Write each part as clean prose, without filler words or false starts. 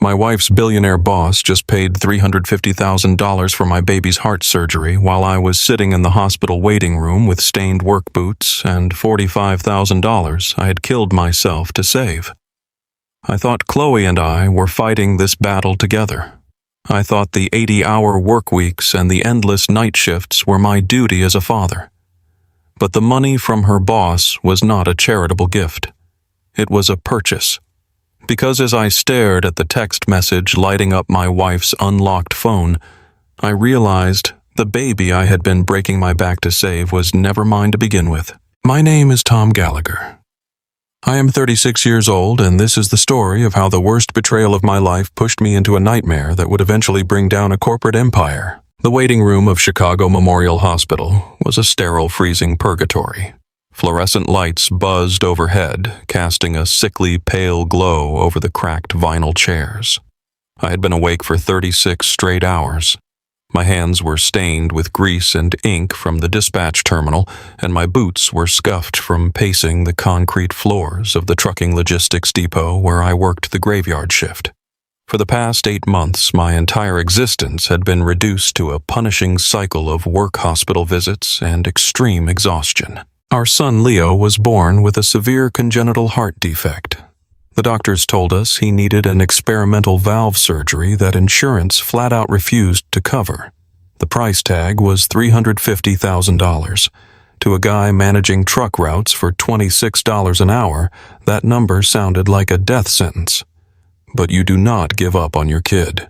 My wife's billionaire boss just paid $350,000 for my baby's heart surgery while I was sitting in the hospital waiting room with stained work boots and $45,000 I had killed myself to save. I thought Chloe and I were fighting this battle together. I thought the 80-hour work weeks and the endless night shifts were my duty as a father. But the money from her boss was not a charitable gift. It was a purchase. Because as I stared at the text message lighting up my wife's unlocked phone, I realized the baby I had been breaking my back to save was never mine to begin with. My name is Tom Gallagher. I am 36 years old, and this is the story of how the worst betrayal of my life pushed me into a nightmare that would eventually bring down a corporate empire. The waiting room of Chicago Memorial Hospital was a sterile, freezing purgatory. Fluorescent lights buzzed overhead, casting a sickly, pale glow over the cracked vinyl chairs. I had been awake for 36 straight hours. My hands were stained with grease and ink from the dispatch terminal, and my boots were scuffed from pacing the concrete floors of the trucking logistics depot where I worked the graveyard shift. For the past 8 months, my entire existence had been reduced to a punishing cycle of work hospital visits and extreme exhaustion. Our son Leo was born with a severe congenital heart defect. The doctors told us he needed an experimental valve surgery that insurance flat out refused to cover. The price tag was $350,000. To a guy managing truck routes for $26 an hour, that number sounded like a death sentence. But you do not give up on your kid.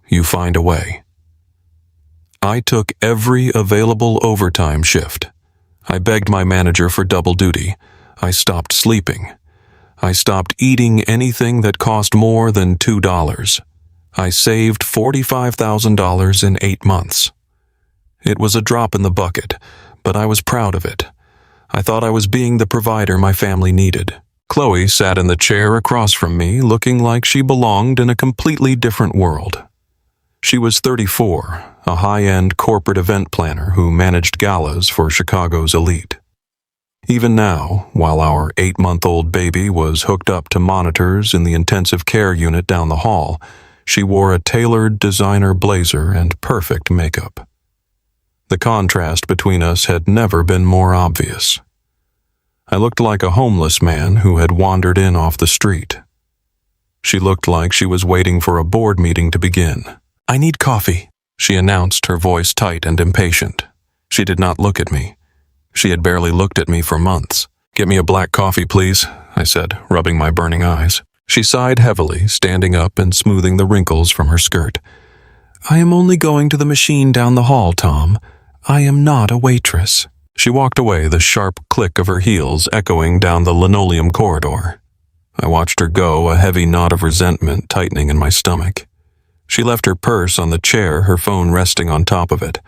You find a way. I took every available overtime shift. I begged my manager for double duty. I stopped sleeping. I stopped eating anything that cost more than $2. I saved $45,000 in 8 months. It was a drop in the bucket, but I was proud of it. I thought I was being the provider my family needed. Chloe sat in the chair across from me, looking like she belonged in a completely different world. She was 34, a high-end corporate event planner who managed galas for Chicago's elite. Even now, while our 8-month-old baby was hooked up to monitors in the intensive care unit down the hall, she wore a tailored designer blazer and perfect makeup. The contrast between us had never been more obvious. I looked like a homeless man who had wandered in off the street. She looked like she was waiting for a board meeting to begin. "I need coffee," she announced, her voice tight and impatient. She did not look at me. She had barely looked at me for months. "Get me a black coffee, please," I said, rubbing my burning eyes. She sighed heavily, standing up and smoothing the wrinkles from her skirt. "I am only going to the machine down the hall, Tom. I am not a waitress." She walked away, the sharp click of her heels echoing down the linoleum corridor. I watched her go, a heavy knot of resentment tightening in my stomach. She left her purse on the chair, her phone resting on top of it.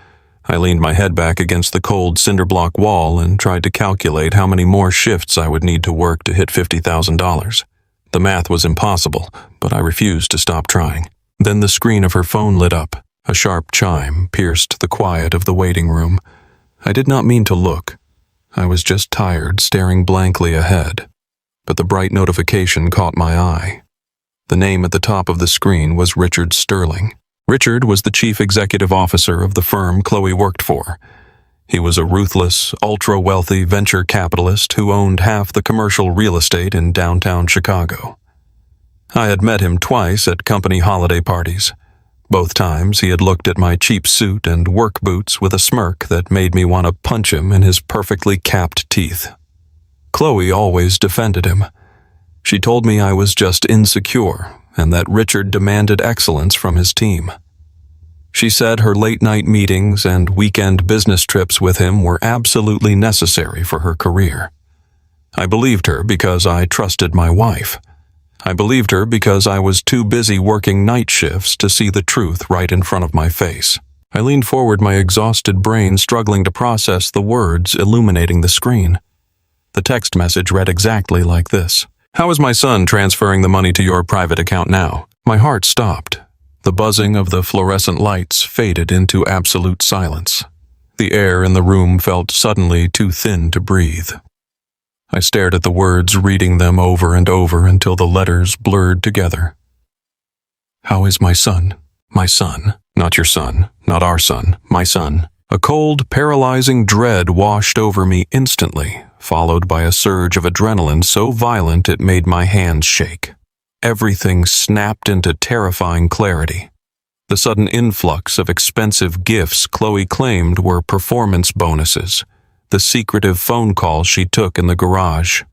I leaned my head back against the cold cinder block wall and tried to calculate how many more shifts I would need to work to hit $50,000. The math was impossible, but I refused to stop trying. Then the screen of her phone lit up. A sharp chime pierced the quiet of the waiting room. I did not mean to look. I was just tired, staring blankly ahead. But the bright notification caught my eye. The name at the top of the screen was Richard Sterling. Richard was the chief executive officer of the firm Chloe worked for. He was a ruthless, ultra-wealthy venture capitalist who owned half the commercial real estate in downtown Chicago. I had met him twice at company holiday parties. Both times he had looked at my cheap suit and work boots with a smirk that made me want to punch him in his perfectly capped teeth. Chloe always defended him. She told me I was just insecure and that Richard demanded excellence from his team. She said her late-night meetings and weekend business trips with him were absolutely necessary for her career. I believed her because I trusted my wife. I believed her because I was too busy working night shifts to see the truth right in front of my face. I leaned forward, my exhausted brain struggling to process the words illuminating the screen. The text message read exactly like this. "How is my son transferring the money to your private account now?" My heart stopped. The buzzing of the fluorescent lights faded into absolute silence. The air in the room felt suddenly too thin to breathe. I stared at the words, reading them over and over until the letters blurred together. is my son. My son. Not your son. Not our son. My son. A cold, paralyzing dread washed over me instantly, followed by a surge of adrenaline so violent it made my hands shake. Everything snapped into terrifying clarity. The sudden influx of expensive gifts Chloe claimed were performance bonuses, the secretive phone calls she took in the garage,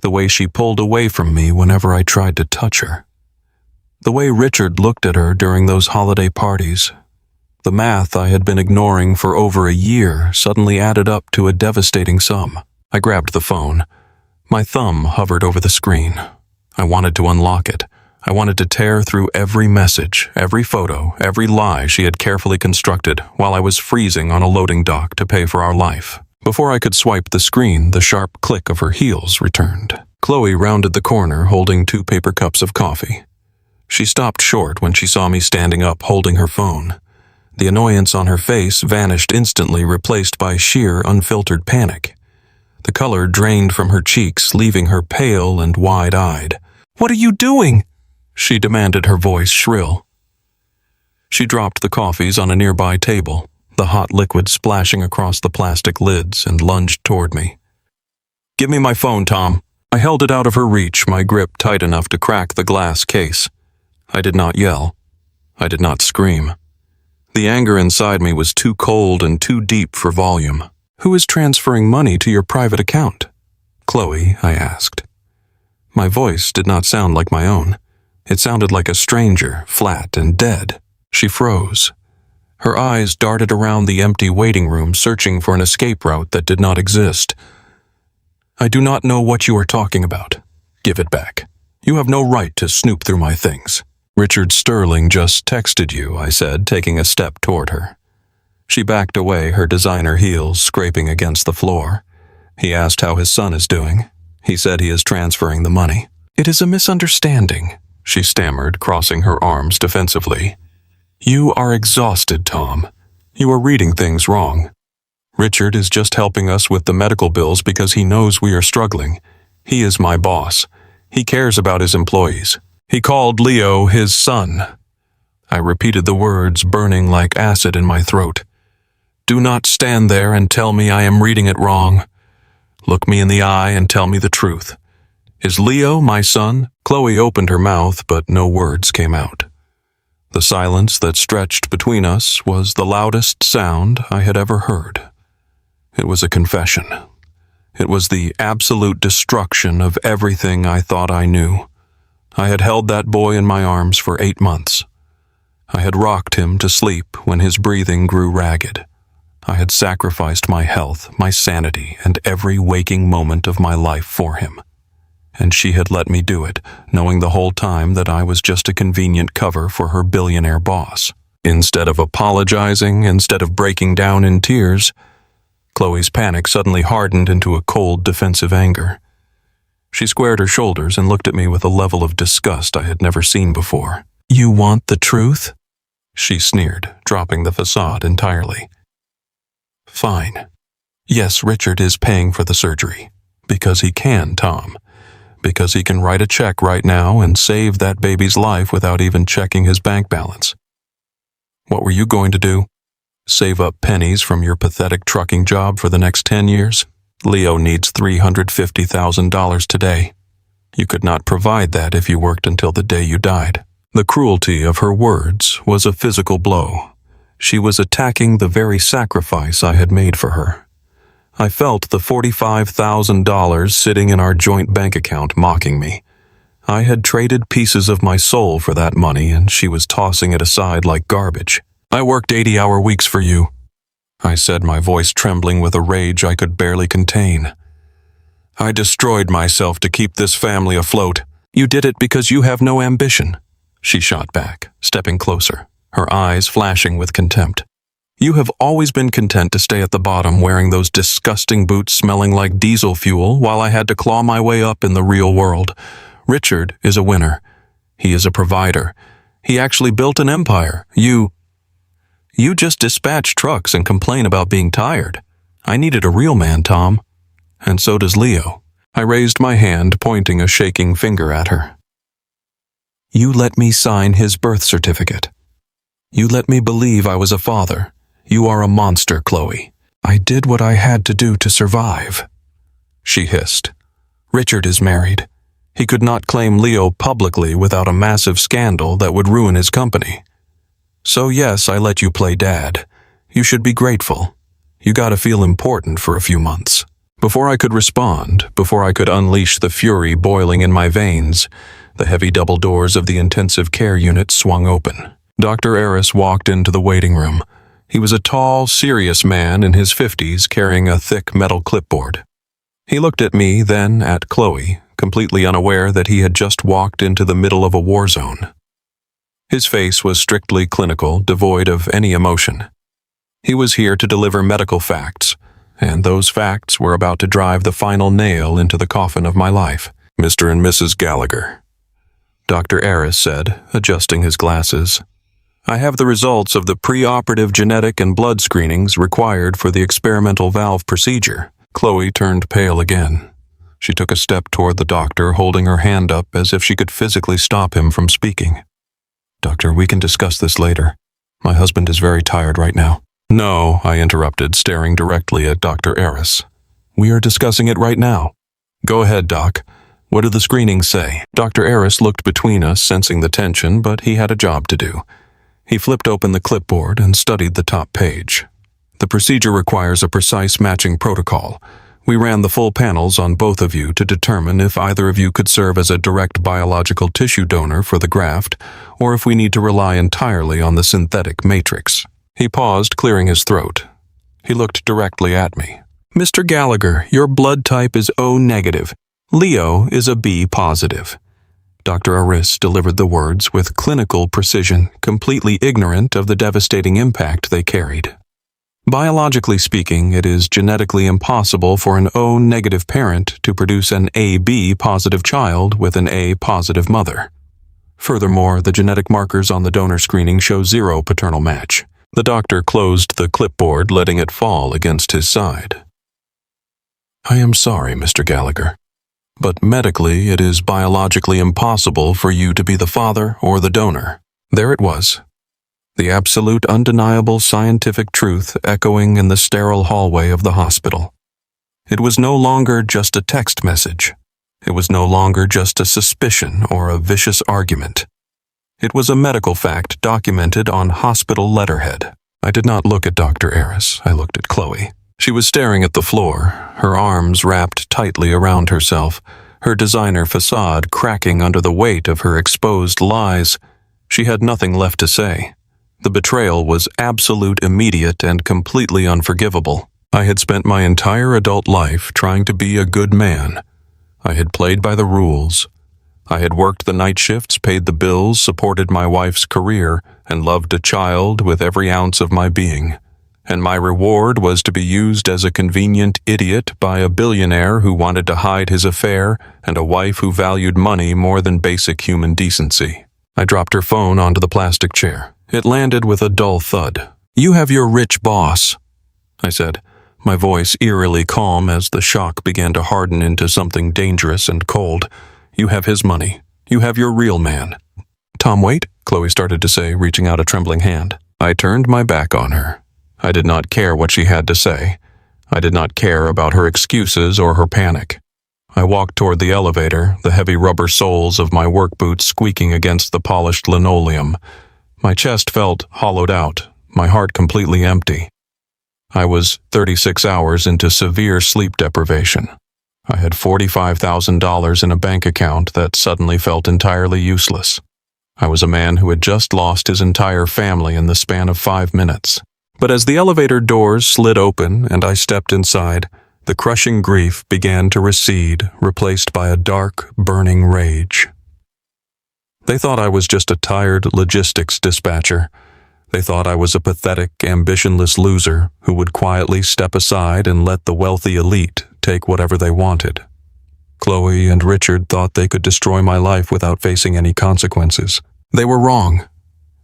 the way she pulled away from me whenever I tried to touch her, the way Richard looked at her during those holiday parties. The math I had been ignoring for over a year suddenly added up to a devastating sum. I grabbed the phone. My thumb hovered over the screen. I wanted to unlock it. I wanted to tear through every message, every photo, every lie she had carefully constructed while I was freezing on a loading dock to pay for our life. Before I could swipe the screen, the sharp click of her heels returned. Chloe rounded the corner holding 2 paper cups of coffee. She stopped short when she saw me standing up holding her phone. The annoyance on her face vanished instantly, replaced by sheer, unfiltered panic. The color drained from her cheeks, leaving her pale and wide-eyed. "What are you doing?" she demanded, her voice shrill. She dropped the coffees on a nearby table, the hot liquid splashing across the plastic lids, and lunged toward me. "Give me my phone, Tom." I held it out of her reach, my grip tight enough to crack the glass case. I did not yell. I did not scream. The anger inside me was too cold and too deep for volume. "Who is transferring money to your private account?" "Chloe," I asked. My voice did not sound like my own. It sounded like a stranger, flat and dead. She froze. Her eyes darted around the empty waiting room, searching for an escape route that did not exist. "I do not know what you are talking about. Give it back. You have no right to snoop through my things." "Richard Sterling just texted you," I said, taking a step toward her. She backed away, her designer heels scraping against the floor. "He asked how his son is doing. He said he is transferring the money." "It is a misunderstanding," she stammered, crossing her arms defensively. "You are exhausted, Tom. You are reading things wrong. Richard is just helping us with the medical bills because he knows we are struggling. He is my boss. He cares about his employees. He called Leo his son." I repeated the words, burning like acid in my throat. "Do not stand there and tell me I am reading it wrong. Look me in the eye and tell me the truth. Is Leo my son?" Chloe opened her mouth, but no words came out. The silence that stretched between us was the loudest sound I had ever heard. It was a confession. It was the absolute destruction of everything I thought I knew. I had held that boy in my arms for 8 months. I had rocked him to sleep when his breathing grew ragged. I had sacrificed my health, my sanity, and every waking moment of my life for him. And she had let me do it, knowing the whole time that I was just a convenient cover for her billionaire boss. Instead of apologizing, instead of breaking down in tears, Chloe's panic suddenly hardened into a cold, defensive anger. She squared her shoulders and looked at me with a level of disgust I had never seen before. "You want the truth?" she sneered, dropping the facade entirely. "Fine. Yes, Richard is paying for the surgery. Because he can, Tom. Because he can write a check right now and save that baby's life without even checking his bank balance. What were you going to do? Save up pennies from your pathetic trucking job for the next 10 years? Leo needs $350,000 today. You could not provide that if you worked until the day you died." The cruelty of her words was a physical blow. She was attacking the very sacrifice I had made for her. I felt the $45,000 sitting in our joint bank account mocking me. I had traded pieces of my soul for that money, and she was tossing it aside like garbage. "I worked 80-hour weeks for you," I said, my voice trembling with a rage I could barely contain. "I destroyed myself to keep this family afloat." "You did it because you have no ambition," she shot back, stepping closer, her eyes flashing with contempt. "You have always been content to stay at the bottom wearing those disgusting boots smelling like diesel fuel while I had to claw my way up in the real world. Richard is a winner. He is a provider. He actually built an empire. You just dispatch trucks and complain about being tired. I needed a real man, Tom. And so does Leo." I raised my hand, pointing a shaking finger at her. You let me sign his birth certificate. You let me believe I was a father. You are a monster, Chloe. I did what I had to do to survive. She hissed. Richard is married. He could not claim Leo publicly without a massive scandal that would ruin his company. So yes, I let you play dad. You should be grateful. You gotta feel important for a few months. Before I could respond, before I could unleash the fury boiling in my veins, the heavy double doors of the intensive care unit swung open. Dr. Eris walked into the waiting room. He was a tall, serious man in his 50s carrying a thick metal clipboard. He looked at me, then at Chloe, completely unaware that he had just walked into the middle of a war zone. His face was strictly clinical, devoid of any emotion. He was here to deliver medical facts, and those facts were about to drive the final nail into the coffin of my life. Mr. and Mrs. Gallagher, Dr. Eris said, adjusting his glasses. I have the results of the pre-operative genetic and blood screenings required for the experimental valve procedure. Chloe turned pale again. She took a step toward the doctor, holding her hand up as if she could physically stop him from speaking. Doctor, we can discuss this later. My husband is very tired right now. No, I interrupted, staring directly at Dr. Eris. We are discussing it right now. Go ahead, Doc. What do the screenings say? Dr. Eris looked between us, sensing the tension, but he had a job to do. He flipped open the clipboard and studied the top page. The procedure requires a precise matching protocol. We ran the full panels on both of you to determine if either of you could serve as a direct biological tissue donor for the graft, or if we need to rely entirely on the synthetic matrix. He paused, clearing his throat. He looked directly at me. Mr. Gallagher, your blood type is O negative. Leo is a B positive. Dr. Eris delivered the words with clinical precision, completely ignorant of the devastating impact they carried. Biologically speaking, it is genetically impossible for an O-negative parent to produce an AB-positive child with an A-positive mother. Furthermore, the genetic markers on the donor screening show zero paternal match. The doctor closed the clipboard, letting it fall against his side. I am sorry, Mr. Gallagher, but medically it is biologically impossible for you to be the father or the donor. There it was. The absolute undeniable scientific truth echoing in the sterile hallway of the hospital. It was no longer just a text message. It was no longer just a suspicion or a vicious argument. It was a medical fact documented on hospital letterhead. I did not look at Dr. Eris. I looked at Chloe. She was staring at the floor, her arms wrapped tightly around herself, her designer facade cracking under the weight of her exposed lies. She had nothing left to say. The betrayal was absolute, immediate, and completely unforgivable. I had spent my entire adult life trying to be a good man. I had played by the rules. I had worked the night shifts, paid the bills, supported my wife's career, and loved a child with every ounce of my being. And my reward was to be used as a convenient idiot by a billionaire who wanted to hide his affair and a wife who valued money more than basic human decency. I dropped her phone onto the plastic chair. It landed with a dull thud. You have your rich boss, I said, my voice eerily calm as the shock began to harden into something dangerous and cold. You have his money. You have your real man. Tom, wait, Chloe started to say, reaching out a trembling hand. I turned my back on her. I did not care what she had to say. I did not care about her excuses or her panic. I walked toward the elevator, the heavy rubber soles of my work boots squeaking against the polished linoleum. My chest felt hollowed out, my heart completely empty. I was 36 hours into severe sleep deprivation. I had $45,000 in a bank account that suddenly felt entirely useless. I was a man who had just lost his entire family in the span of 5 minutes. But as the elevator doors slid open and I stepped inside, the crushing grief began to recede, replaced by a dark, burning rage. They thought I was just a tired logistics dispatcher. They thought I was a pathetic, ambitionless loser who would quietly step aside and let the wealthy elite take whatever they wanted. Chloe and Richard thought they could destroy my life without facing any consequences. They were wrong.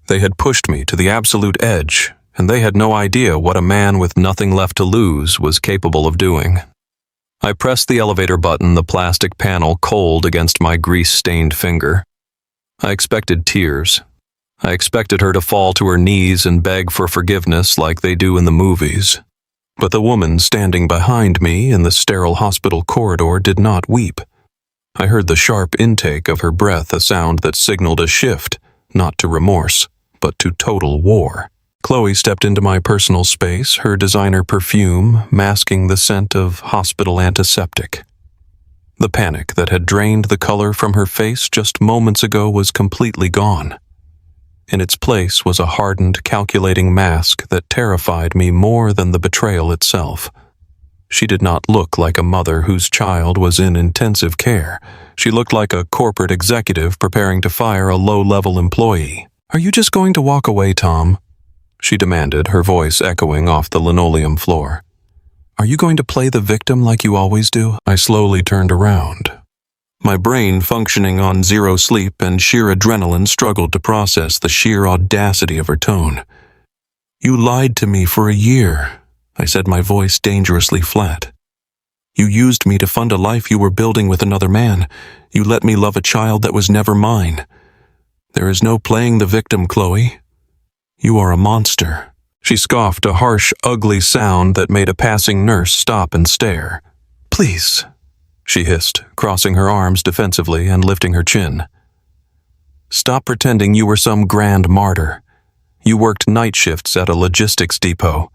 They had pushed me to the absolute edge, and they had no idea what a man with nothing left to lose was capable of doing. I pressed the elevator button, the plastic panel cold against my grease-stained finger. I expected tears. I expected her to fall to her knees and beg for forgiveness like they do in the movies. But the woman standing behind me in the sterile hospital corridor did not weep. I heard the sharp intake of her breath, a sound that signaled a shift, not to remorse, but to total war. Chloe stepped into my personal space, her designer perfume masking the scent of hospital antiseptic. The panic that had drained the color from her face just moments ago was completely gone. In its place was a hardened, calculating mask that terrified me more than the betrayal itself. She did not look like a mother whose child was in intensive care. She looked like a corporate executive preparing to fire a low-level employee. "Are you just going to walk away, Tom?" she demanded, her voice echoing off the linoleum floor. "Are you going to play the victim like you always do?" I slowly turned around. My brain, functioning on zero sleep and sheer adrenaline, struggled to process the sheer audacity of her tone. "You lied to me for a year," I said, my voice dangerously flat. "You used me to fund a life you were building with another man. You let me love a child that was never mine. There is no playing the victim, Chloe. You are a monster." She scoffed, a harsh, ugly sound that made a passing nurse stop and stare. "Please," she hissed, crossing her arms defensively and lifting her chin. "Stop pretending you were some grand martyr. You worked night shifts at a logistics depot.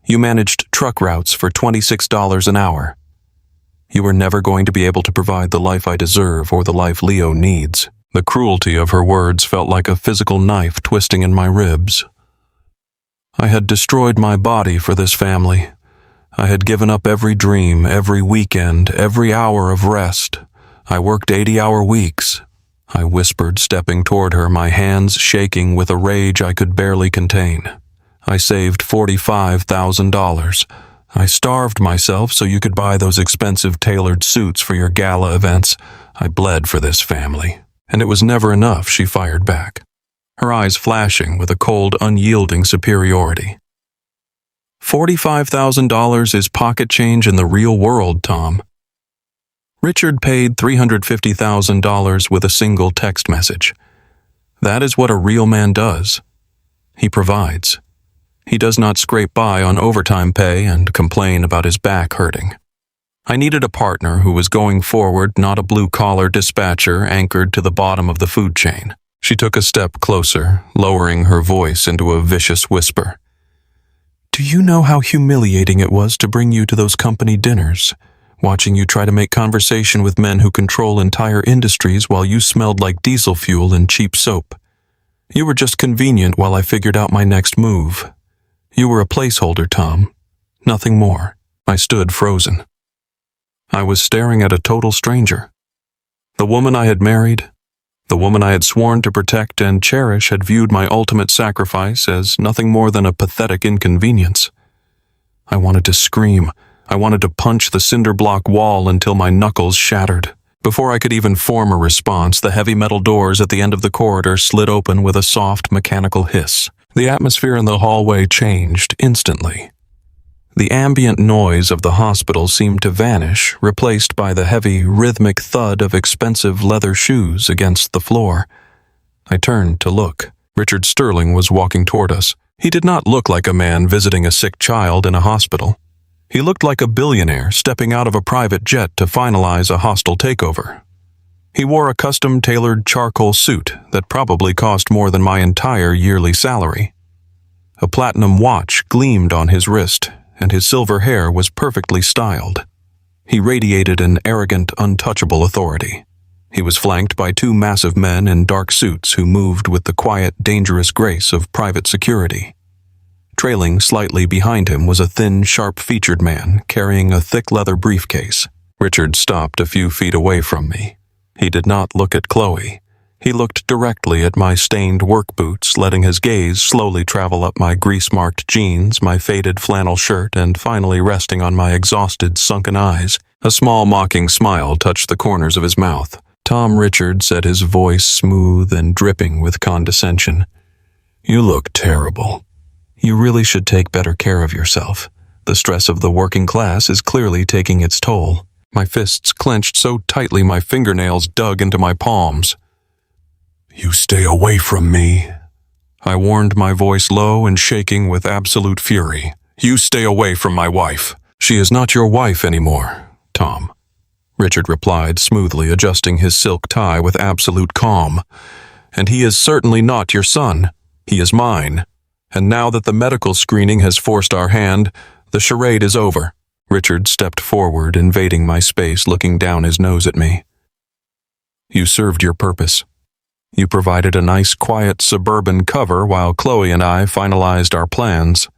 You managed truck routes for $26 an hour. You were never going to be able to provide the life I deserve or the life Leo needs." The cruelty of her words felt like a physical knife twisting in my ribs. I had destroyed my body for this family. I had given up every dream, every weekend, every hour of rest. I worked 80-hour weeks. I whispered, stepping toward her, my hands shaking with a rage I could barely contain. I saved $45,000. I starved myself so you could buy those expensive tailored suits for your gala events. I bled for this family. And it was never enough, she fired back, her eyes flashing with a cold, unyielding superiority. $45,000 is pocket change in the real world, Tom. Richard paid $350,000 with a single text message. That is what a real man does. He provides. He does not scrape by on overtime pay and complain about his back hurting. I needed a partner who was going forward, not a blue-collar dispatcher anchored to the bottom of the food chain. She took a step closer, lowering her voice into a vicious whisper. "Do you know how humiliating it was to bring you to those company dinners, watching you try to make conversation with men who control entire industries while you smelled like diesel fuel and cheap soap? You were just convenient while I figured out my next move. You were a placeholder, Tom. Nothing more." I stood frozen. I was staring at a total stranger. The woman I had married, the woman I had sworn to protect and cherish, had viewed my ultimate sacrifice as nothing more than a pathetic inconvenience. I wanted to scream. I wanted to punch the cinder block wall until my knuckles shattered. Before I could even form a response, the heavy metal doors at the end of the corridor slid open with a soft, mechanical hiss. The atmosphere in the hallway changed instantly. The ambient noise of the hospital seemed to vanish, replaced by the heavy, rhythmic thud of expensive leather shoes against the floor. I turned to look. Richard Sterling was walking toward us. He did not look like a man visiting a sick child in a hospital. He looked like a billionaire stepping out of a private jet to finalize a hostile takeover. He wore a custom-tailored charcoal suit that probably cost more than my entire yearly salary. A platinum watch gleamed on his wrist, and his silver hair was perfectly styled. He radiated an arrogant, untouchable authority. He was flanked by two massive men in dark suits who moved with the quiet, dangerous grace of private security. Trailing slightly behind him was a thin, sharp-featured man carrying a thick leather briefcase. Richard stopped a few feet away from me. He did not look at Chloe. He looked directly at my stained work boots, letting his gaze slowly travel up my grease-marked jeans, my faded flannel shirt, and finally resting on my exhausted, sunken eyes. A small, mocking smile touched the corners of his mouth. "Tom," Richard said, his voice smooth and dripping with condescension, "you look terrible. You really should take better care of yourself. The stress of the working class is clearly taking its toll." My fists clenched so tightly my fingernails dug into my palms. You stay away from me. I warned, my voice low and shaking with absolute fury. You stay away from my wife. She is not your wife anymore, Tom. Richard replied smoothly, adjusting his silk tie with absolute calm. And he is certainly not your son. He is mine. And now that the medical screening has forced our hand, the charade is over. Richard stepped forward, invading my space, looking down his nose at me. You served your purpose. You provided a nice, quiet suburban cover while Chloe and I finalized our plans.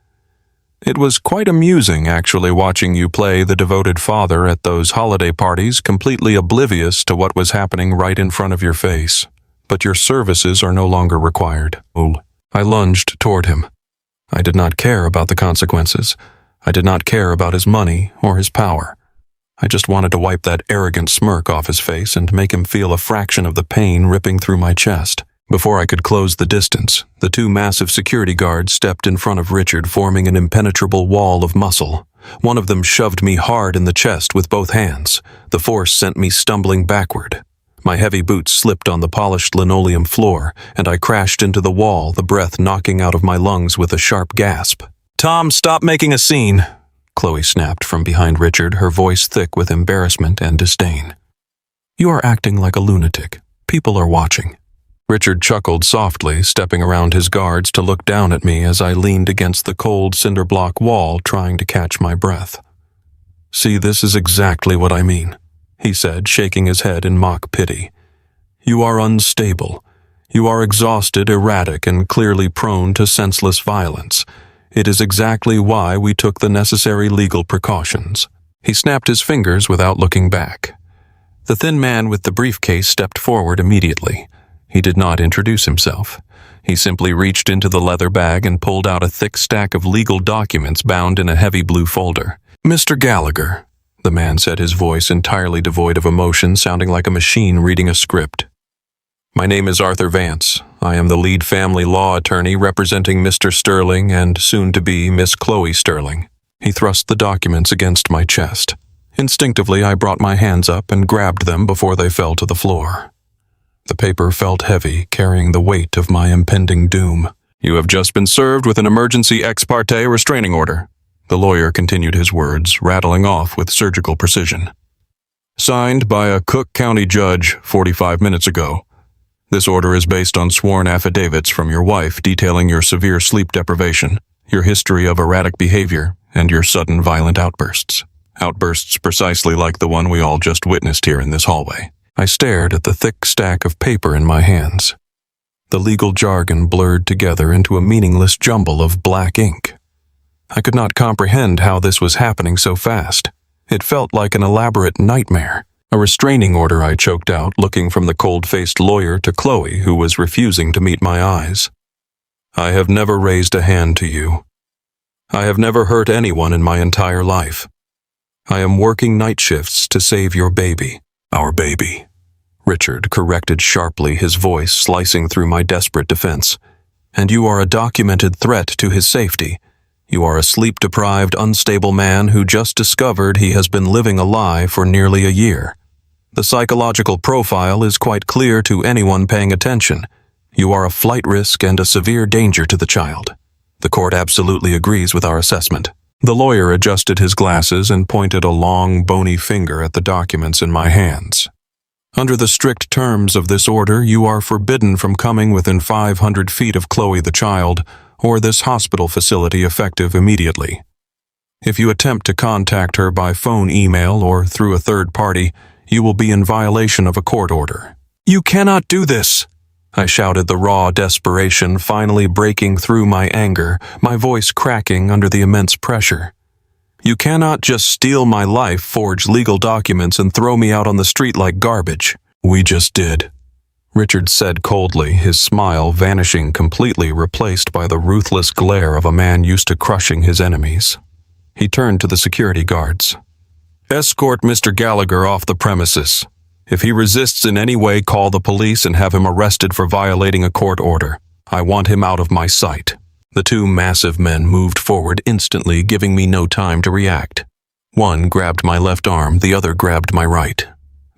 It was quite amusing, actually, watching you play the devoted father at those holiday parties, completely oblivious to what was happening right in front of your face. But your services are no longer required. I lunged toward him. I did not care about the consequences. I did not care about his money or his power. I just wanted to wipe that arrogant smirk off his face and make him feel a fraction of the pain ripping through my chest. Before I could close the distance, the two massive security guards stepped in front of Richard, forming an impenetrable wall of muscle. One of them shoved me hard in the chest with both hands. The force sent me stumbling backward. My heavy boots slipped on the polished linoleum floor, and I crashed into the wall, the breath knocking out of my lungs with a sharp gasp. Tom, stop making a scene, Chloe snapped from behind Richard, her voice thick with embarrassment and disdain. You are acting like a lunatic. People are watching. Richard chuckled softly, stepping around his guards to look down at me as I leaned against the cold cinder block wall, trying to catch my breath. See, this is exactly what I mean, he said, shaking his head in mock pity. You are unstable. You are exhausted, erratic, and clearly prone to senseless violence. It is exactly why we took the necessary legal precautions. He snapped his fingers without looking back. The thin man with the briefcase stepped forward immediately. He did not introduce himself. He simply reached into the leather bag and pulled out a thick stack of legal documents bound in a heavy blue folder. Mr. Gallagher, the man said, his voice entirely devoid of emotion, sounding like a machine reading a script. My name is Arthur Vance. I am the lead family law attorney representing Mr. Sterling and soon-to-be Miss Chloe Sterling. He thrust the documents against my chest. Instinctively, I brought my hands up and grabbed them before they fell to the floor. The paper felt heavy, carrying the weight of my impending doom. You have just been served with an emergency ex parte restraining order. The lawyer continued his words, rattling off with surgical precision. Signed by a Cook County judge 45 minutes ago. This order is based on sworn affidavits from your wife detailing your severe sleep deprivation, your history of erratic behavior, and your sudden violent outbursts. Outbursts precisely like the one we all just witnessed here in this hallway. I stared at the thick stack of paper in my hands. The legal jargon blurred together into a meaningless jumble of black ink. I could not comprehend how this was happening so fast. It felt like an elaborate nightmare. A restraining order, I choked out, looking from the cold-faced lawyer to Chloe, who was refusing to meet my eyes. I have never raised a hand to you. I have never hurt anyone in my entire life. I am working night shifts to save your baby. Our baby. Richard corrected sharply, his voice slicing through my desperate defense. And you are a documented threat to his safety. You are a sleep-deprived, unstable man who just discovered he has been living a lie for nearly a year. The psychological profile is quite clear to anyone paying attention. You are a flight risk and a severe danger to the child. The court absolutely agrees with our assessment. The lawyer adjusted his glasses and pointed a long, bony finger at the documents in my hands. Under the strict terms of this order, you are forbidden from coming within 500 feet of Chloe the child, or this hospital facility effective immediately. If you attempt to contact her by phone, email, or through a third party, you will be in violation of a court order. You cannot do this, I shouted, the raw desperation finally breaking through my anger, my voice cracking under the immense pressure. You cannot just steal my life, forge legal documents, and throw me out on the street like garbage. We just did, Richard said coldly, his smile vanishing completely, replaced by the ruthless glare of a man used to crushing his enemies. He turned to the security guards. Escort Mr. Gallagher off the premises. If he resists in any way, call the police and have him arrested for violating a court order. I want him out of my sight. The two massive men moved forward instantly, giving me no time to react. One grabbed my left arm, the other grabbed my right.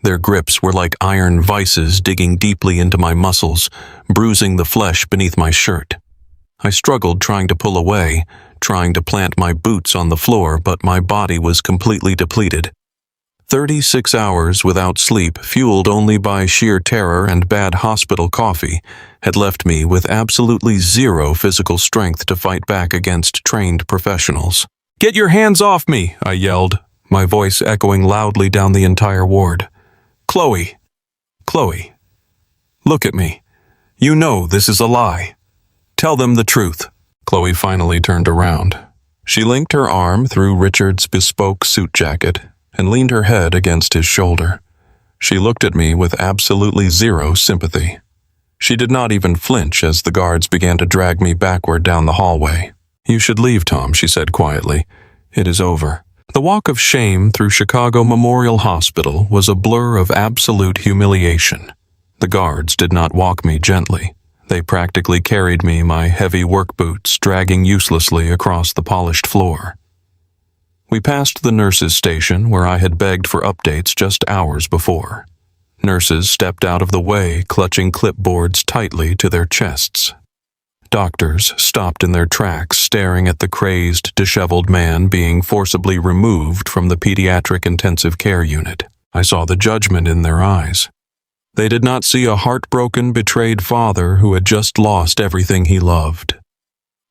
Their grips were like iron vices digging deeply into my muscles, bruising the flesh beneath my shirt. I struggled trying to pull away, trying to plant my boots on the floor, but my body was completely depleted. 36 hours without sleep, fueled only by sheer terror and bad hospital coffee, had left me with absolutely zero physical strength to fight back against trained professionals. "Get your hands off me!" I yelled, my voice echoing loudly down the entire ward. "Chloe! Chloe! Look at me. You know this is a lie. Tell them the truth." Chloe finally turned around. She linked her arm through Richard's bespoke suit jacket and leaned her head against his shoulder. She looked at me with absolutely zero sympathy. She did not even flinch as the guards began to drag me backward down the hallway. "You should leave, Tom," she said quietly. "It is over." The walk of shame through Chicago Memorial Hospital was a blur of absolute humiliation. The guards did not walk me gently. They practically carried me, my heavy work boots dragging uselessly across the polished floor. We passed the nurses' station where I had begged for updates just hours before. Nurses stepped out of the way, clutching clipboards tightly to their chests. Doctors stopped in their tracks, staring at the crazed, disheveled man being forcibly removed from the pediatric intensive care unit. I saw the judgment in their eyes. They did not see a heartbroken, betrayed father who had just lost everything he loved.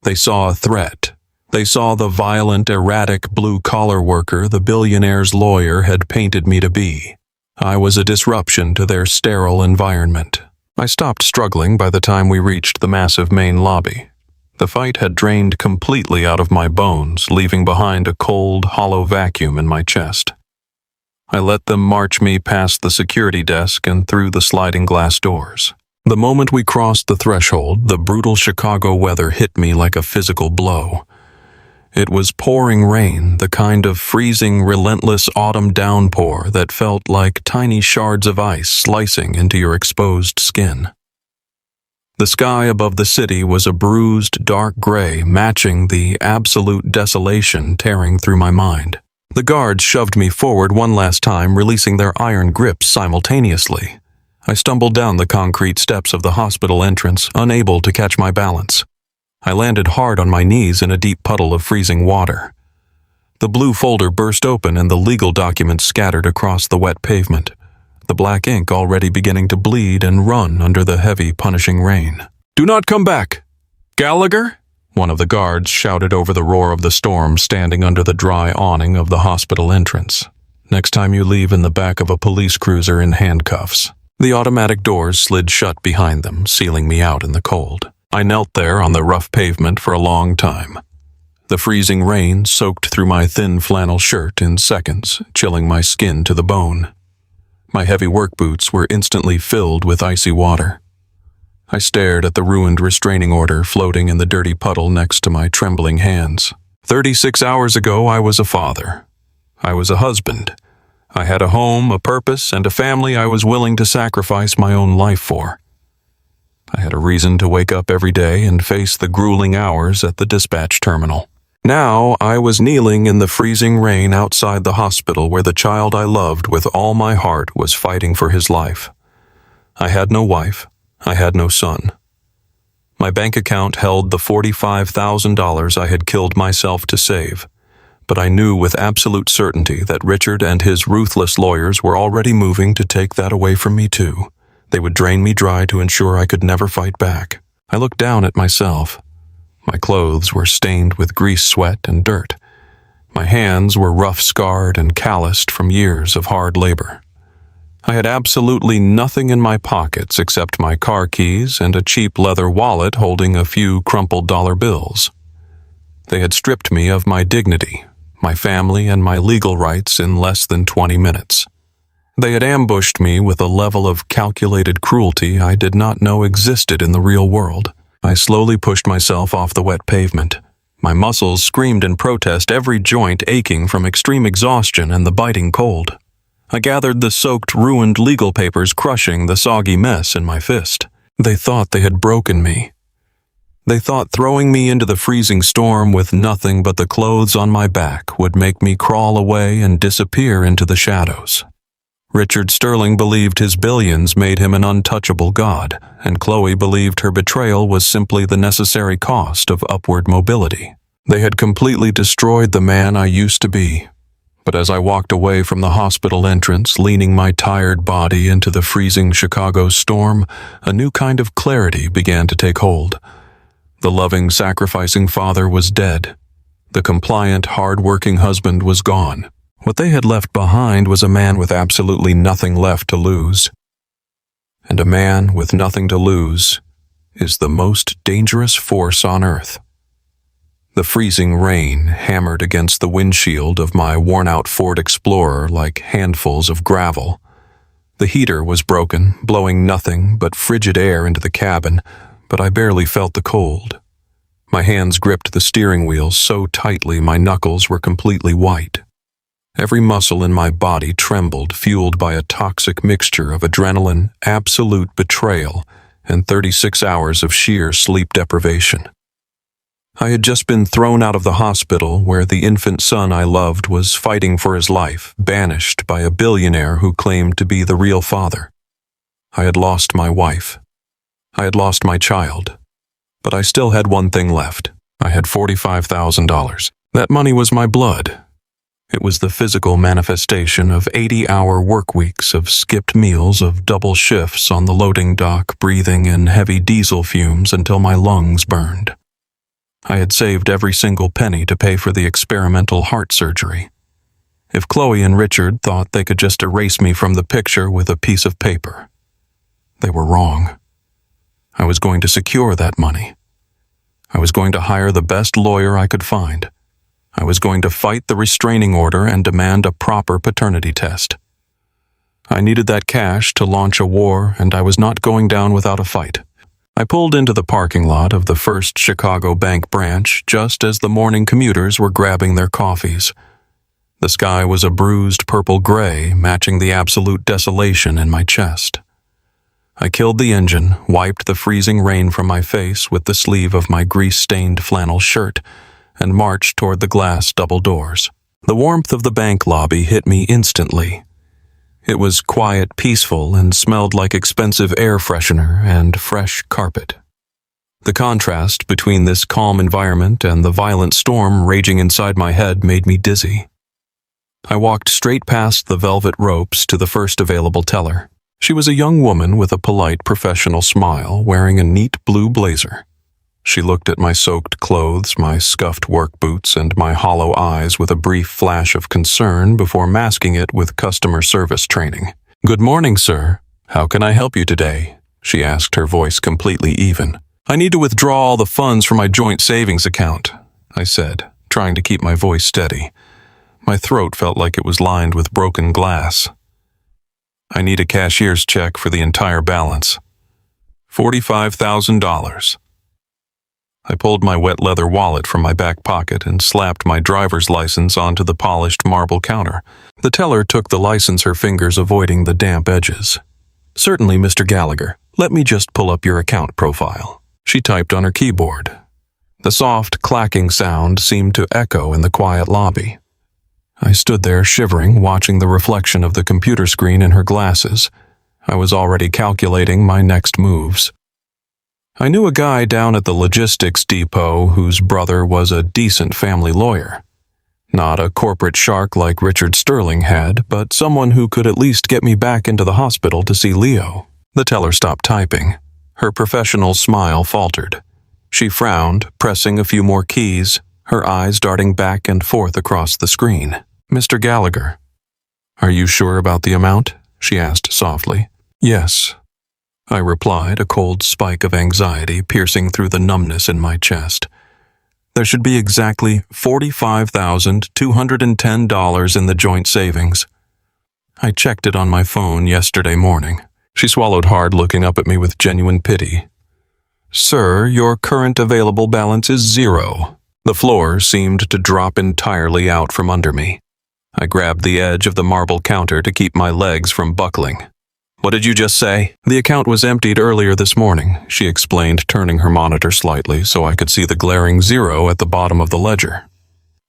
They saw a threat. They saw the violent, erratic, blue-collar worker the billionaire's lawyer had painted me to be. I was a disruption to their sterile environment. I stopped struggling by the time we reached the massive main lobby. The fight had drained completely out of my bones, leaving behind a cold, hollow vacuum in my chest. I let them march me past the security desk and through the sliding glass doors. The moment we crossed the threshold, the brutal Chicago weather hit me like a physical blow. It was pouring rain, the kind of freezing, relentless autumn downpour that felt like tiny shards of ice slicing into your exposed skin. The sky above the city was a bruised, dark gray, matching the absolute desolation tearing through my mind. The guards shoved me forward one last time, releasing their iron grips simultaneously. I stumbled down the concrete steps of the hospital entrance, unable to catch my balance. I landed hard on my knees in a deep puddle of freezing water. The blue folder burst open and the legal documents scattered across the wet pavement, the black ink already beginning to bleed and run under the heavy, punishing rain. "Do not come back! Gallagher?" One of the guards shouted over the roar of the storm standing under the dry awning of the hospital entrance. "Next time you leave in the back of a police cruiser in handcuffs." The automatic doors slid shut behind them, sealing me out in the cold. I knelt there on the rough pavement for a long time. The freezing rain soaked through my thin flannel shirt in seconds, chilling my skin to the bone. My heavy work boots were instantly filled with icy water. I stared at the ruined restraining order floating in the dirty puddle next to my trembling hands. 36 hours ago, I was a father. I was a husband. I had a home, a purpose, and a family I was willing to sacrifice my own life for. I had a reason to wake up every day and face the grueling hours at the dispatch terminal. Now I was kneeling in the freezing rain outside the hospital where the child I loved with all my heart was fighting for his life. I had no wife. I had no son. My bank account held the $45,000 I had killed myself to save, but I knew with absolute certainty that Richard and his ruthless lawyers were already moving to take that away from me too. They would drain me dry to ensure I could never fight back. I looked down at myself. My clothes were stained with grease, sweat, and dirt. My hands were rough, scarred, and calloused from years of hard labor. I had absolutely nothing in my pockets except my car keys and a cheap leather wallet holding a few crumpled dollar bills. They had stripped me of my dignity, my family, and my legal rights in less than 20 minutes. They had ambushed me with a level of calculated cruelty I did not know existed in the real world. I slowly pushed myself off the wet pavement. My muscles screamed in protest, every joint aching from extreme exhaustion and the biting cold. I gathered the soaked, ruined legal papers, crushing the soggy mess in my fist. They thought they had broken me. They thought throwing me into the freezing storm with nothing but the clothes on my back would make me crawl away and disappear into the shadows. Richard Sterling believed his billions made him an untouchable god, and Chloe believed her betrayal was simply the necessary cost of upward mobility. They had completely destroyed the man I used to be. But as I walked away from the hospital entrance, leaning my tired body into the freezing Chicago storm, a new kind of clarity began to take hold. The loving, sacrificing father was dead. The compliant, hard-working husband was gone. What they had left behind was a man with absolutely nothing left to lose. And a man with nothing to lose is the most dangerous force on earth. The freezing rain hammered against the windshield of my worn-out Ford Explorer like handfuls of gravel. The heater was broken, blowing nothing but frigid air into the cabin, but I barely felt the cold. My hands gripped the steering wheel so tightly my knuckles were completely white. Every muscle in my body trembled, fueled by a toxic mixture of adrenaline, absolute betrayal, and 36 hours of sheer sleep deprivation. I had just been thrown out of the hospital where the infant son I loved was fighting for his life, banished by a billionaire who claimed to be the real father. I had lost my wife. I had lost my child. But I still had one thing left. I had $45,000. That money was my blood. It was the physical manifestation of 80-hour work weeks of skipped meals, of double shifts on the loading dock, breathing in heavy diesel fumes until my lungs burned. I had saved every single penny to pay for the experimental heart surgery. If Chloe and Richard thought they could just erase me from the picture with a piece of paper, they were wrong. I was going to secure that money. I was going to hire the best lawyer I could find. I was going to fight the restraining order and demand a proper paternity test. I needed that cash to launch a war, and I was not going down without a fight. I pulled into the parking lot of the First Chicago Bank branch just as the morning commuters were grabbing their coffees. The sky was a bruised purple-gray, matching the absolute desolation in my chest. I killed the engine, wiped the freezing rain from my face with the sleeve of my grease-stained flannel shirt, and marched toward the glass double doors. The warmth of the bank lobby hit me instantly. It was quiet, peaceful, and smelled like expensive air freshener and fresh carpet. The contrast between this calm environment and the violent storm raging inside my head made me dizzy. I walked straight past the velvet ropes to the first available teller. She was a young woman with a polite, professional smile, wearing a neat blue blazer. She looked at my soaked clothes, my scuffed work boots, and my hollow eyes with a brief flash of concern before masking it with customer service training. "Good morning, sir. How can I help you today?" she asked, her voice completely even. "I need to withdraw all the funds from my joint savings account," I said, trying to keep my voice steady. My throat felt like it was lined with broken glass. "I need a cashier's check for the entire balance. $45,000. I pulled my wet leather wallet from my back pocket and slapped my driver's license onto the polished marble counter. The teller took the license, her fingers avoiding the damp edges. "Certainly, Mr. Gallagher. Let me just pull up your account profile." She typed on her keyboard. The soft, clacking sound seemed to echo in the quiet lobby. I stood there shivering, watching the reflection of the computer screen in her glasses. I was already calculating my next moves. I knew a guy down at the logistics depot whose brother was a decent family lawyer. Not a corporate shark like Richard Sterling had, but someone who could at least get me back into the hospital to see Leo. The teller stopped typing. Her professional smile faltered. She frowned, pressing a few more keys, her eyes darting back and forth across the screen. "Mr. Gallagher, are you sure about the amount?" she asked softly. "Yes," I replied, a cold spike of anxiety piercing through the numbness in my chest. "There should be exactly $45,210 in the joint savings. I checked it on my phone yesterday morning." She swallowed hard, looking up at me with genuine pity. "Sir, your current available balance is 0. The floor seemed to drop entirely out from under me. I grabbed the edge of the marble counter to keep my legs from buckling. "What did you just say?" "The account was emptied earlier this morning," she explained, turning her monitor slightly so I could see the glaring 0 at the bottom of the ledger.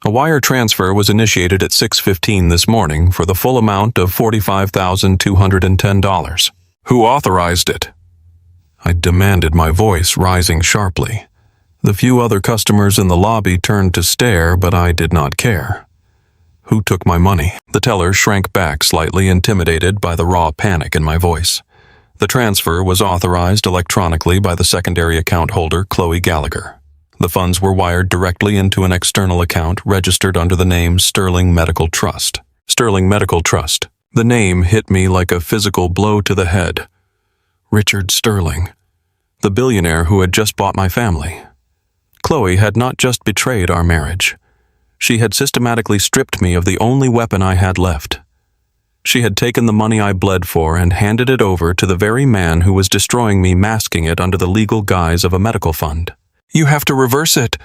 A wire transfer was initiated at 6:15 this morning for the full amount of $45,210. Who authorized it? I demanded, my voice rising sharply. The few other customers in the lobby turned to stare, but I did not care. Who took my money? The teller shrank back, slightly intimidated by the raw panic in my voice. The transfer was authorized electronically by the secondary account holder, Chloe Gallagher. The funds were wired directly into an external account registered under the name Sterling Medical Trust. Sterling Medical Trust. The name hit me like a physical blow to the head. Richard Sterling, the billionaire who had just bought my family. Chloe had not just betrayed our marriage. She had systematically stripped me of the only weapon I had left. She had taken the money I bled for and handed it over to the very man who was destroying me, masking it under the legal guise of a medical fund. "You have to reverse it,"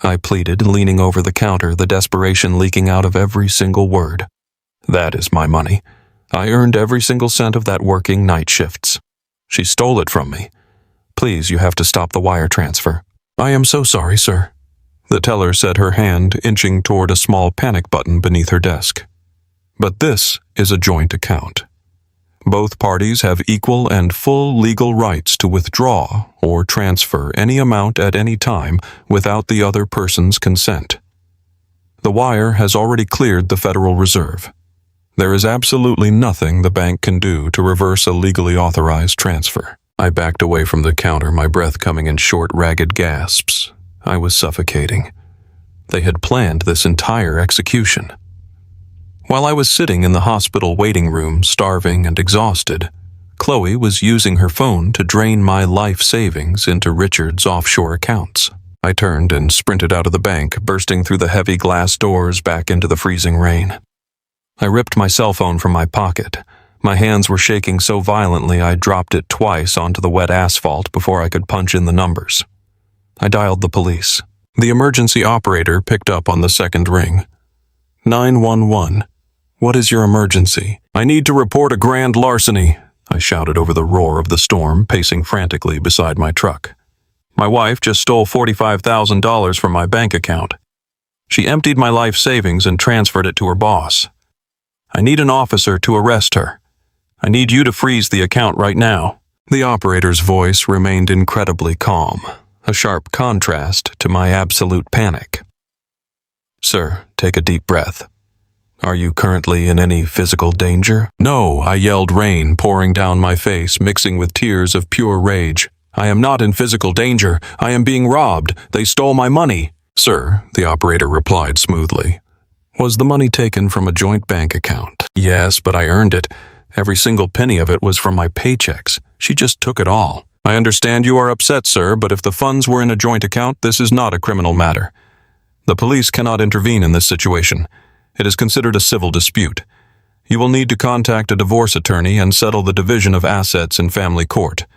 I pleaded, leaning over the counter, the desperation leaking out of every single word. "That is my money. I earned every single cent of that working night shifts. She stole it from me. Please, you have to stop the wire transfer." "I am so sorry, sir." The teller said, her hand inching toward a small panic button beneath her desk. "But this is a joint account. Both parties have equal and full legal rights to withdraw or transfer any amount at any time without the other person's consent. The wire has already cleared the Federal Reserve. There is absolutely nothing the bank can do to reverse a legally authorized transfer." I backed away from the counter, my breath coming in short, ragged gasps. I was suffocating. They had planned this entire execution. While I was sitting in the hospital waiting room, starving and exhausted, Chloe was using her phone to drain my life savings into Richard's offshore accounts. I turned and sprinted out of the bank, bursting through the heavy glass doors back into the freezing rain. I ripped my cell phone from my pocket. My hands were shaking so violently I dropped it twice onto the wet asphalt before I could punch in the numbers. I dialed the police. The emergency operator picked up on the second ring. 911. "What is your emergency?" "I need to report a grand larceny," I shouted over the roar of the storm, pacing frantically beside my truck. "My wife just stole $45,000 from my bank account. She emptied my life savings and transferred it to her boss. I need an officer to arrest her. I need you to freeze the account right now." The operator's voice remained incredibly calm, a sharp contrast to my absolute panic. "Sir, take a deep breath. Are you currently in any physical danger?" "No," I yelled, rain pouring down my face, mixing with tears of pure rage. "I am not in physical danger. I am being robbed. They stole my money." "Sir," the operator replied smoothly. "Was the money taken from a joint bank account?" "Yes, but I earned it. Every single penny of it was from my paychecks. She just took it all." "I understand you are upset, sir, but if the funds were in a joint account, this is not a criminal matter. The police cannot intervene in this situation. It is considered a civil dispute. You will need to contact a divorce attorney and settle the division of assets in family court.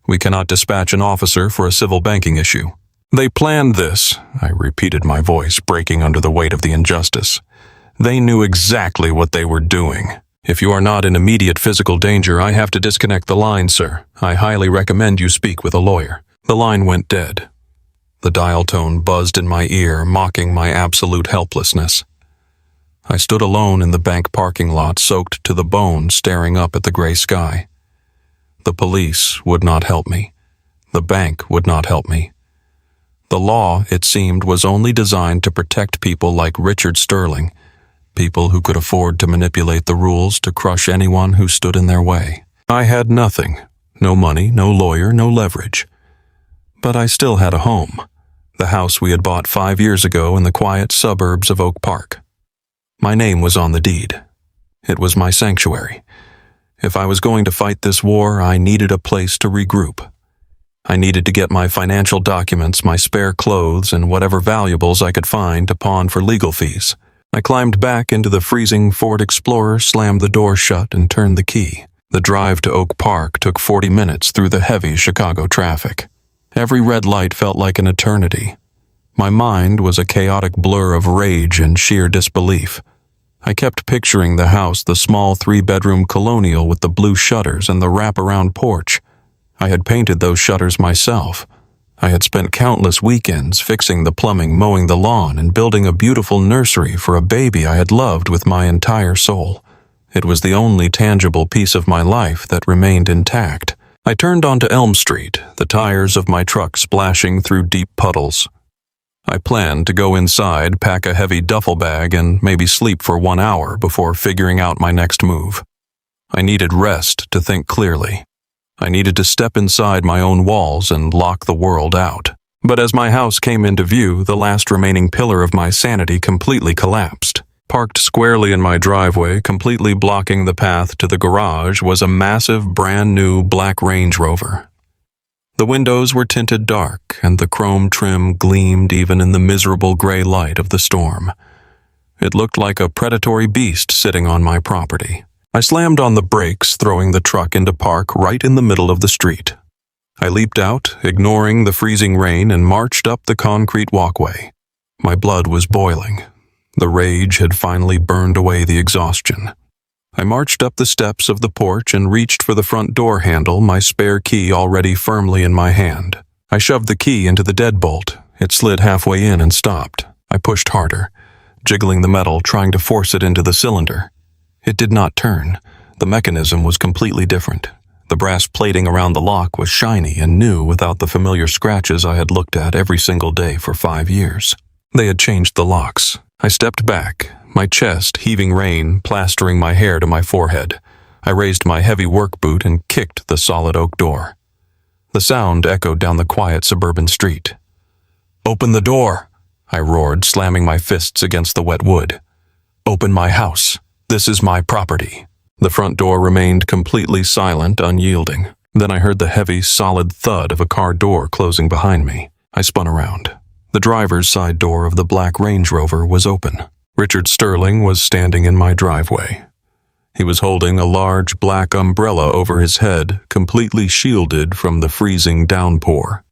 We cannot dispatch an officer for a civil banking issue." "They planned this," I repeated, my voice breaking under the weight of the injustice. "They knew exactly what they were doing. If you are not in immediate physical danger, I have to disconnect the line, sir. I highly recommend you speak with a lawyer." The line went dead. The dial tone buzzed in my ear, mocking my absolute helplessness. I stood alone in the bank parking lot, soaked to the bone, staring up at the gray sky. The police would not help me. The bank would not help me. The law, it seemed, was only designed to protect people like Richard Sterling, people who could afford to manipulate the rules to crush anyone who stood in their way. I had nothing, no money, no lawyer, no leverage. But I still had a home, the house we had bought 5 years ago in the quiet suburbs of Oak Park. My name was on the deed. It was my sanctuary. If I was going to fight this war, I needed a place to regroup. I needed to get my financial documents, my spare clothes, and whatever valuables I could find to pawn for legal fees. I climbed back into the freezing Ford Explorer, slammed the door shut, and turned the key. The drive to Oak Park took 40 minutes through the heavy Chicago traffic. Every red light felt like an eternity. My mind was a chaotic blur of rage and sheer disbelief. I kept picturing the house, the small 3-bedroom colonial with the blue shutters and the wraparound porch. I had painted those shutters myself. I had spent countless weekends fixing the plumbing, mowing the lawn, and building a beautiful nursery for a baby I had loved with my entire soul. It was the only tangible piece of my life that remained intact. I turned onto Elm Street, the tires of my truck splashing through deep puddles. I planned to go inside, pack a heavy duffel bag, and maybe sleep for 1 hour before figuring out my next move. I needed rest to think clearly. I needed to step inside my own walls and lock the world out. But as my house came into view, the last remaining pillar of my sanity completely collapsed. Parked squarely in my driveway, completely blocking the path to the garage, was a massive, brand-new black Range Rover. The windows were tinted dark, and the chrome trim gleamed even in the miserable gray light of the storm. It looked like a predatory beast sitting on my property. I slammed on the brakes, throwing the truck into park right in the middle of the street. I leaped out, ignoring the freezing rain, and marched up the concrete walkway. My blood was boiling. The rage had finally burned away the exhaustion. I marched up the steps of the porch and reached for the front door handle, my spare key already firmly in my hand. I shoved the key into the deadbolt. It slid halfway in and stopped. I pushed harder, jiggling the metal, trying to force it into the cylinder. It did not turn. The mechanism was completely different. The brass plating around the lock was shiny and new without the familiar scratches I had looked at every single day for 5 years. They had changed the locks. I stepped back, my chest heaving rain, plastering my hair to my forehead. I raised my heavy work boot and kicked the solid oak door. The sound echoed down the quiet suburban street. "Open the door!" I roared, slamming my fists against the wet wood. "Open my house. This is my property." The front door remained completely silent, unyielding. Then I heard the heavy, solid thud of a car door closing behind me. I spun around. The driver's side door of the black Range Rover was open. Richard Sterling was standing in my driveway. He was holding a large black umbrella over his head, completely shielded from the freezing downpour.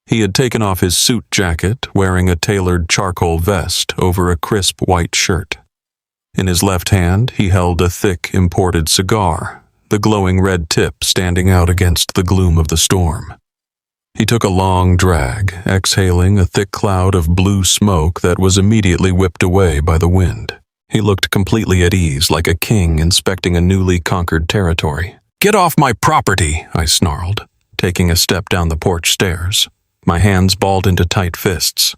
He had taken off his suit jacket, wearing a tailored charcoal vest over a crisp white shirt. In his left hand, he held a thick, imported cigar, the glowing red tip standing out against the gloom of the storm. He took a long drag, exhaling a thick cloud of blue smoke that was immediately whipped away by the wind. He looked completely at ease, like a king inspecting a newly conquered territory. "Get off my property!" I snarled, taking a step down the porch stairs. My hands balled into tight fists.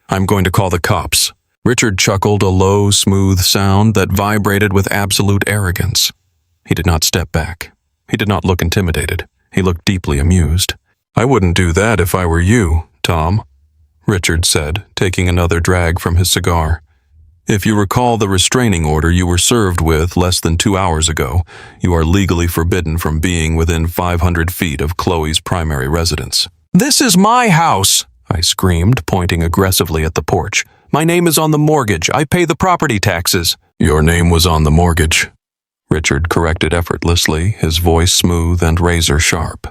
"I'm going to call the cops." Richard chuckled, a low, smooth sound that vibrated with absolute arrogance. He did not step back. He did not look intimidated. He looked deeply amused. "I wouldn't do that if I were you, Tom," Richard said, taking another drag from his cigar. "If you recall the restraining order you were served with less than 2 hours ago, you are legally forbidden from being within 500 feet of Chloe's primary residence." "This is my house!" I screamed, pointing aggressively at the porch. "My name is on the mortgage. I pay the property taxes." "Your name was on the mortgage," Richard corrected effortlessly, his voice smooth and razor-sharp.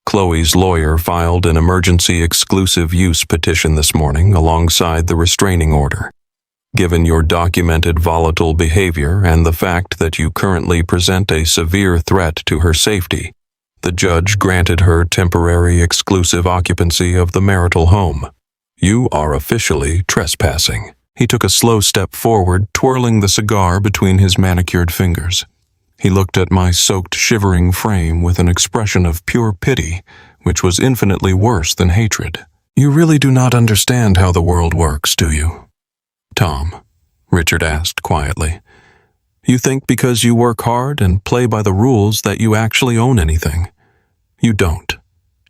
Chloe's lawyer filed an emergency exclusive use petition this morning alongside the restraining order. Given your documented volatile behavior and the fact that you currently present a severe threat to her safety, the judge granted her temporary exclusive occupancy of the marital home. You are officially trespassing. He took a slow step forward, twirling the cigar between his manicured fingers. He looked at my soaked, shivering frame with an expression of pure pity, which was infinitely worse than hatred. "You really do not understand how the world works, do you, Tom?" Richard asked quietly. "You think because you work hard and play by the rules that you actually own anything. You don't.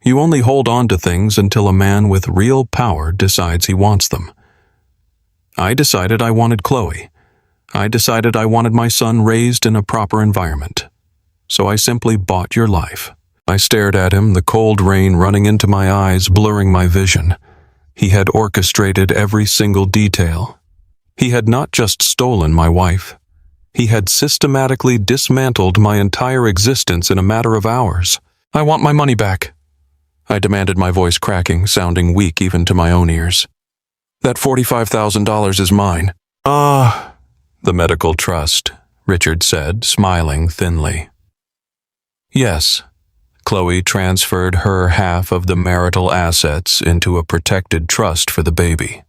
You only hold on to things until a man with real power decides he wants them. I decided I wanted Chloe. I decided I wanted my son raised in a proper environment. So I simply bought your life." I stared at him, the cold rain running into my eyes, blurring my vision. He had orchestrated every single detail. He had not just stolen my wife. He had systematically dismantled my entire existence in a matter of hours. "I want my money back," I demanded, my voice cracking, sounding weak even to my own ears. "That $45,000 is mine." The medical trust," Richard said, smiling thinly. "Yes, Chloe transferred her half of the marital assets into a protected trust for the baby.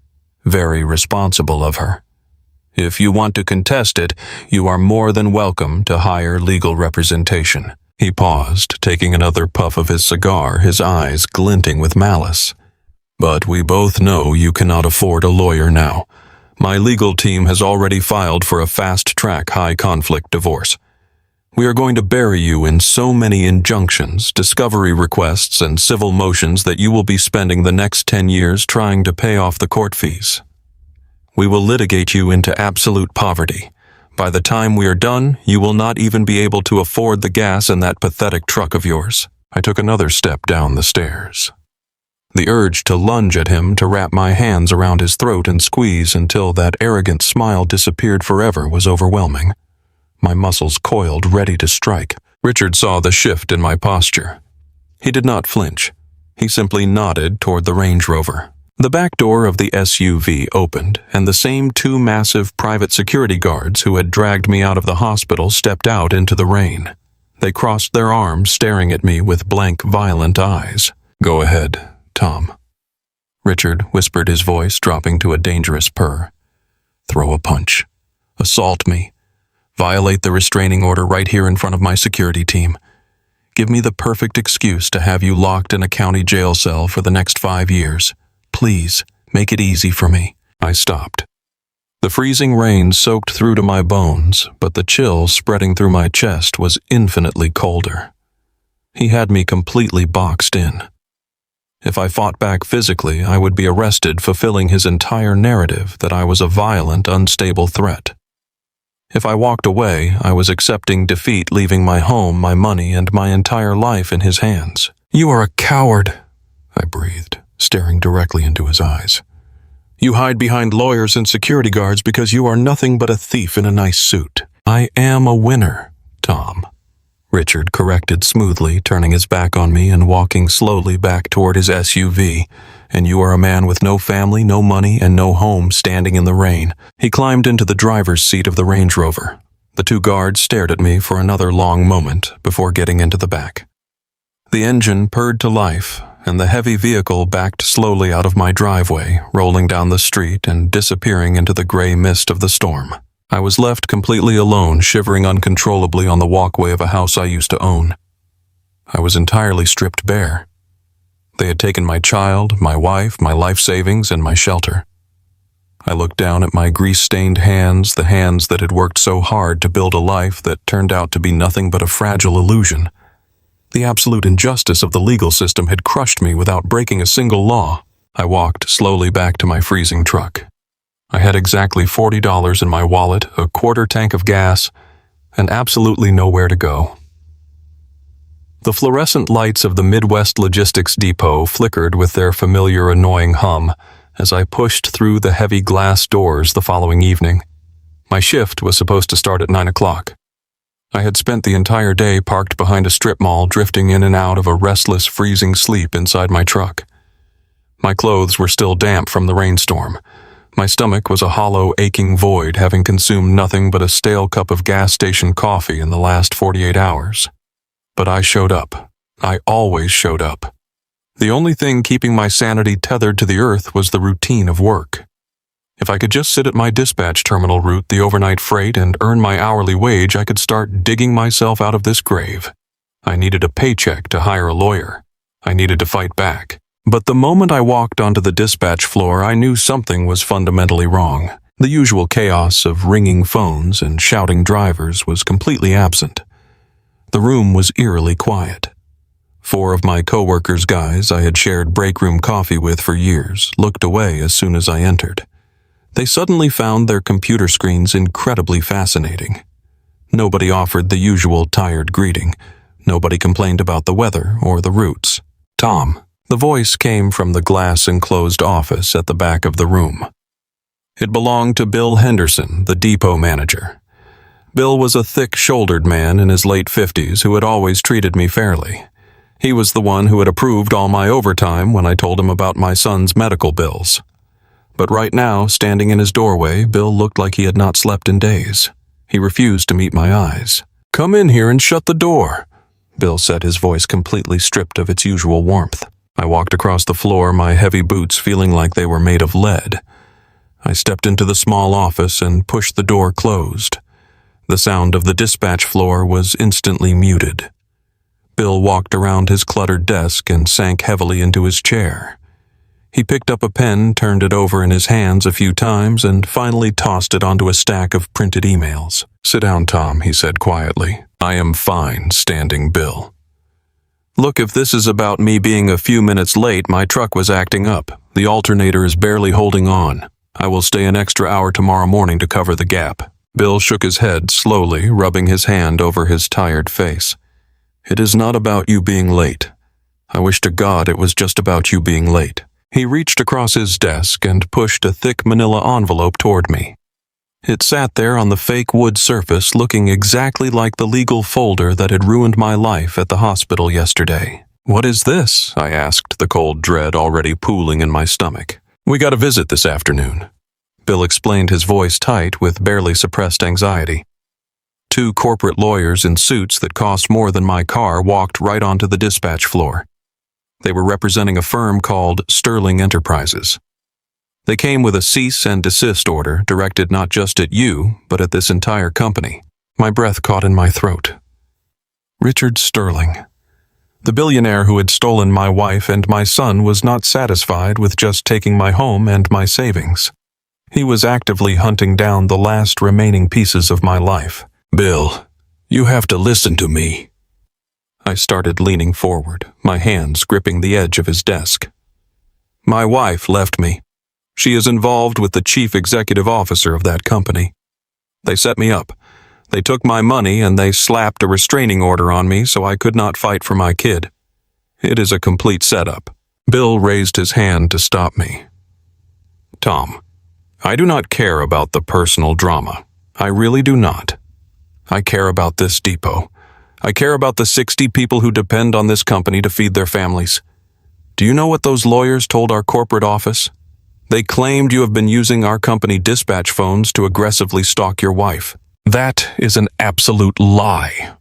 Very responsible of her. If you want to contest it, you are more than welcome to hire legal representation. He paused, taking another puff of his cigar, his eyes glinting with malice. But we both know you cannot afford a lawyer now. My legal team has already filed for a fast-track high-conflict divorce. We are going to bury you in so many injunctions, discovery requests, and civil motions that you will be spending the next 10 years trying to pay off the court fees. We will litigate you into absolute poverty. By the time we are done, you will not even be able to afford the gas in that pathetic truck of yours. I took another step down the stairs. The urge to lunge at him, to wrap my hands around his throat and squeeze until that arrogant smile disappeared forever was overwhelming. My muscles coiled, ready to strike. Richard saw the shift in my posture. He did not flinch. He simply nodded toward the Range Rover. The back door of the SUV opened, and the same two massive private security guards who had dragged me out of the hospital stepped out into the rain. They crossed their arms, staring at me with blank, violent eyes. "Go ahead, Tom." Richard whispered, his voice dropping to a dangerous purr. "Throw a punch. Assault me. Violate the restraining order right here in front of my security team. Give me the perfect excuse to have you locked in a county jail cell for the next 5 years. Please, make it easy for me." I stopped. The freezing rain soaked through to my bones, but the chill spreading through my chest was infinitely colder. He had me completely boxed in. If I fought back physically, I would be arrested, fulfilling his entire narrative that I was a violent, unstable threat. If I walked away, I was accepting defeat, leaving my home, my money, and my entire life in his hands. "You are a coward," I breathed, staring directly into his eyes. "You hide behind lawyers and security guards because you are nothing but a thief in a nice suit." "I am a winner, Tom," Richard corrected smoothly, turning his back on me and walking slowly back toward his SUV. "And you are a man with no family, no money, and no home, standing in the rain." He climbed into the driver's seat of the Range Rover. The two guards stared at me for another long moment before getting into the back. The engine purred to life, and the heavy vehicle backed slowly out of my driveway, rolling down the street and disappearing into the gray mist of the storm. I was left completely alone, shivering uncontrollably on the walkway of a house I used to own. I was entirely stripped bare. They had taken my child, my wife, my life savings, and my shelter. I looked down at my grease-stained hands, the hands that had worked so hard to build a life that turned out to be nothing but a fragile illusion. The absolute injustice of the legal system had crushed me without breaking a single law. I walked slowly back to my freezing truck. I had exactly $40 in my wallet, a quarter tank of gas, and absolutely nowhere to go. The fluorescent lights of the Midwest Logistics Depot flickered with their familiar annoying hum as I pushed through the heavy glass doors the following evening. My shift was supposed to start at 9 o'clock. I had spent the entire day parked behind a strip mall, drifting in and out of a restless, freezing sleep inside my truck. My clothes were still damp from the rainstorm. My stomach was a hollow, aching void, having consumed nothing but a stale cup of gas station coffee in the last 48 hours. But I showed up. I always showed up. The only thing keeping my sanity tethered to the earth was the routine of work. If I could just sit at my dispatch terminal, route the overnight freight, and earn my hourly wage, I could start digging myself out of this grave. I needed a paycheck to hire a lawyer. I needed to fight back. But the moment I walked onto the dispatch floor, I knew something was fundamentally wrong. The usual chaos of ringing phones and shouting drivers was completely absent. The room was eerily quiet. 4 of my coworkers' guys I had shared break room coffee with for years looked away as soon as I entered. They suddenly found their computer screens incredibly fascinating. Nobody offered the usual tired greeting. Nobody complained about the weather or the routes. "Tom." The voice came from the glass-enclosed office at the back of the room. It belonged to Bill Henderson, the depot manager. Bill was a thick-shouldered man in his late 50s who had always treated me fairly. He was the one who had approved all my overtime when I told him about my son's medical bills. But right now, standing in his doorway, Bill looked like he had not slept in days. He refused to meet my eyes. "Come in here and shut the door," Bill said, his voice completely stripped of its usual warmth. I walked across the floor, my heavy boots feeling like they were made of lead. I stepped into the small office and pushed the door closed. The sound of the dispatch floor was instantly muted. Bill walked around his cluttered desk and sank heavily into his chair. He picked up a pen, turned it over in his hands a few times, and finally tossed it onto a stack of printed emails. "Sit down, Tom," he said quietly. "I am fine, standing Bill. Look, if this is about me being a few minutes late, my truck was acting up. The alternator is barely holding on. I will stay an extra hour tomorrow morning to cover the gap." Bill shook his head slowly, rubbing his hand over his tired face. "It is not about you being late. I wish to God it was just about you being late." He reached across his desk and pushed a thick manila envelope toward me. It sat there on the fake wood surface, looking exactly like the legal folder that had ruined my life at the hospital yesterday. "What is this?" I asked, the cold dread already pooling in my stomach. "We got a visit this afternoon." Bill explained, his voice tight with barely suppressed anxiety. Two corporate lawyers in suits that cost more than my car walked right onto the dispatch floor. They were representing a firm called Sterling Enterprises. They came with a cease and desist order directed not just at you, but at this entire company. My breath caught in my throat. Richard Sterling. The billionaire who had stolen my wife and my son was not satisfied with just taking my home and my savings. He was actively hunting down the last remaining pieces of my life. "Bill, you have to listen to me." I started leaning forward, my hands gripping the edge of his desk. "My wife left me. She is involved with the chief executive officer of that company. They set me up. They took my money and they slapped a restraining order on me so I could not fight for my kid. It is a complete setup." Bill raised his hand to stop me. "Tom, I do not care about the personal drama. I really do not. I care about this depot. I care about the 60 people who depend on this company to feed their families. Do you know what those lawyers told our corporate office? They claimed you have been using our company dispatch phones to aggressively stalk your wife. That is an absolute lie."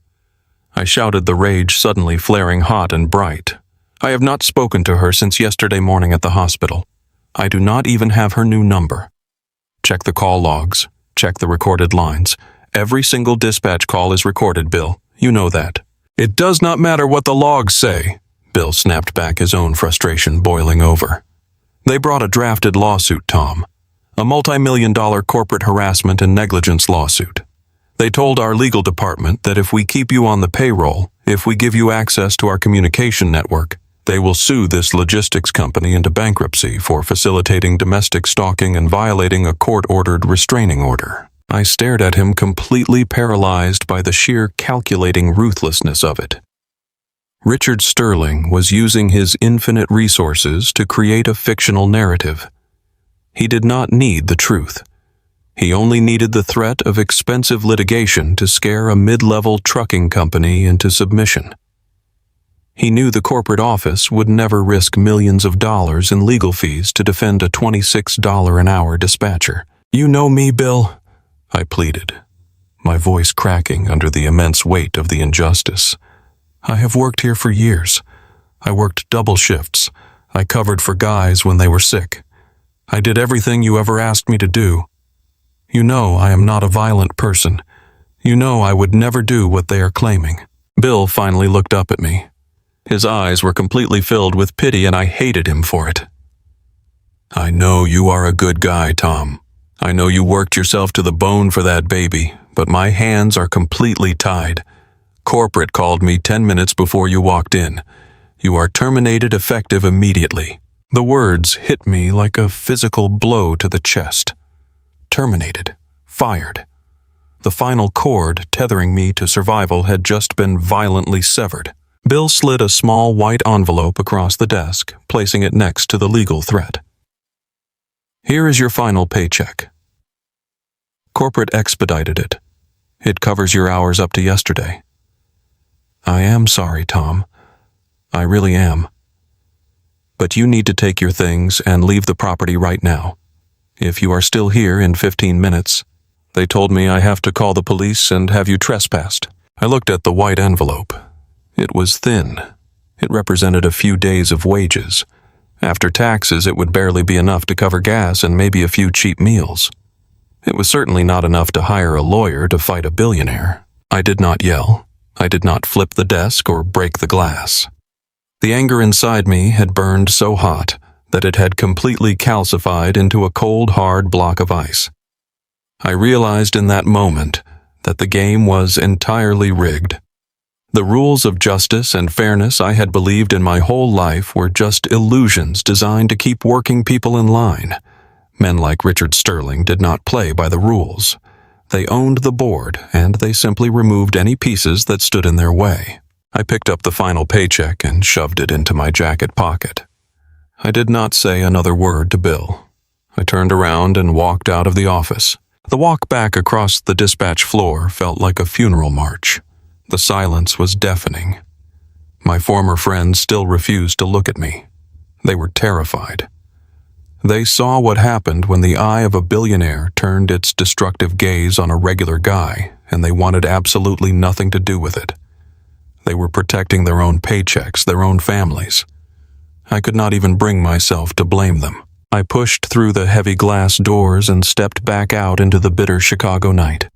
I shouted, the rage suddenly flaring hot and bright. "I have not spoken to her since yesterday morning at the hospital. I do not even have her new number. Check the call logs. Check the recorded lines. Every single dispatch call is recorded, Bill. You know that." "It does not matter what the logs say," Bill snapped back, his own frustration boiling over. "They brought a drafted lawsuit, Tom. A multi-million-dollar corporate harassment and negligence lawsuit. They told our legal department that if we keep you on the payroll, if we give you access to our communication network, they will sue this logistics company into bankruptcy for facilitating domestic stalking and violating a court-ordered restraining order." I stared at him, completely paralyzed by the sheer calculating ruthlessness of it. Richard Sterling was using his infinite resources to create a fictional narrative. He did not need the truth. He only needed the threat of expensive litigation to scare a mid-level trucking company into submission. He knew the corporate office would never risk millions of dollars in legal fees to defend a $26 an hour dispatcher. "You know me, Bill," I pleaded, my voice cracking under the immense weight of the injustice. "I have worked here for years. I worked double shifts. I covered for guys when they were sick. I did everything you ever asked me to do. You know I am not a violent person. You know I would never do what they are claiming." Bill finally looked up at me. His eyes were completely filled with pity, and I hated him for it. "I know you are a good guy, Tom. I know you worked yourself to the bone for that baby, but my hands are completely tied. Corporate called me 10 minutes before you walked in. You are terminated effective immediately." The words hit me like a physical blow to the chest. Terminated. Fired. The final cord tethering me to survival had just been violently severed. Bill slid a small white envelope across the desk, placing it next to the legal threat. "Here is your final paycheck. Corporate expedited it. It covers your hours up to yesterday." "I am sorry, Tom. I really am. But you need to take your things and leave the property right now. If you are still here in 15 minutes, they told me I have to call the police and have you trespassed." I looked at the white envelope. It was thin. It represented a few days of wages. After taxes, it would barely be enough to cover gas and maybe a few cheap meals. It was certainly not enough to hire a lawyer to fight a billionaire. I did not yell. I did not flip the desk or break the glass. The anger inside me had burned so hot that it had completely calcified into a cold, hard block of ice. I realized in that moment that the game was entirely rigged. The rules of justice and fairness I had believed in my whole life were just illusions designed to keep working people in line. Men like Richard Sterling did not play by the rules. They owned the board, and they simply removed any pieces that stood in their way. I picked up the final paycheck and shoved it into my jacket pocket. I did not say another word to Bill. I turned around and walked out of the office. The walk back across the dispatch floor felt like a funeral march. The silence was deafening. My former friends still refused to look at me. They were terrified. They saw what happened when the eye of a billionaire turned its destructive gaze on a regular guy, and they wanted absolutely nothing to do with it. They were protecting their own paychecks, their own families. I could not even bring myself to blame them. I pushed through the heavy glass doors and stepped back out into the bitter Chicago night.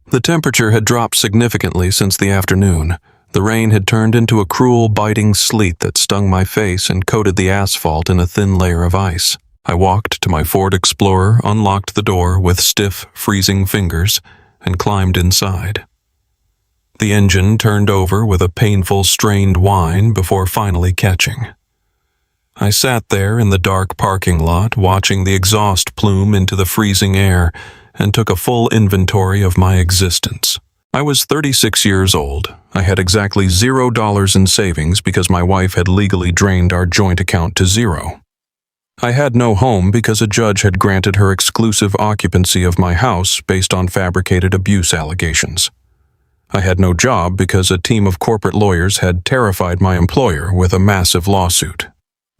The temperature had dropped significantly since the afternoon. The rain had turned into a cruel, biting sleet that stung my face and coated the asphalt in a thin layer of ice. I walked to my Ford Explorer, unlocked the door with stiff, freezing fingers, and climbed inside. The engine turned over with a painful, strained whine before finally catching. I sat there in the dark parking lot, watching the exhaust plume into the freezing air, and took a full inventory of my existence. I was 36 years old. I had exactly $0 in savings because my wife had legally drained our joint account to zero. I had no home because a judge had granted her exclusive occupancy of my house based on fabricated abuse allegations. I had no job because a team of corporate lawyers had terrified my employer with a massive lawsuit.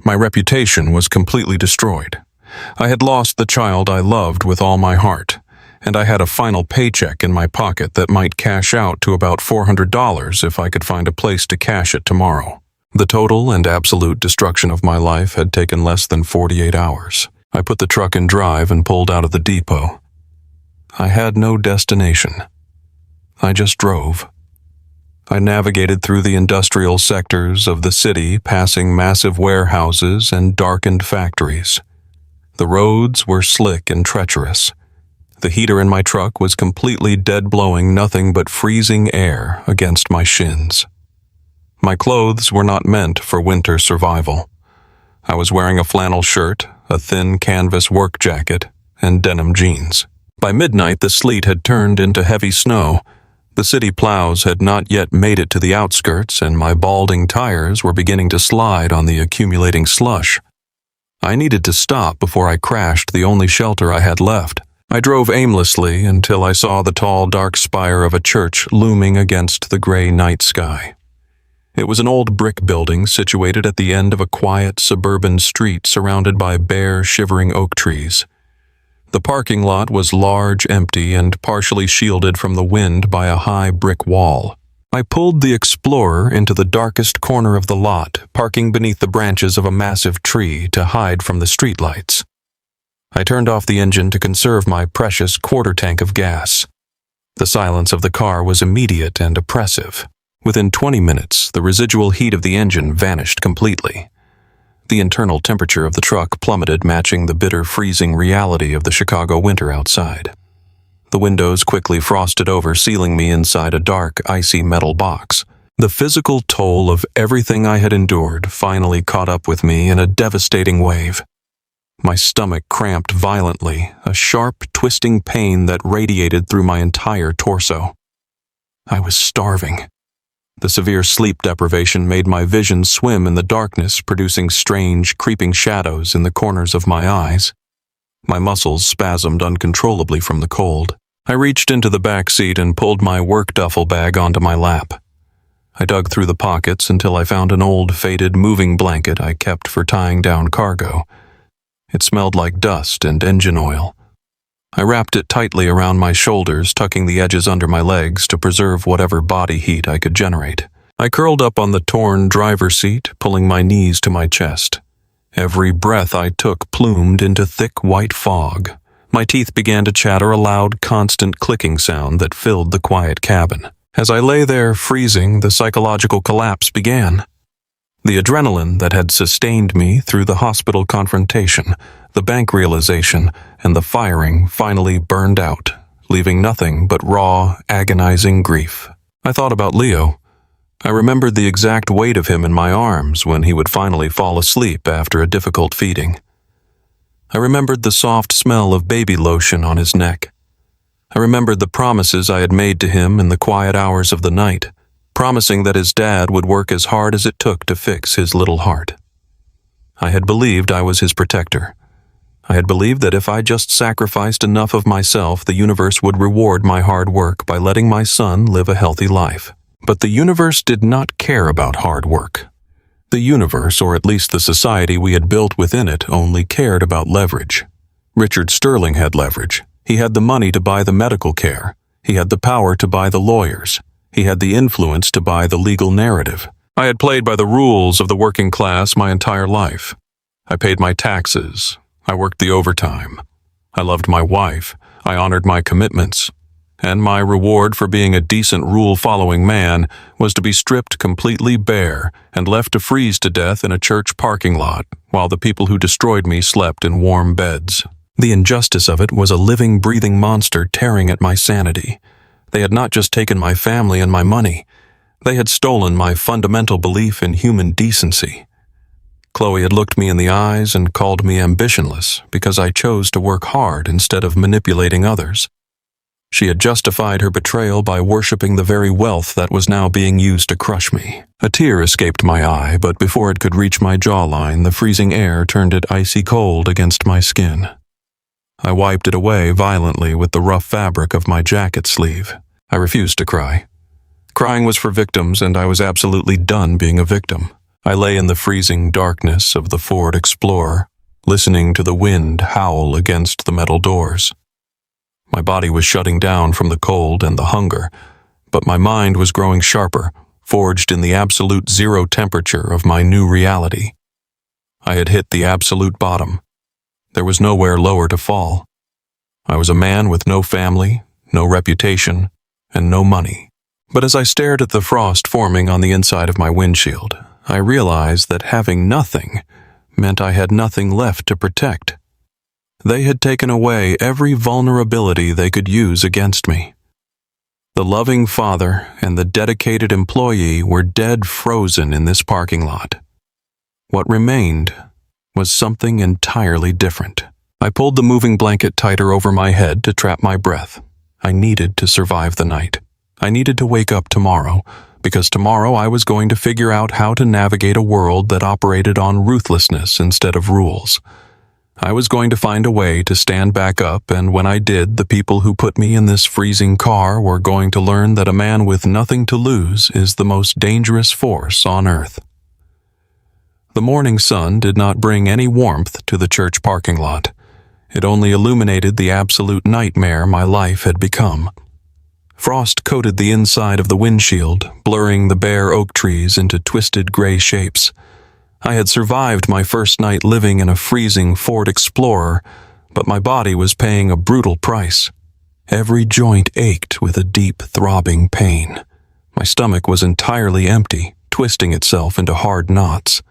My reputation was completely destroyed. I had lost the child I loved with all my heart, and I had a final paycheck in my pocket that might cash out to about $400 if I could find a place to cash it tomorrow. The total and absolute destruction of my life had taken less than 48 hours. I put the truck in drive and pulled out of the depot. I had no destination. I just drove. I navigated through the industrial sectors of the city, passing massive warehouses and darkened factories. The roads were slick and treacherous. The heater in my truck was completely dead, blowing nothing but freezing air against my shins. My clothes were not meant for winter survival. I was wearing a flannel shirt, a thin canvas work jacket, and denim jeans. By midnight, the sleet had turned into heavy snow. The city plows had not yet made it to the outskirts, and my balding tires were beginning to slide on the accumulating slush. I needed to stop before I crashed the only shelter I had left. I drove aimlessly until I saw the tall, dark spire of a church looming against the gray night sky. It was an old brick building situated at the end of a quiet suburban street surrounded by bare, shivering oak trees. The parking lot was large, empty, and partially shielded from the wind by a high brick wall. I pulled the Explorer into the darkest corner of the lot, parking beneath the branches of a massive tree to hide from the streetlights. I turned off the engine to conserve my precious quarter tank of gas. The silence of the car was immediate and oppressive. Within 20 minutes, the residual heat of the engine vanished completely. The internal temperature of the truck plummeted, matching the bitter, freezing reality of the Chicago winter outside. The windows quickly frosted over, sealing me inside a dark, icy metal box. The physical toll of everything I had endured finally caught up with me in a devastating wave. My stomach cramped violently, a sharp, twisting pain that radiated through my entire torso. I was starving. The severe sleep deprivation made my vision swim in the darkness, producing strange, creeping shadows in the corners of my eyes. My muscles spasmed uncontrollably from the cold. I reached into the back seat and pulled my work duffel bag onto my lap. I dug through the pockets until I found an old, faded moving blanket I kept for tying down cargo. It smelled like dust and engine oil. I wrapped it tightly around my shoulders, tucking the edges under my legs to preserve whatever body heat I could generate. I curled up on the torn driver's seat, pulling my knees to my chest. Every breath I took plumed into thick white fog. My teeth began to chatter a loud, constant clicking sound that filled the quiet cabin. As I lay there freezing, the psychological collapse began. The adrenaline that had sustained me through the hospital confrontation, the bank realization, and the firing finally burned out, leaving nothing but raw, agonizing grief. I thought about Leo. I remembered the exact weight of him in my arms when he would finally fall asleep after a difficult feeding. I remembered the soft smell of baby lotion on his neck. I remembered the promises I had made to him in the quiet hours of the night, promising that his dad would work as hard as it took to fix his little heart. I had believed I was his protector. I had believed that if I just sacrificed enough of myself, the universe would reward my hard work by letting my son live a healthy life. But the universe did not care about hard work. The universe, or at least the society we had built within it, only cared about leverage. Richard Sterling had leverage. He had the money to buy the medical care. He had the power to buy the lawyers. He had the influence to buy the legal narrative. I had played by the rules of the working class my entire life. I paid my taxes. I worked the overtime. I loved my wife. I honored my commitments. And my reward for being a decent rule-following man was to be stripped completely bare and left to freeze to death in a church parking lot while the people who destroyed me slept in warm beds. The injustice of it was a living, breathing monster tearing at my sanity. They had not just taken my family and my money. They had stolen my fundamental belief in human decency. Chloe had looked me in the eyes and called me ambitionless because I chose to work hard instead of manipulating others. She had justified her betrayal by worshipping the very wealth that was now being used to crush me. A tear escaped my eye, but before it could reach my jawline, the freezing air turned it icy cold against my skin. I wiped it away violently with the rough fabric of my jacket sleeve. I refused to cry. Crying was for victims, and I was absolutely done being a victim. I lay in the freezing darkness of the Ford Explorer, listening to the wind howl against the metal doors. My body was shutting down from the cold and the hunger, but my mind was growing sharper, forged in the absolute zero temperature of my new reality. I had hit the absolute bottom. There was nowhere lower to fall. I was a man with no family, no reputation, and no money. But as I stared at the frost forming on the inside of my windshield, I realized that having nothing meant I had nothing left to protect. They had taken away every vulnerability they could use against me. The loving father and the dedicated employee were dead frozen in this parking lot. What remained was something entirely different. I pulled the moving blanket tighter over my head to trap my breath. I needed to survive the night. I needed to wake up tomorrow, because tomorrow I was going to figure out how to navigate a world that operated on ruthlessness instead of rules. I was going to find a way to stand back up, and when I did, the people who put me in this freezing car were going to learn that a man with nothing to lose is the most dangerous force on earth. The morning sun did not bring any warmth to the church parking lot. It only illuminated the absolute nightmare my life had become. Frost coated the inside of the windshield, blurring the bare oak trees into twisted gray shapes. I had survived my first night living in a freezing Ford Explorer, but my body was paying a brutal price. Every joint ached with a deep, throbbing pain. My stomach was entirely empty, twisting itself into hard knots.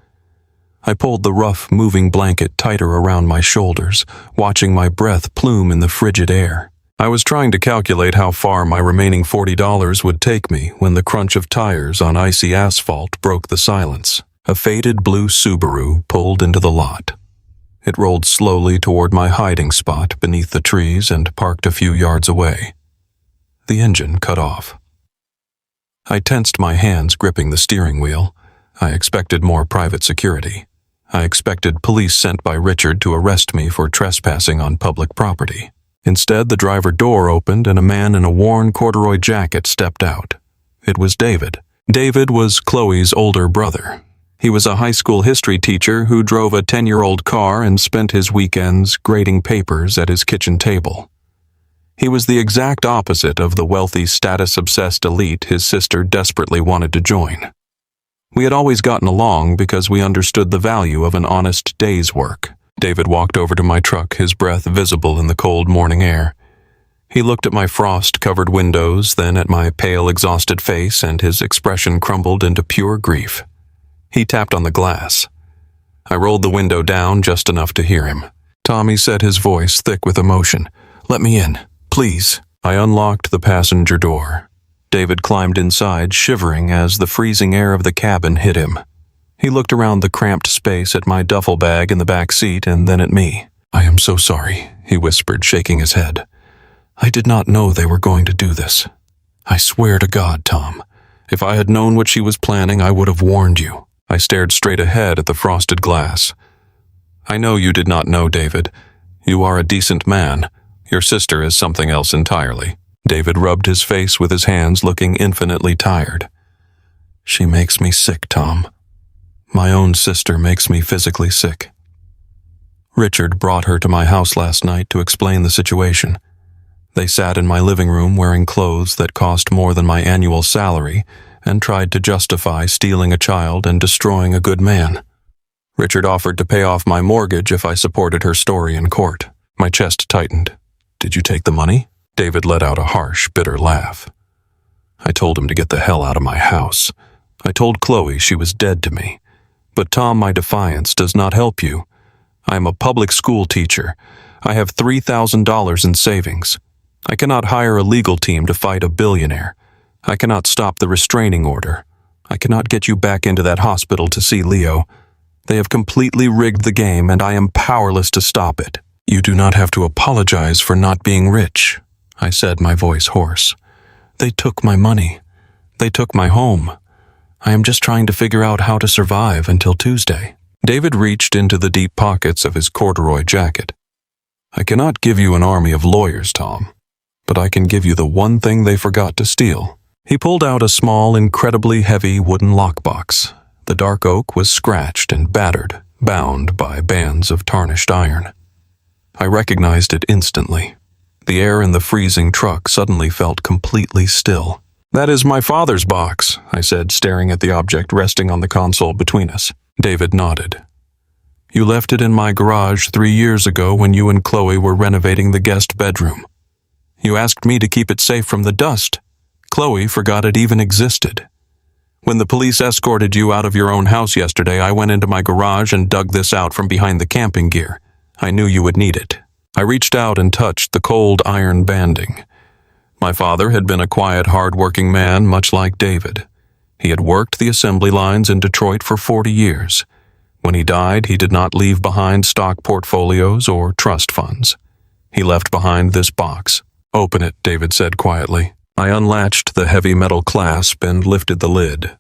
I pulled the rough, moving blanket tighter around my shoulders, watching my breath plume in the frigid air. I was trying to calculate how far my remaining $40 would take me when the crunch of tires on icy asphalt broke the silence. A faded blue Subaru pulled into the lot. It rolled slowly toward my hiding spot beneath the trees and parked a few yards away. The engine cut off. I tensed my hands gripping the steering wheel. I expected more private security. I expected police sent by Richard to arrest me for trespassing on public property. Instead, the driver door opened and a man in a worn corduroy jacket stepped out. It was David. David was Chloe's older brother. He was a high school history teacher who drove a 10-year-old car and spent his weekends grading papers at his kitchen table. He was the exact opposite of the wealthy, status-obsessed elite his sister desperately wanted to join. We had always gotten along because we understood the value of an honest day's work. David walked over to my truck, his breath visible in the cold morning air. He looked at my frost-covered windows, then at my pale, exhausted face, and his expression crumbled into pure grief. He tapped on the glass. I rolled the window down just enough to hear him. "Tommy," said, his voice thick with emotion. "Let me in, please." I unlocked the passenger door. David climbed inside, shivering as the freezing air of the cabin hit him. He looked around the cramped space at my duffel bag in the back seat and then at me. "I am so sorry," he whispered, shaking his head. "I did not know they were going to do this. I swear to God, Tom, if I had known what she was planning, I would have warned you." I stared straight ahead at the frosted glass. "I know you did not know, David. You are a decent man. Your sister is something else entirely." David rubbed his face with his hands, looking infinitely tired. "She makes me sick, Tom. My own sister makes me physically sick." Richard brought her to my house last night to explain the situation. They sat in my living room wearing clothes that cost more than my annual salary and tried to justify stealing a child and destroying a good man. Richard offered to pay off my mortgage if I supported her story in court. My chest tightened. "Did you take the money?" David let out a harsh, bitter laugh. "I told him to get the hell out of my house. I told Chloe she was dead to me. But Tom, my defiance does not help you. I am a public school teacher. I have $3,000 in savings. I cannot hire a legal team to fight a billionaire. I cannot stop the restraining order. I cannot get you back into that hospital to see Leo. They have completely rigged the game, and I am powerless to stop it." "You do not have to apologize for not being rich," I said, my voice hoarse. "They took my money. They took my home. I am just trying to figure out how to survive until Tuesday." David reached into the deep pockets of his corduroy jacket. "I cannot give you an army of lawyers, Tom, but I can give you the one thing they forgot to steal." He pulled out a small, incredibly heavy wooden lockbox. The dark oak was scratched and battered, bound by bands of tarnished iron. I recognized it instantly. The air in the freezing truck suddenly felt completely still. "That is my father's box," I said, staring at the object resting on the console between us. David nodded. "You left it in my garage 3 years ago when you and Chloe were renovating the guest bedroom. You asked me to keep it safe from the dust. Chloe forgot it even existed. When the police escorted you out of your own house yesterday, I went into my garage and dug this out from behind the camping gear. I knew you would need it." I reached out and touched the cold iron banding. My father had been a quiet, hard-working man, much like David. He had worked the assembly lines in Detroit for 40 years. When he died, he did not leave behind stock portfolios or trust funds. He left behind this box. "Open it," David said quietly. I unlatched the heavy metal clasp and lifted the lid.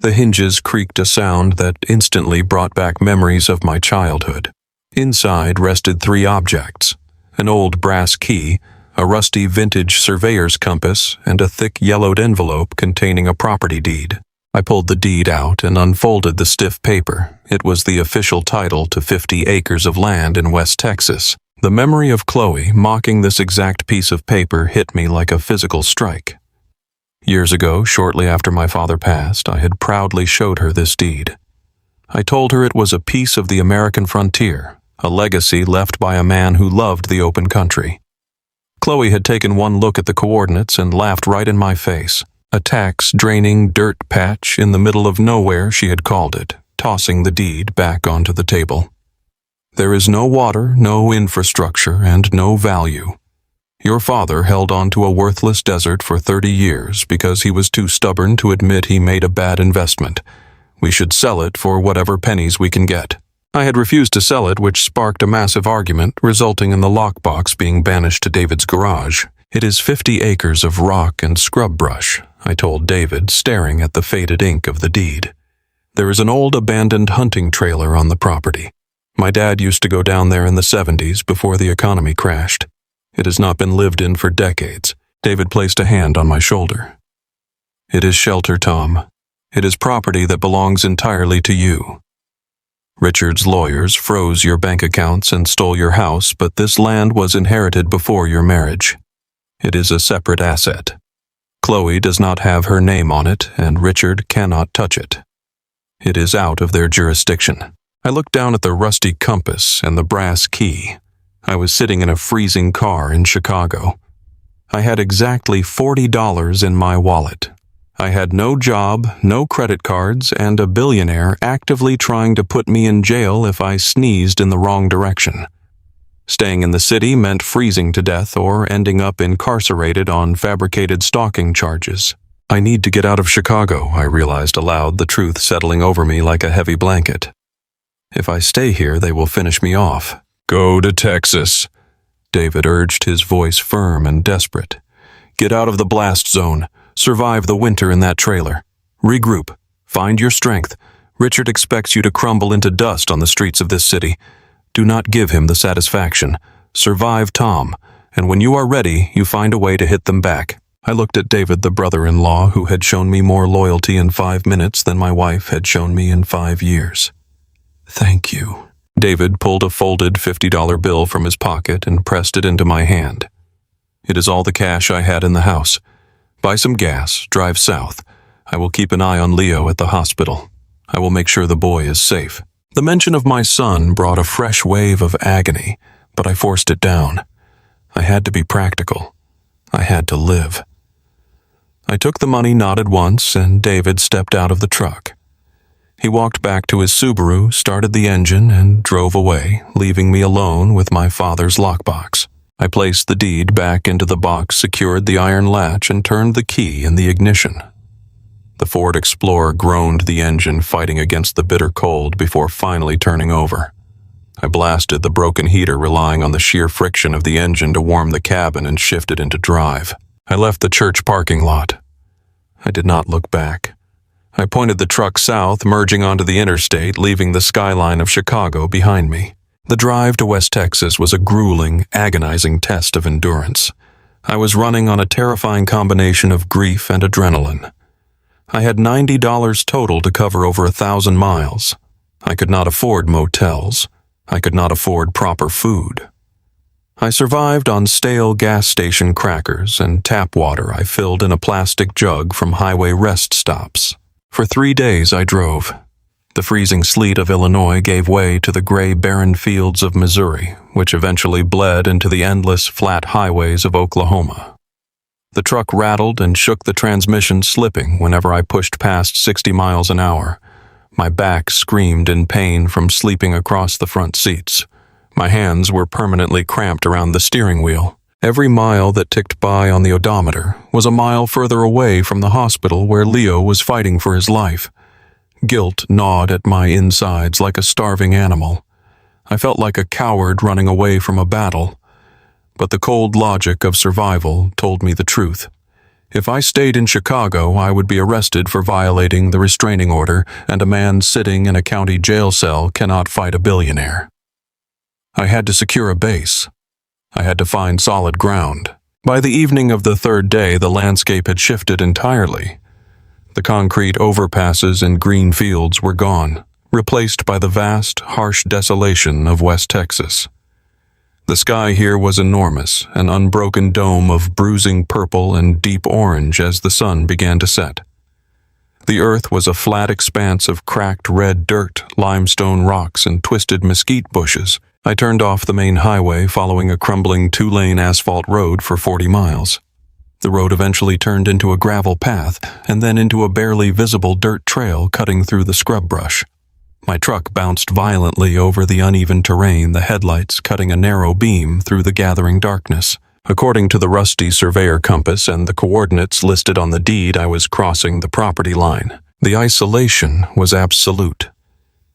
The hinges creaked a sound that instantly brought back memories of my childhood. Inside rested 3 objects: an old brass key, a rusty vintage surveyor's compass, and a thick yellowed envelope containing a property deed. I pulled the deed out and unfolded the stiff paper. It was the official title to 50 acres of land in West Texas. The memory of Chloe mocking this exact piece of paper hit me like a physical strike. Years ago, shortly after my father passed, I had proudly showed her this deed. I told her it was a piece of the American frontier, a legacy left by a man who loved the open country. Chloe had taken one look at the coordinates and laughed right in my face. A tax-draining dirt patch in the middle of nowhere, she had called it, tossing the deed back onto the table. "There is no water, no infrastructure, and no value. Your father held on to a worthless desert for 30 years because he was too stubborn to admit he made a bad investment. We should sell it for whatever pennies we can get." I had refused to sell it, which sparked a massive argument, resulting in the lockbox being banished to David's garage. "It is 50 acres of rock and scrub brush," I told David, staring at the faded ink of the deed. "There is an old abandoned hunting trailer on the property. My dad used to go down there in the 70s before the economy crashed. It has not been lived in for decades." David placed a hand on my shoulder. "It is shelter, Tom. It is property that belongs entirely to you. Richard's lawyers froze your bank accounts and stole your house, but this land was inherited before your marriage. It is a separate asset. Chloe does not have her name on it, and Richard cannot touch it. It is out of their jurisdiction. I looked down at the rusty compass and the brass key. I was sitting in a freezing car in Chicago. I had exactly $40 in my wallet. I had no job, no credit cards, and a billionaire actively trying to put me in jail if I sneezed in the wrong direction. Staying in the city meant freezing to death or ending up incarcerated on fabricated stalking charges. I need to get out of Chicago, I realized aloud, the truth settling over me like a heavy blanket. If I stay here, they will finish me off. Go to Texas, David urged, his voice firm and desperate. Get out of the blast zone. Survive the winter in that trailer. Regroup. Find your strength. Richard expects you to crumble into dust on the streets of this city. Do not give him the satisfaction. Survive Tom, and when you are ready, you find a way to hit them back. I looked at David, the brother-in-law, who had shown me more loyalty in 5 minutes than my wife had shown me in 5 years. Thank you. David pulled a folded $50 bill from his pocket and pressed it into my hand. It is all the cash I had in the house. Buy some gas, drive south. I will keep an eye on Leo at the hospital. I will make sure the boy is safe. The mention of my son brought a fresh wave of agony, but I forced it down. I had to be practical. I had to live. I took the money, nodded once, and David stepped out of the truck. He walked back to his Subaru, started the engine, and drove away, leaving me alone with my father's lockbox. I placed the deed back into the box, secured the iron latch, and turned the key in the ignition. The Ford Explorer groaned, the engine fighting against the bitter cold before finally turning over. I blasted the broken heater, relying on the sheer friction of the engine to warm the cabin, and shifted into drive. I left the church parking lot. I did not look back. I pointed the truck south, merging onto the interstate, leaving the skyline of Chicago behind me. The drive to West Texas was a grueling, agonizing test of endurance. I was running on a terrifying combination of grief and adrenaline. I had $90 total to cover over 1,000 miles. I could not afford motels. I could not afford proper food. I survived on stale gas station crackers and tap water I filled in a plastic jug from highway rest stops. For 3 days I drove. The freezing sleet of Illinois gave way to the gray barren fields of Missouri, which eventually bled into the endless flat highways of Oklahoma. The truck rattled and shook, the transmission slipping whenever I pushed past 60 miles an hour. My back screamed in pain from sleeping across the front seats. My hands were permanently cramped around the steering wheel. Every mile that ticked by on the odometer was a mile further away from the hospital where Leo was fighting for his life. Guilt gnawed at my insides like a starving animal. I felt like a coward running away from a battle. But the cold logic of survival told me the truth. If I stayed in Chicago, I would be arrested for violating the restraining order, and a man sitting in a county jail cell cannot fight a billionaire. I had to secure a base. I had to find solid ground. By the evening of the 3rd day, the landscape had shifted entirely. The concrete overpasses and green fields were gone, replaced by the vast, harsh desolation of West Texas. The sky here was enormous, an unbroken dome of bruising purple and deep orange as the sun began to set. The earth was a flat expanse of cracked red dirt, limestone rocks, and twisted mesquite bushes. I turned off the main highway, following a crumbling 2-lane asphalt road for 40 miles. The road eventually turned into a gravel path, and then into a barely visible dirt trail cutting through the scrub brush. My truck bounced violently over the uneven terrain, the headlights cutting a narrow beam through the gathering darkness. According to the rusty surveyor compass and the coordinates listed on the deed, I was crossing the property line. The isolation was absolute.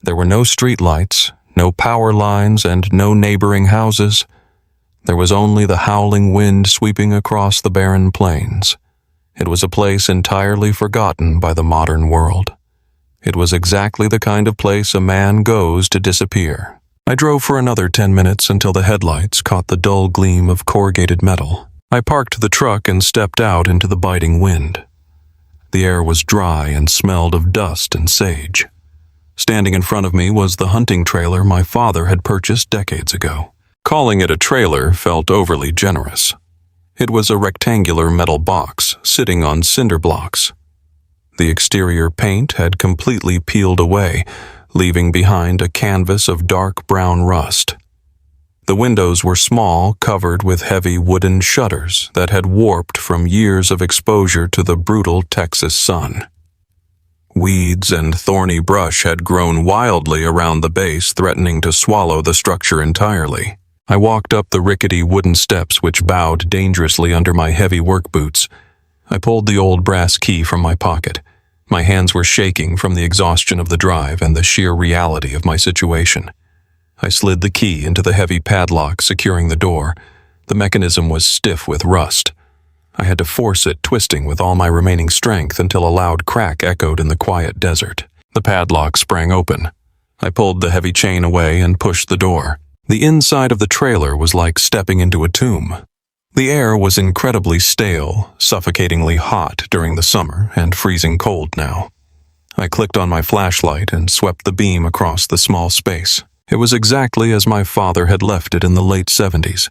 There were no street lights, no power lines, and no neighboring houses. There was only the howling wind sweeping across the barren plains. It was a place entirely forgotten by the modern world. It was exactly the kind of place a man goes to disappear. I drove for another 10 minutes until the headlights caught the dull gleam of corrugated metal. I parked the truck and stepped out into the biting wind. The air was dry and smelled of dust and sage. Standing in front of me was the hunting trailer my father had purchased decades ago. Calling it a trailer felt overly generous. It was a rectangular metal box sitting on cinder blocks. The exterior paint had completely peeled away, leaving behind a canvas of dark brown rust. The windows were small, covered with heavy wooden shutters that had warped from years of exposure to the brutal Texas sun. Weeds and thorny brush had grown wildly around the base, threatening to swallow the structure entirely. I walked up the rickety wooden steps which bowed dangerously under my heavy work boots. I pulled the old brass key from my pocket. My hands were shaking from the exhaustion of the drive and the sheer reality of my situation. I slid the key into the heavy padlock securing the door. The mechanism was stiff with rust. I had to force it, twisting with all my remaining strength until a loud crack echoed in the quiet desert. The padlock sprang open. I pulled the heavy chain away and pushed the door. The inside of the trailer was like stepping into a tomb. The air was incredibly stale, suffocatingly hot during the summer and freezing cold now. I clicked on my flashlight and swept the beam across the small space. It was exactly as my father had left it in the late 70s.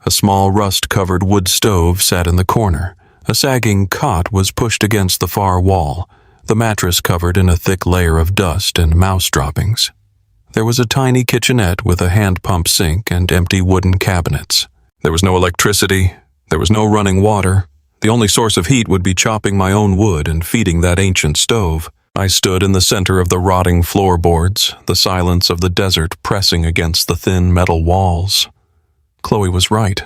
A small rust-covered wood stove sat in the corner. A sagging cot was pushed against the far wall, the mattress covered in a thick layer of dust and mouse droppings. There was a tiny kitchenette with a hand pump sink and empty wooden cabinets. There was no electricity. There was no running water. The only source of heat would be chopping my own wood and feeding that ancient stove. I stood in the center of the rotting floorboards, the silence of the desert pressing against the thin metal walls. Chloe was right.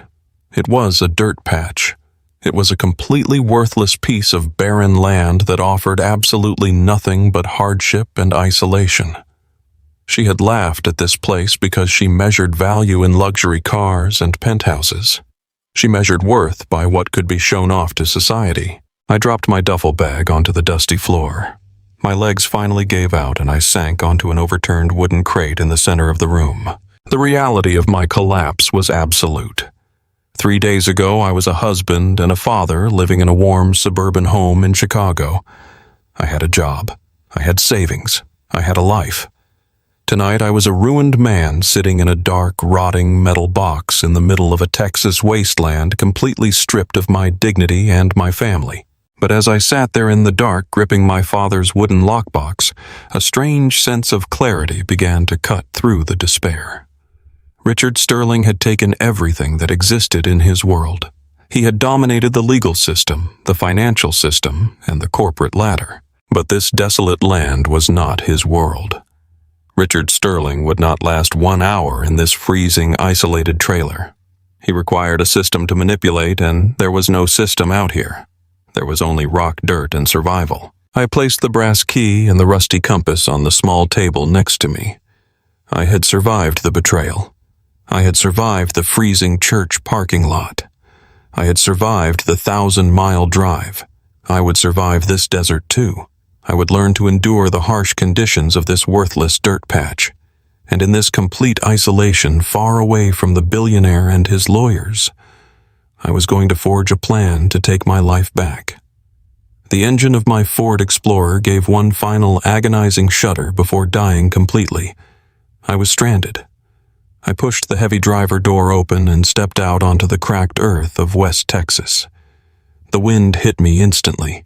It was a dirt patch. It was a completely worthless piece of barren land that offered absolutely nothing but hardship and isolation. She had laughed at this place because she measured value in luxury cars and penthouses. She measured worth by what could be shown off to society. I dropped my duffel bag onto the dusty floor. My legs finally gave out and I sank onto an overturned wooden crate in the center of the room. The reality of my collapse was absolute. 3 days ago, I was a husband and a father living in a warm suburban home in Chicago. I had a job. I had savings. I had a life. Tonight, I was a ruined man sitting in a dark, rotting metal box in the middle of a Texas wasteland, completely stripped of my dignity and my family. But as I sat there in the dark, gripping my father's wooden lockbox, a strange sense of clarity began to cut through the despair. Richard Sterling had taken everything that existed in his world. He had dominated the legal system, the financial system, and the corporate ladder. But this desolate land was not his world. Richard Sterling would not last 1 hour in this freezing, isolated trailer. He required a system to manipulate, and there was no system out here. There was only rock, dirt, and survival. I placed the brass key and the rusty compass on the small table next to me. I had survived the betrayal. I had survived the freezing church parking lot. I had survived the 1,000-mile drive. I would survive this desert too. I would learn to endure the harsh conditions of this worthless dirt patch. And in this complete isolation, far away from the billionaire and his lawyers, I was going to forge a plan to take my life back. The engine of my Ford Explorer gave one final agonizing shudder before dying completely. I was stranded. I pushed the heavy driver door open and stepped out onto the cracked earth of West Texas. The wind hit me instantly.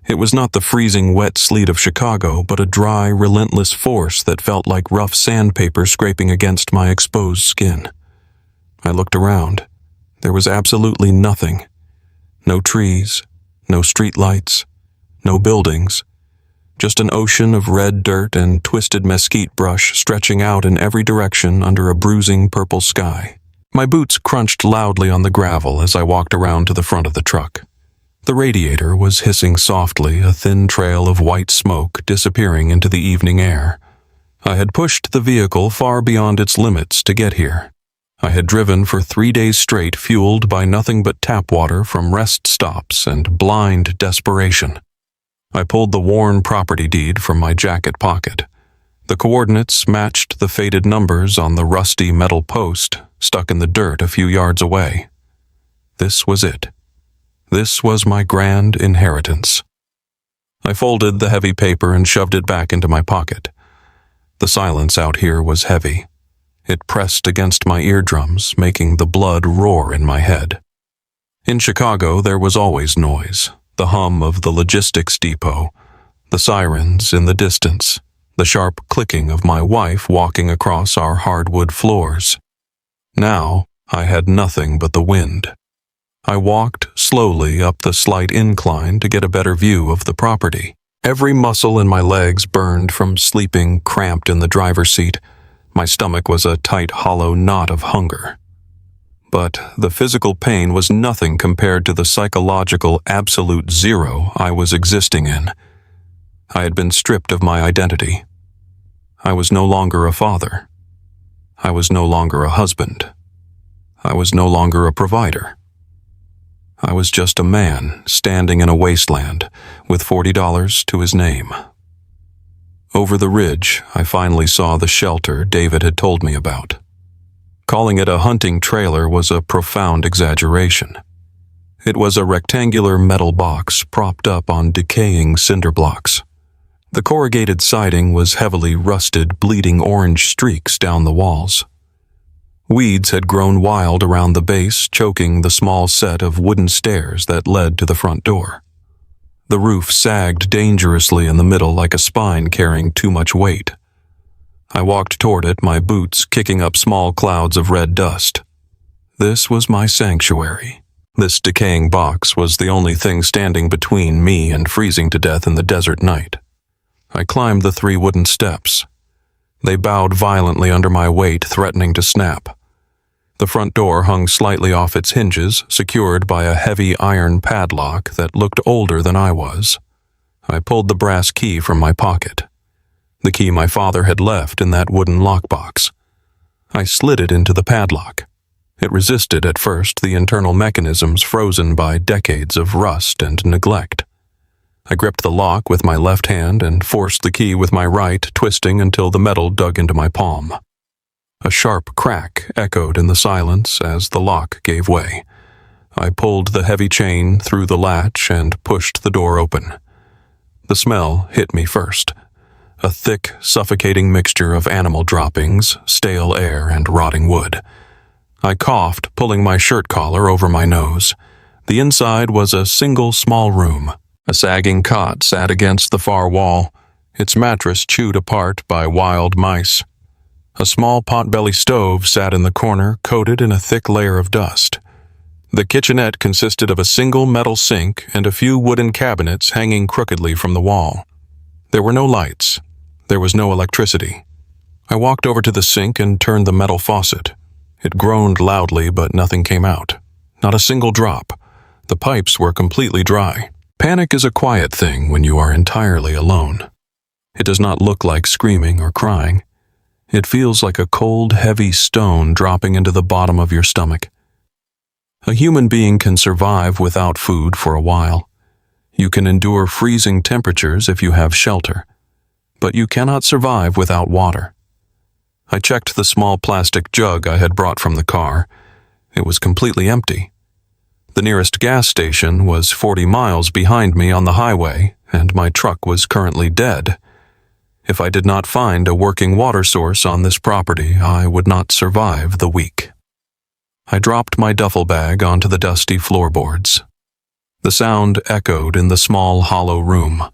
It was not the freezing wet sleet of Chicago, but a dry, relentless force that felt like rough sandpaper scraping against my exposed skin. I looked around. There was absolutely nothing. No trees, no street lights, no buildings. Just an ocean of red dirt and twisted mesquite brush stretching out in every direction under a bruising purple sky. My boots crunched loudly on the gravel as I walked around to the front of the truck. The radiator was hissing softly, a thin trail of white smoke disappearing into the evening air. I had pushed the vehicle far beyond its limits to get here. I had driven for 3 days straight, fueled by nothing but tap water from rest stops and blind desperation. I pulled the worn property deed from my jacket pocket. The coordinates matched the faded numbers on the rusty metal post stuck in the dirt a few yards away. This was it. This was my grand inheritance. I folded the heavy paper and shoved it back into my pocket. The silence out here was heavy. It pressed against my eardrums, making the blood roar in my head. In Chicago, there was always noise, the hum of the logistics depot, the sirens in the distance, the sharp clicking of my wife walking across our hardwood floors. Now, I had nothing but the wind. I walked slowly up the slight incline to get a better view of the property. Every muscle in my legs burned from sleeping cramped in the driver's seat. My stomach was a tight, hollow knot of hunger. But the physical pain was nothing compared to the psychological absolute zero I was existing in. I had been stripped of my identity. I was no longer a father. I was no longer a husband. I was no longer a provider. I was just a man standing in a wasteland with $40 to his name. Over the ridge, I finally saw the shelter David had told me about. Calling it a hunting trailer was a profound exaggeration. It was a rectangular metal box propped up on decaying cinder blocks. The corrugated siding was heavily rusted, bleeding orange streaks down the walls. Weeds had grown wild around the base, choking the small set of wooden stairs that led to the front door. The roof sagged dangerously in the middle like a spine carrying too much weight. I walked toward it, my boots kicking up small clouds of red dust. This was my sanctuary. This decaying box was the only thing standing between me and freezing to death in the desert night. I climbed the 3 wooden steps. They bowed violently under my weight, threatening to snap. The front door hung slightly off its hinges, secured by a heavy iron padlock that looked older than I was. I pulled the brass key from my pocket. The key my father had left in that wooden lockbox. I slid it into the padlock. It resisted at first, the internal mechanisms frozen by decades of rust and neglect. I gripped the lock with my left hand and forced the key with my right, twisting until the metal dug into my palm. A sharp crack echoed in the silence as the lock gave way. I pulled the heavy chain through the latch and pushed the door open. The smell hit me first. A thick, suffocating mixture of animal droppings, stale air, and rotting wood. I coughed, pulling my shirt collar over my nose. The inside was a single small room. A sagging cot sat against the far wall, its mattress chewed apart by wild mice. A small potbelly stove sat in the corner, coated in a thick layer of dust. The kitchenette consisted of a single metal sink and a few wooden cabinets hanging crookedly from the wall. There were no lights. There was no electricity. I walked over to the sink and turned the metal faucet. It groaned loudly, but nothing came out. Not a single drop. The pipes were completely dry. Panic is a quiet thing when you are entirely alone. It does not look like screaming or crying. It feels like a cold, heavy stone dropping into the bottom of your stomach. A human being can survive without food for a while. You can endure freezing temperatures if you have shelter. But you cannot survive without water. I checked the small plastic jug I had brought from the car. It was completely empty. The nearest gas station was 40 miles behind me on the highway, and my truck was currently dead. If I did not find a working water source on this property, I would not survive the week. I dropped my duffel bag onto the dusty floorboards. The sound echoed in the small, hollow room.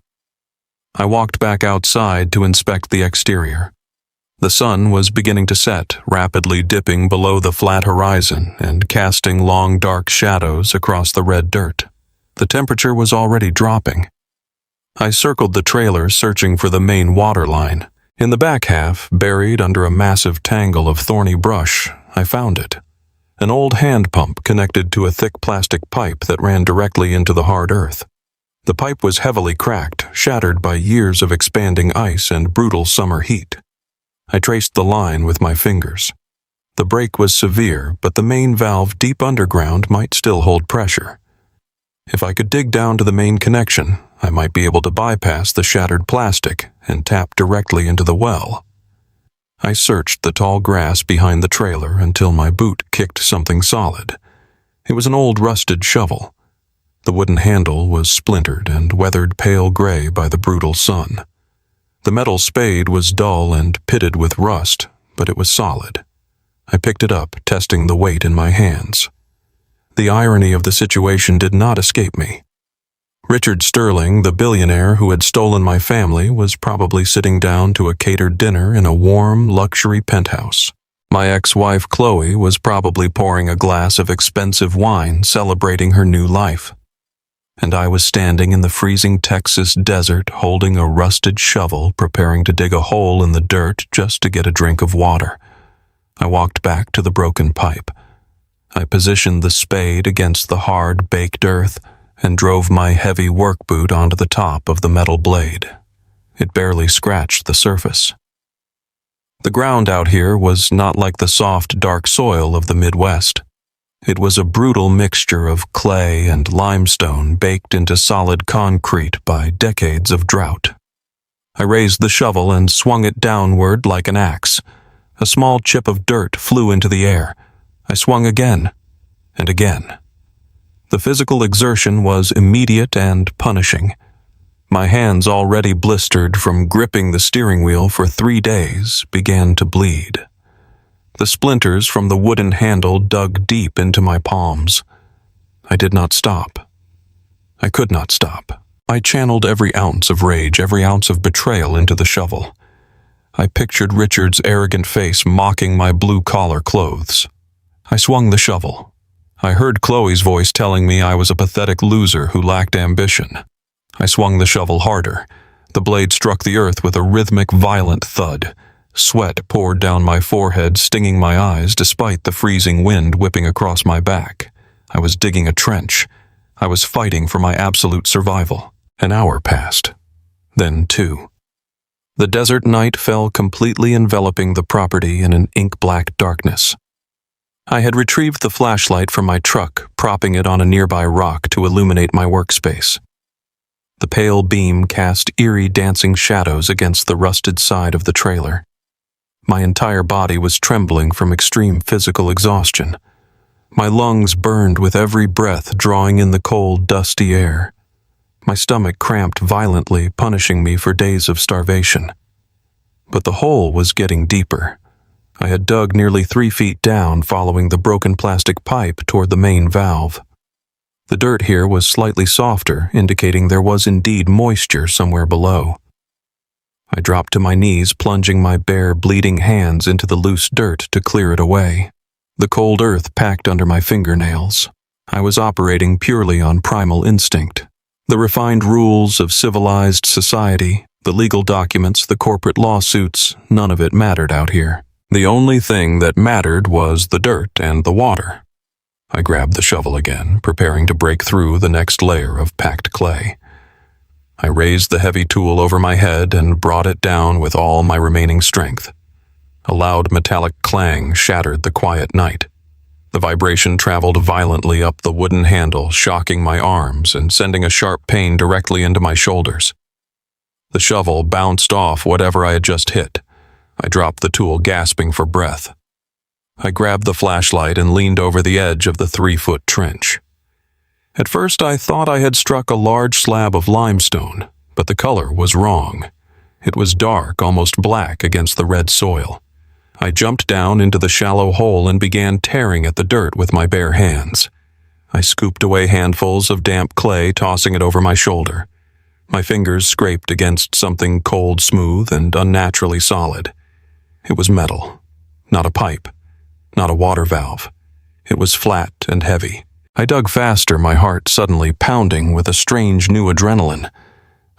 I walked back outside to inspect the exterior. The sun was beginning to set, rapidly dipping below the flat horizon and casting long, dark shadows across the red dirt. The temperature was already dropping. I circled the trailer, searching for the main water line. In the back half, buried under a massive tangle of thorny brush, I found it. An old hand pump connected to a thick plastic pipe that ran directly into the hard earth. The pipe was heavily cracked, shattered by years of expanding ice and brutal summer heat. I traced the line with my fingers. The break was severe, but the main valve deep underground might still hold pressure. If I could dig down to the main connection, I might be able to bypass the shattered plastic and tap directly into the well. I searched the tall grass behind the trailer until my boot kicked something solid. It was an old rusted shovel. The wooden handle was splintered and weathered pale gray by the brutal sun. The metal spade was dull and pitted with rust, but it was solid. I picked it up, testing the weight in my hands. The irony of the situation did not escape me. Richard Sterling, the billionaire who had stolen my family, was probably sitting down to a catered dinner in a warm, luxury penthouse. My ex-wife Chloe was probably pouring a glass of expensive wine, celebrating her new life. And I was standing in the freezing Texas desert holding a rusted shovel, preparing to dig a hole in the dirt just to get a drink of water. I walked back to the broken pipe. I positioned the spade against the hard, baked earth and drove my heavy work boot onto the top of the metal blade. It barely scratched the surface. The ground out here was not like the soft, dark soil of the Midwest. It was a brutal mixture of clay and limestone baked into solid concrete by decades of drought. I raised the shovel and swung it downward like an axe. A small chip of dirt flew into the air. I swung again and again. The physical exertion was immediate and punishing. My hands, already blistered from gripping the steering wheel for 3 days, began to bleed. The splinters from the wooden handle dug deep into my palms. I did not stop. I could not stop. I channeled every ounce of rage, every ounce of betrayal into the shovel. I pictured Richard's arrogant face mocking my blue-collar clothes. I swung the shovel. I heard Chloe's voice telling me I was a pathetic loser who lacked ambition. I swung the shovel harder. The blade struck the earth with a rhythmic, violent thud. Sweat poured down my forehead, stinging my eyes despite the freezing wind whipping across my back. I was digging a trench. I was fighting for my absolute survival. An hour passed. Then 2. The desert night fell, completely enveloping the property in an ink-black darkness. I had retrieved the flashlight from my truck, propping it on a nearby rock to illuminate my workspace. The pale beam cast eerie dancing shadows against the rusted side of the trailer. My entire body was trembling from extreme physical exhaustion. My lungs burned with every breath, drawing in the cold, dusty air. My stomach cramped violently, punishing me for days of starvation. But the hole was getting deeper. I had dug nearly 3 feet down, following the broken plastic pipe toward the main valve. The dirt here was slightly softer, indicating there was indeed moisture somewhere below. I dropped to my knees, plunging my bare, bleeding hands into the loose dirt to clear it away. The cold earth packed under my fingernails. I was operating purely on primal instinct. The refined rules of civilized society, the legal documents, the corporate lawsuits, none of it mattered out here. The only thing that mattered was the dirt and the water. I grabbed the shovel again, preparing to break through the next layer of packed clay. I raised the heavy tool over my head and brought it down with all my remaining strength. A loud metallic clang shattered the quiet night. The vibration traveled violently up the wooden handle, shocking my arms and sending a sharp pain directly into my shoulders. The shovel bounced off whatever I had just hit. I dropped the tool, gasping for breath. I grabbed the flashlight and leaned over the edge of the 3-foot trench. At first I thought I had struck a large slab of limestone, but the color was wrong. It was dark, almost black against the red soil. I jumped down into the shallow hole and began tearing at the dirt with my bare hands. I scooped away handfuls of damp clay, tossing it over my shoulder. My fingers scraped against something cold, smooth, and unnaturally solid. It was metal, not a pipe, not a water valve. It was flat and heavy. I dug faster, my heart suddenly pounding with a strange new adrenaline.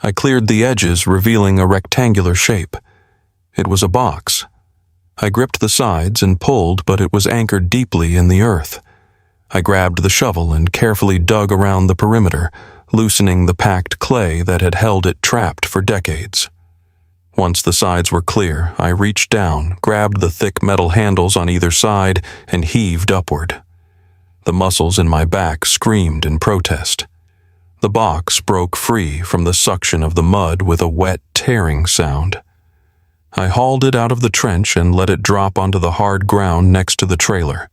I cleared the edges, revealing a rectangular shape. It was a box. I gripped the sides and pulled, but it was anchored deeply in the earth. I grabbed the shovel and carefully dug around the perimeter, loosening the packed clay that had held it trapped for decades. Once the sides were clear, I reached down, grabbed the thick metal handles on either side, and heaved upward. The muscles in my back screamed in protest. The box broke free from the suction of the mud with a wet, tearing sound. I hauled it out of the trench and let it drop onto the hard ground next to the trailer.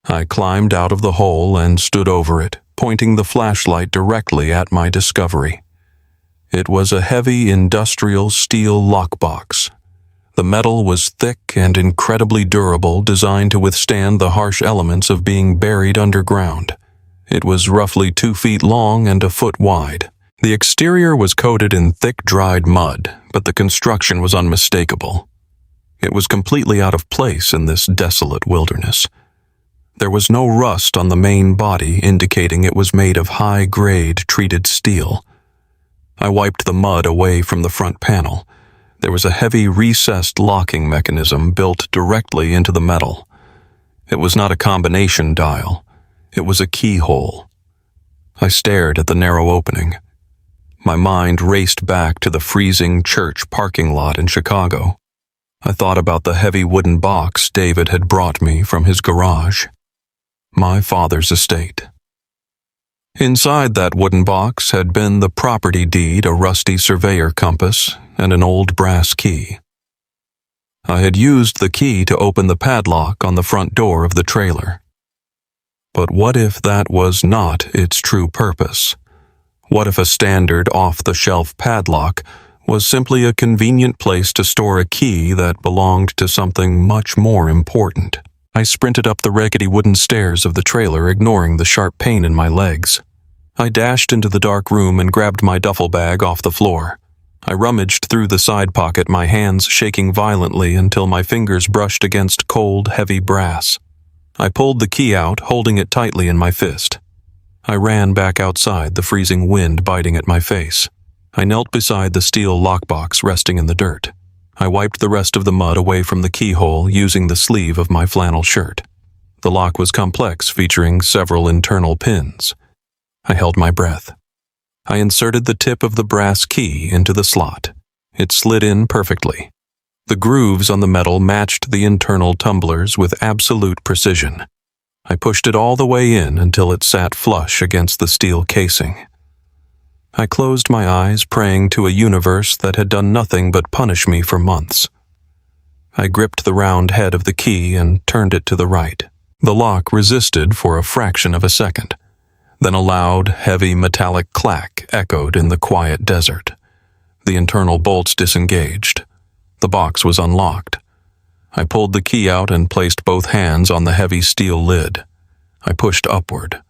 I climbed out of the hole and stood over it, pointing the flashlight directly at my discovery. It was a heavy industrial steel lockbox. The metal was thick and incredibly durable, designed to withstand the harsh elements of being buried underground. It was roughly 2 feet long and a foot wide. The exterior was coated in thick, dried mud, but the construction was unmistakable. It was completely out of place in this desolate wilderness. There was no rust on the main body, indicating it was made of high-grade treated steel. I wiped the mud away from the front panel. There was a heavy recessed locking mechanism built directly into the metal. It was not a combination dial. It was a keyhole. I stared at the narrow opening. My mind raced back to the freezing church parking lot in Chicago. I thought about the heavy wooden box David had brought me from his garage. My father's estate. Inside that wooden box had been the property deed, a rusty surveyor compass, and an old brass key. I had used the key to open the padlock on the front door of the trailer. But what if that was not its true purpose? What if a standard off-the-shelf padlock was simply a convenient place to store a key that belonged to something much more important? I sprinted up the rickety wooden stairs of the trailer, ignoring the sharp pain in my legs. I dashed into the dark room and grabbed my duffel bag off the floor. I rummaged through the side pocket, my hands shaking violently until my fingers brushed against cold, heavy brass. I pulled the key out, holding it tightly in my fist. I ran back outside, the freezing wind biting at my face. I knelt beside the steel lockbox resting in the dirt. I wiped the rest of the mud away from the keyhole using the sleeve of my flannel shirt. The lock was complex, featuring several internal pins. I held my breath. I inserted the tip of the brass key into the slot. It slid in perfectly. The grooves on the metal matched the internal tumblers with absolute precision. I pushed it all the way in until it sat flush against the steel casing. I closed my eyes, praying to a universe that had done nothing but punish me for months. I gripped the round head of the key and turned it to the right. The lock resisted for a fraction of a second. Then a loud, heavy metallic clack echoed in the quiet desert. The internal bolts disengaged. The box was unlocked. I pulled the key out and placed both hands on the heavy steel lid. I pushed upward.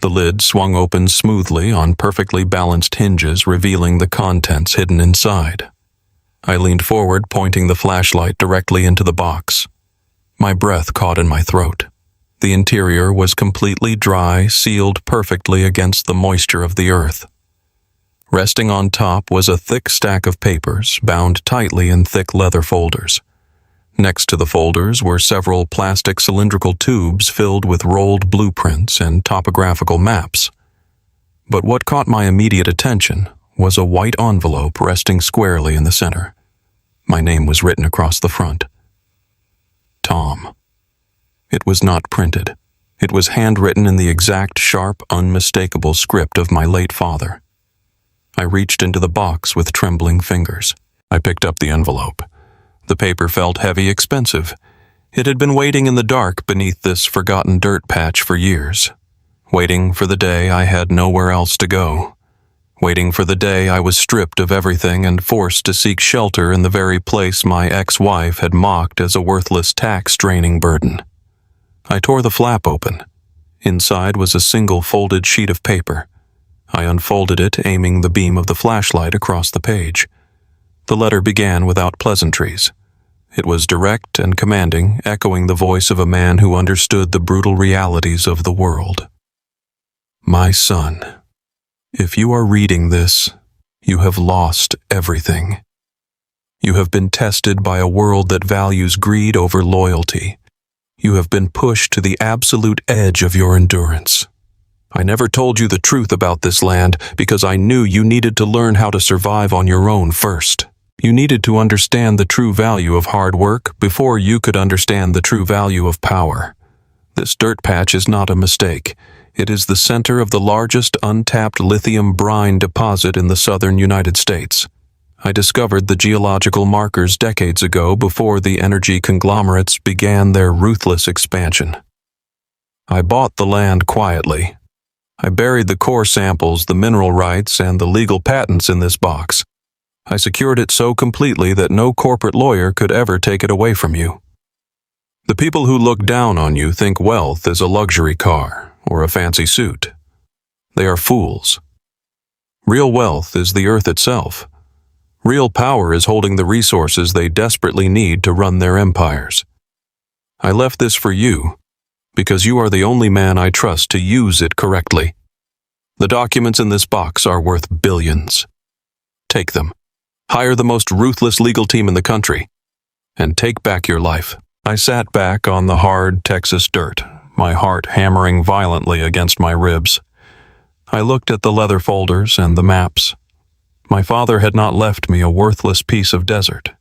The lid swung open smoothly on perfectly balanced hinges, revealing the contents hidden inside. I leaned forward, pointing the flashlight directly into the box. My breath caught in my throat. The interior was completely dry, sealed perfectly against the moisture of the earth. Resting on top was a thick stack of papers, bound tightly in thick leather folders. Next to the folders were several plastic cylindrical tubes filled with rolled blueprints and topographical maps. But what caught my immediate attention was a white envelope resting squarely in the center. My name was written across the front. Tom. It was not printed. It was handwritten in the exact, sharp, unmistakable script of my late father. I reached into the box with trembling fingers. I picked up the envelope. The paper felt heavy, expensive. It had been waiting in the dark beneath this forgotten dirt patch for years. Waiting for the day I had nowhere else to go. Waiting for the day I was stripped of everything and forced to seek shelter in the very place my ex-wife had mocked as a worthless tax-draining burden. I tore the flap open. Inside was a single folded sheet of paper. I unfolded it, aiming the beam of the flashlight across the page. The letter began without pleasantries. It was direct and commanding, echoing the voice of a man who understood the brutal realities of the world. My son, if you are reading this, you have lost everything. You have been tested by a world that values greed over loyalty. You have been pushed to the absolute edge of your endurance. I never told you the truth about this land because I knew you needed to learn how to survive on your own first. You needed to understand the true value of hard work before you could understand the true value of power. This dirt patch is not a mistake. It is the center of the largest untapped lithium brine deposit in the southern United States. I discovered the geological markers decades ago before the energy conglomerates began their ruthless expansion. I bought the land quietly. I buried the core samples, the mineral rights, and the legal patents in this box. I secured it so completely that no corporate lawyer could ever take it away from you. The people who look down on you think wealth is a luxury car or a fancy suit. They are fools. Real wealth is the earth itself. Real power is holding the resources they desperately need to run their empires. I left this for you, because you are the only man I trust to use it correctly. The documents in this box are worth billions. Take them. Hire the most ruthless legal team in the country, and take back your life. I sat back on the hard Texas dirt, my heart hammering violently against my ribs. I looked at the leather folders and the maps. My father had not left me a worthless piece of desert.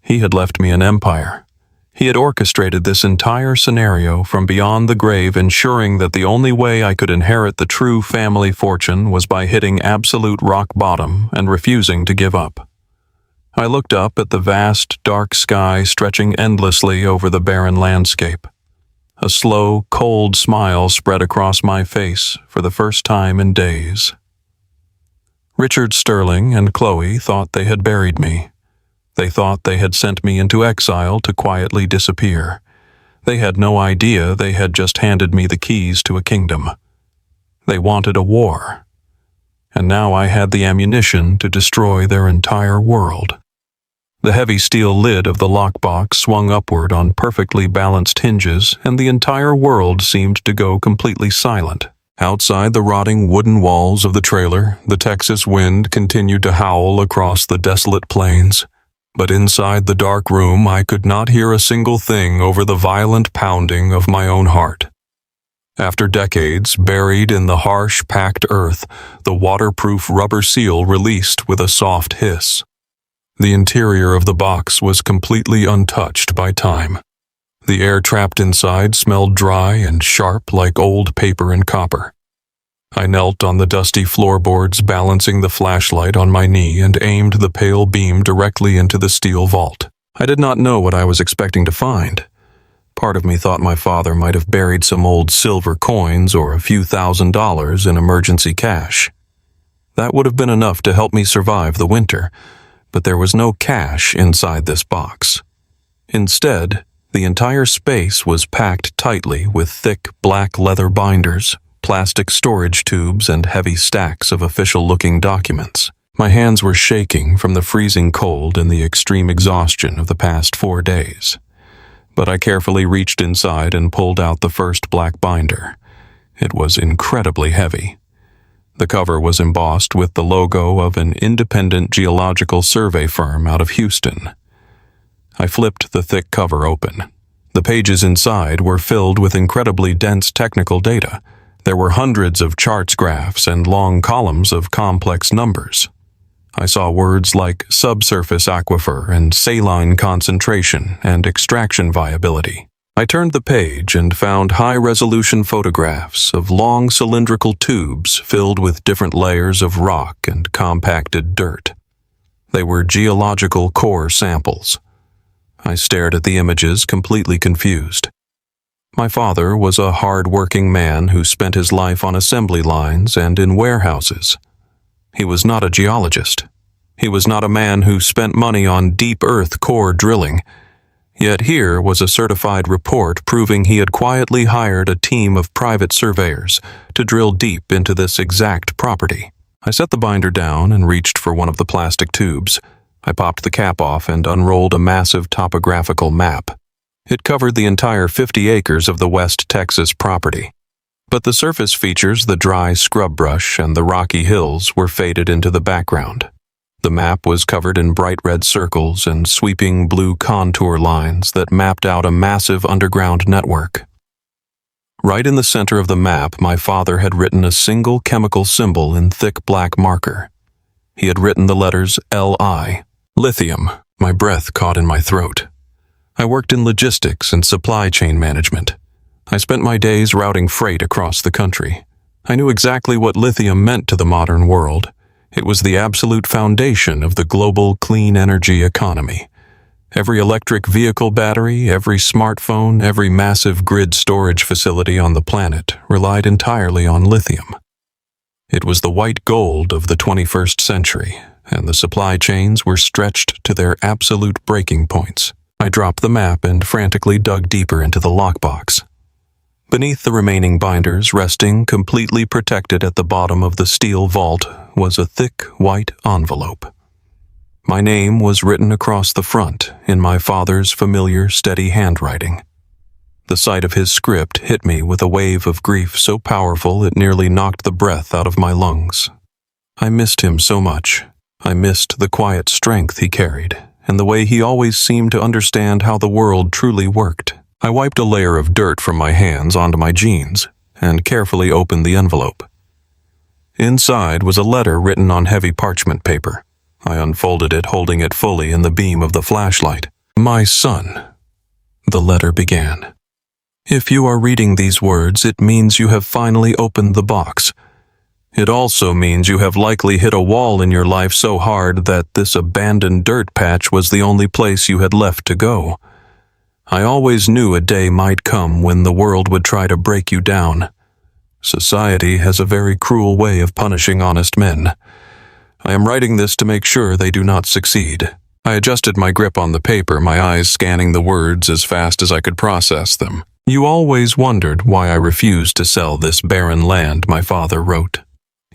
He had left me an empire. He had orchestrated this entire scenario from beyond the grave, ensuring that the only way I could inherit the true family fortune was by hitting absolute rock bottom and refusing to give up. I looked up at the vast, dark sky stretching endlessly over the barren landscape. A slow, cold smile spread across my face for the first time in days. Richard Sterling and Chloe thought they had buried me. They thought they had sent me into exile to quietly disappear. They had no idea they had just handed me the keys to a kingdom. They wanted a war. And now I had the ammunition to destroy their entire world. The heavy steel lid of the lockbox swung upward on perfectly balanced hinges, and the entire world seemed to go completely silent. Outside the rotting wooden walls of the trailer, the Texas wind continued to howl across the desolate plains. But inside the dark room, I could not hear a single thing over the violent pounding of my own heart. After decades buried in the harsh, packed earth, the waterproof rubber seal released with a soft hiss. The interior of the box was completely untouched by time. The air trapped inside smelled dry and sharp like old paper and copper. I knelt on the dusty floorboards, balancing the flashlight on my knee, and aimed the pale beam directly into the steel vault. I did not know what I was expecting to find. Part of me thought my father might have buried some old silver coins or a few $1,000s in emergency cash. That would have been enough to help me survive the winter, but there was no cash inside this box. Instead, the entire space was packed tightly with thick black leather binders, plastic storage tubes, and heavy stacks of official-looking documents. My hands were shaking from the freezing cold and the extreme exhaustion of the past 4 days. But I carefully reached inside and pulled out the first black binder. It was incredibly heavy. The cover was embossed with the logo of an independent geological survey firm out of Houston. I flipped the thick cover open. The pages inside were filled with incredibly dense technical data. There were hundreds of charts, graphs, and long columns of complex numbers. I saw words like subsurface aquifer and saline concentration and extraction viability. I turned the page and found high-resolution photographs of long cylindrical tubes filled with different layers of rock and compacted dirt. They were geological core samples. I stared at the images, completely confused. My father was a hard-working man who spent his life on assembly lines and in warehouses. He was not a geologist. He was not a man who spent money on deep earth core drilling. Yet here was a certified report proving he had quietly hired a team of private surveyors to drill deep into this exact property. I set the binder down and reached for one of the plastic tubes. I popped the cap off and unrolled a massive topographical map. It covered the entire 50 acres of the West Texas property. But the surface features, the dry scrub brush, and the rocky hills were faded into the background. The map was covered in bright red circles and sweeping blue contour lines that mapped out a massive underground network. Right in the center of the map, my father had written a single chemical symbol in thick black marker. He had written the letters Li, lithium. My breath caught in my throat. I worked in logistics and supply chain management. I spent my days routing freight across the country. I knew exactly what lithium meant to the modern world. It was the absolute foundation of the global clean energy economy. Every electric vehicle battery, every smartphone, every massive grid storage facility on the planet relied entirely on lithium. It was the white gold of the 21st century, and the supply chains were stretched to their absolute breaking points. I dropped the map and frantically dug deeper into the lockbox. Beneath the remaining binders, resting completely protected at the bottom of the steel vault, was a thick white envelope. My name was written across the front in my father's familiar, steady handwriting. The sight of his script hit me with a wave of grief so powerful it nearly knocked the breath out of my lungs. I missed him so much. I missed the quiet strength he carried, and the way he always seemed to understand how the world truly worked. I wiped a layer of dirt from my hands onto my jeans and carefully opened the envelope. Inside was a letter written on heavy parchment paper. I unfolded it, holding it fully in the beam of the flashlight. "My son," the letter began. "If you are reading these words, it means you have finally opened the box. It also means you have likely hit a wall in your life so hard that this abandoned dirt patch was the only place you had left to go. I always knew a day might come when the world would try to break you down. Society has a very cruel way of punishing honest men. I am writing this to make sure they do not succeed." I adjusted my grip on the paper, my eyes scanning the words as fast as I could process them. "You always wondered why I refused to sell this barren land," my father wrote.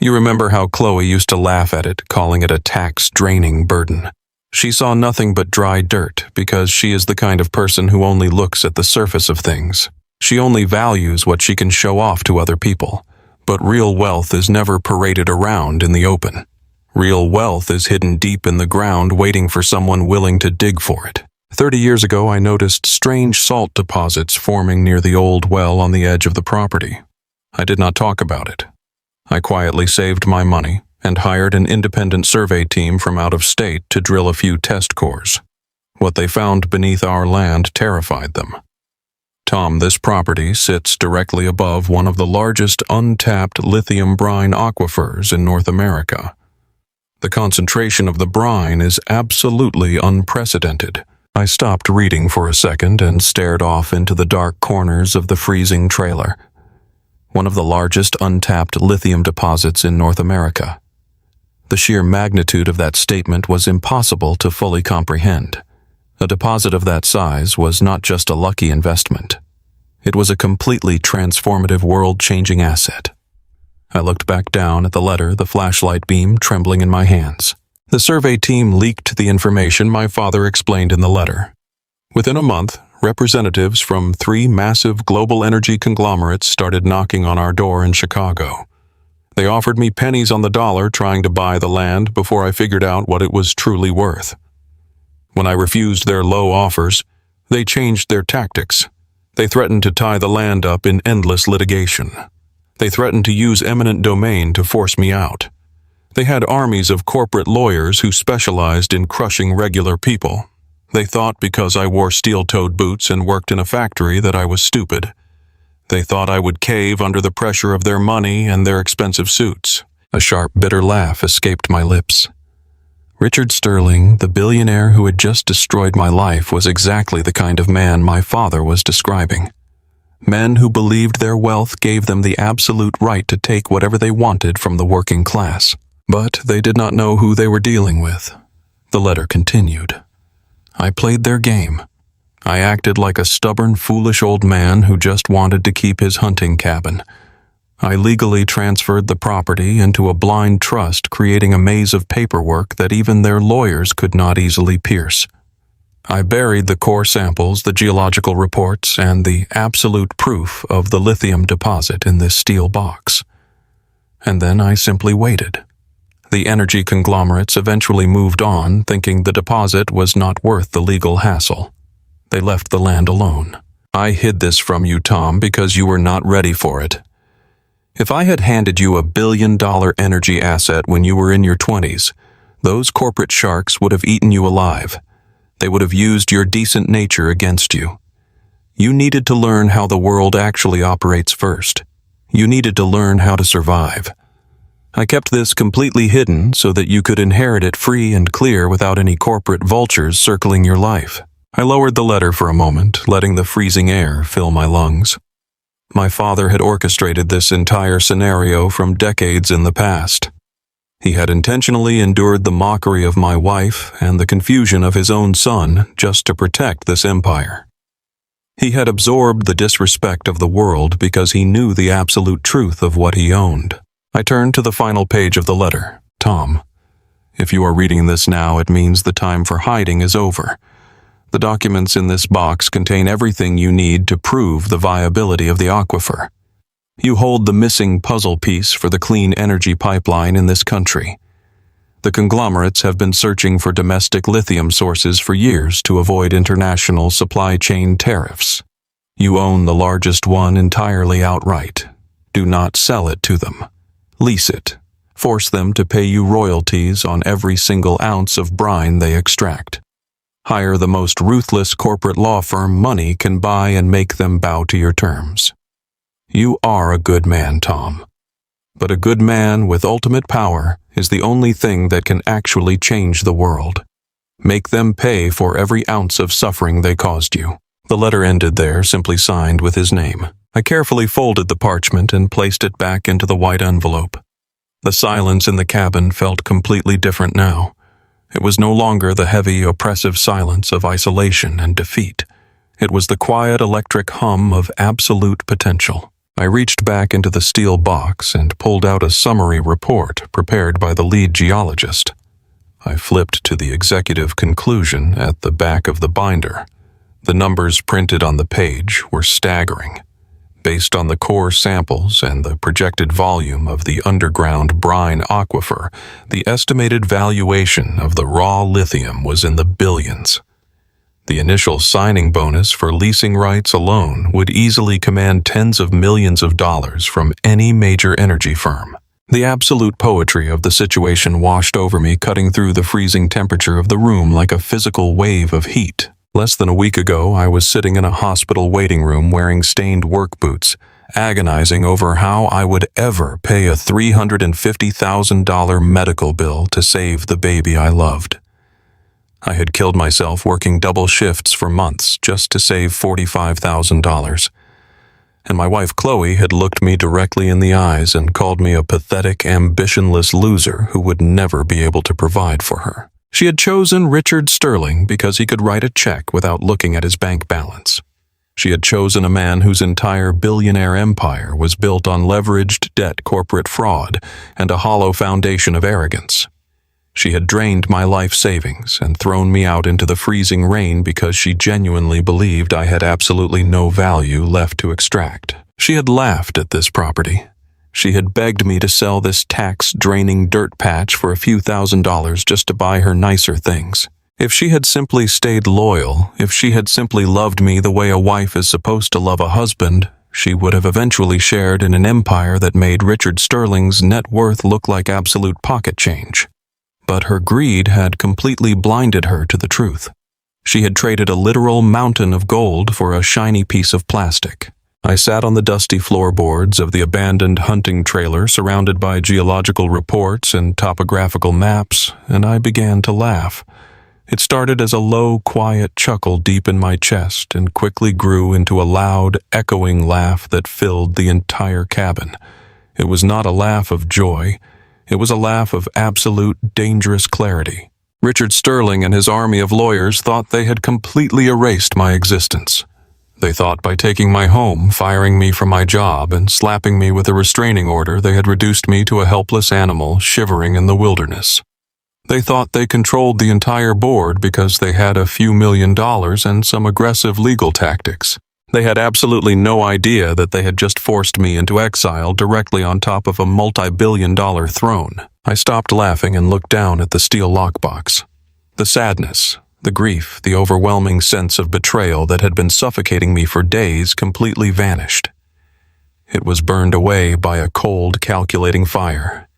"You remember how Chloe used to laugh at it, calling it a tax-draining burden. She saw nothing but dry dirt because she is the kind of person who only looks at the surface of things. She only values what she can show off to other people. But real wealth is never paraded around in the open. Real wealth is hidden deep in the ground, waiting for someone willing to dig for it. 30 years ago, I noticed strange salt deposits forming near the old well on the edge of the property. I did not talk about it. I quietly saved my money and hired an independent survey team from out of state to drill a few test cores. What they found beneath our land terrified them. Tom, this property sits directly above one of the largest untapped lithium brine aquifers in North America. The concentration of the brine is absolutely unprecedented. I stopped reading for a second and stared off into the dark corners of the freezing trailer. One of the largest untapped lithium deposits in North America. The sheer magnitude of that statement was impossible to fully comprehend. A deposit of that size was not just a lucky investment. It was a completely transformative, world-changing asset. I looked back down at the letter, the flashlight beam trembling in my hands. The survey team leaked the information my father explained in the letter. Within a month, representatives from 3 massive global energy conglomerates started knocking on our door in Chicago. They offered me pennies on the dollar trying to buy the land before I figured out what it was truly worth. When I refused their low offers, they changed their tactics. They threatened to tie the land up in endless litigation. They threatened to use eminent domain to force me out. They had armies of corporate lawyers who specialized in crushing regular people. They thought because I wore steel-toed boots and worked in a factory that I was stupid. They thought I would cave under the pressure of their money and their expensive suits. A sharp, bitter laugh escaped my lips. Richard Sterling, the billionaire who had just destroyed my life, was exactly the kind of man my father was describing. Men who believed their wealth gave them the absolute right to take whatever they wanted from the working class. But they did not know who they were dealing with. The letter continued. I played their game. I acted like a stubborn, foolish old man who just wanted to keep his hunting cabin. I legally transferred the property into a blind trust, creating a maze of paperwork that even their lawyers could not easily pierce. I buried the core samples, the geological reports, and the absolute proof of the lithium deposit in this steel box. And then I simply waited. The energy conglomerates eventually moved on, thinking the deposit was not worth the legal hassle. They left the land alone. I hid this from you, Tom, because you were not ready for it. If I had handed you a billion-dollar energy asset when you were in your 20s, those corporate sharks would have eaten you alive. They would have used your decent nature against you. You needed to learn how the world actually operates first. You needed to learn how to survive. I kept this completely hidden so that you could inherit it free and clear without any corporate vultures circling your life. I lowered the letter for a moment, letting the freezing air fill my lungs. My father had orchestrated this entire scenario from decades in the past. He had intentionally endured the mockery of my wife and the confusion of his own son just to protect this empire. He had absorbed the disrespect of the world because he knew the absolute truth of what he owned. I turned to the final page of the letter. Tom, if you are reading this now, it means the time for hiding is over. The documents in this box contain everything you need to prove the viability of the aquifer. You hold the missing puzzle piece for the clean energy pipeline in this country. The conglomerates have been searching for domestic lithium sources for years to avoid international supply chain tariffs. You own the largest one entirely outright. Do not sell it to them. Lease it. Force them to pay you royalties on every single ounce of brine they extract. Hire the most ruthless corporate law firm money can buy and make them bow to your terms. You are a good man, Tom. But a good man with ultimate power is the only thing that can actually change the world. Make them pay for every ounce of suffering they caused you. The letter ended there, simply signed with his name. I carefully folded the parchment and placed it back into the white envelope. The silence in the cabin felt completely different now. It was no longer the heavy, oppressive silence of isolation and defeat. It was the quiet electric hum of absolute potential. I reached back into the steel box and pulled out a summary report prepared by the lead geologist. I flipped to the executive conclusion at the back of the binder. The numbers printed on the page were staggering. Based on the core samples and the projected volume of the underground brine aquifer, the estimated valuation of the raw lithium was in the billions. The initial signing bonus for leasing rights alone would easily command tens of millions of dollars from any major energy firm. The absolute poetry of the situation washed over me, cutting through the freezing temperature of the room like a physical wave of heat. Less than a week ago, I was sitting in a hospital waiting room wearing stained work boots, agonizing over how I would ever pay a $350,000 medical bill to save the baby I loved. I had killed myself working double shifts for months just to save $45,000. And my wife Chloe had looked me directly in the eyes and called me a pathetic, ambitionless loser who would never be able to provide for her. She had chosen Richard Sterling because he could write a check without looking at his bank balance. She had chosen a man whose entire billionaire empire was built on leveraged debt, corporate fraud, and a hollow foundation of arrogance. She had drained my life savings and thrown me out into the freezing rain because she genuinely believed I had absolutely no value left to extract. She had laughed at this property. She had begged me to sell this tax-draining dirt patch for a few $1,000s just to buy her nicer things. If she had simply stayed loyal, if she had simply loved me the way a wife is supposed to love a husband, she would have eventually shared in an empire that made Richard Sterling's net worth look like absolute pocket change. But her greed had completely blinded her to the truth. She had traded a literal mountain of gold for a shiny piece of plastic. I sat on the dusty floorboards of the abandoned hunting trailer surrounded by geological reports and topographical maps, and I began to laugh. It started as a low, quiet chuckle deep in my chest and quickly grew into a loud, echoing laugh that filled the entire cabin. It was not a laugh of joy. It was a laugh of absolute, dangerous clarity. Richard Sterling and his army of lawyers thought they had completely erased my existence. They thought by taking my home, firing me from my job, and slapping me with a restraining order, they had reduced me to a helpless animal shivering in the wilderness. They thought they controlled the entire board because they had a few $1,000,000 and some aggressive legal tactics. They had absolutely no idea that they had just forced me into exile directly on top of a multi-billion-dollar throne. I stopped laughing and looked down at the steel lockbox. The sadness, the grief, the overwhelming sense of betrayal that had been suffocating me for days completely vanished. It was burned away by a cold, calculating fire.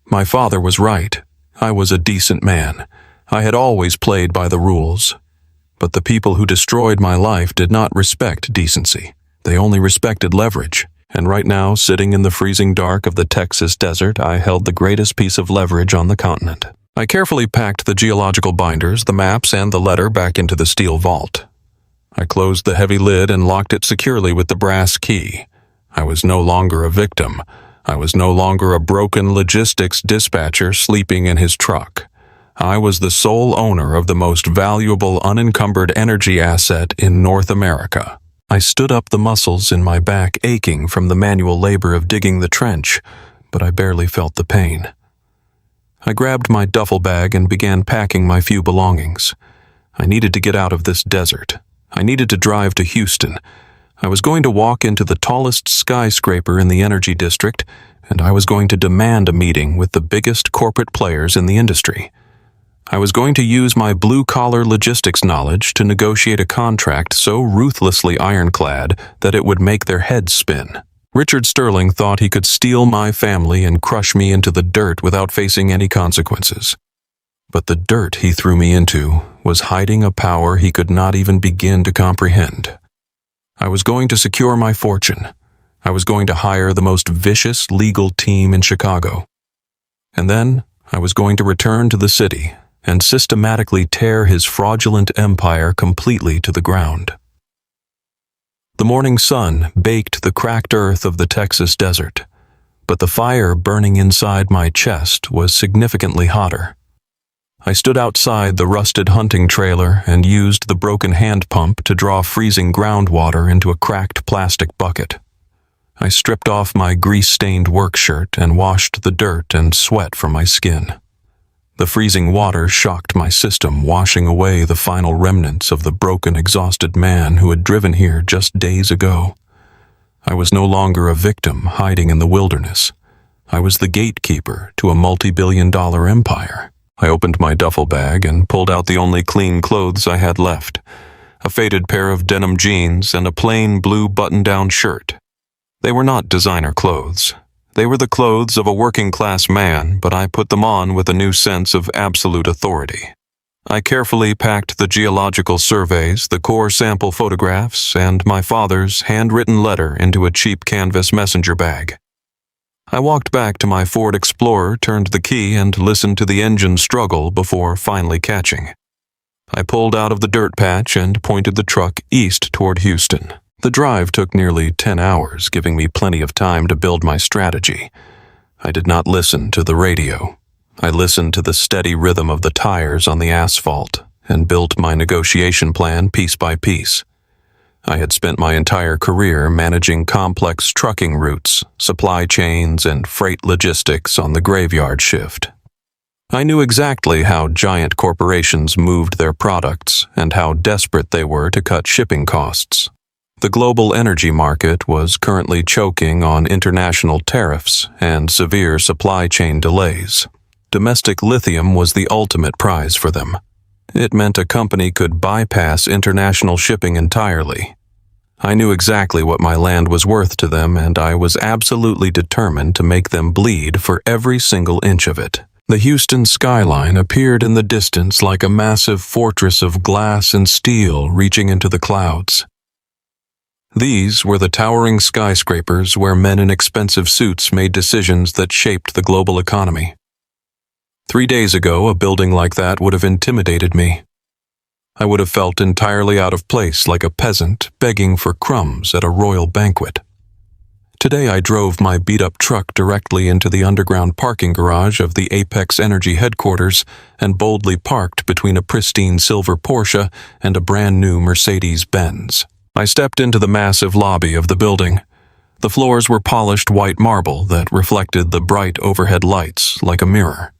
My father was right. I was a decent man. I had always played by the rules. But the people who destroyed my life did not respect decency. They only respected leverage. And right now, sitting in the freezing dark of the Texas desert, I held the greatest piece of leverage on the continent. I carefully packed the geological binders, the maps, and the letter back into the steel vault. I closed the heavy lid and locked it securely with the brass key. I was no longer a victim. I was no longer a broken logistics dispatcher sleeping in his truck. I was the sole owner of the most valuable unencumbered energy asset in North America. I stood up, the muscles in my back aching from the manual labor of digging the trench, but I barely felt the pain. I grabbed my duffel bag and began packing my few belongings. I needed to get out of this desert. I needed to drive to Houston. I was going to walk into the tallest skyscraper in the energy district, and I was going to demand a meeting with the biggest corporate players in the industry. I was going to use my blue-collar logistics knowledge to negotiate a contract so ruthlessly ironclad that it would make their heads spin. Richard Sterling thought he could steal my family and crush me into the dirt without facing any consequences. But the dirt he threw me into was hiding a power he could not even begin to comprehend. I was going to secure my fortune. I was going to hire the most vicious legal team in Chicago. And then I was going to return to the city and systematically tear his fraudulent empire completely to the ground. The morning sun baked the cracked earth of the Texas desert, but the fire burning inside my chest was significantly hotter. I stood outside the rusted hunting trailer and used the broken hand pump to draw freezing groundwater into a cracked plastic bucket. I stripped off my grease-stained work shirt and washed the dirt and sweat from my skin. The freezing water shocked my system, washing away the final remnants of the broken, exhausted man who had driven here just days ago. I was no longer a victim hiding in the wilderness. I was the gatekeeper to a multi-billion-dollar empire. I opened my duffel bag and pulled out the only clean clothes I had left, a faded pair of denim jeans and a plain blue button-down shirt. They were not designer clothes. They were the clothes of a working-class man, but I put them on with a new sense of absolute authority. I carefully packed the geological surveys, the core sample photographs, and my father's handwritten letter into a cheap canvas messenger bag. I walked back to my Ford Explorer, turned the key, and listened to the engine struggle before finally catching. I pulled out of the dirt patch and pointed the truck east toward Houston. The drive took nearly 10 hours, giving me plenty of time to build my strategy. I did not listen to the radio. I listened to the steady rhythm of the tires on the asphalt and built my negotiation plan piece by piece. I had spent my entire career managing complex trucking routes, supply chains, and freight logistics on the graveyard shift. I knew exactly how giant corporations moved their products and how desperate they were to cut shipping costs. The global energy market was currently choking on international tariffs and severe supply chain delays. Domestic lithium was the ultimate prize for them. It meant a company could bypass international shipping entirely. I knew exactly what my land was worth to them, and I was absolutely determined to make them bleed for every single inch of it. The Houston skyline appeared in the distance like a massive fortress of glass and steel reaching into the clouds. These were the towering skyscrapers where men in expensive suits made decisions that shaped the global economy. 3 days ago, a building like that would have intimidated me. I would have felt entirely out of place, like a peasant begging for crumbs at a royal banquet. Today I drove my beat-up truck directly into the underground parking garage of the Apex Energy headquarters and boldly parked between a pristine silver Porsche and a brand-new Mercedes-Benz. I stepped into the massive lobby of the building. The floors were polished white marble that reflected the bright overhead lights like a mirror.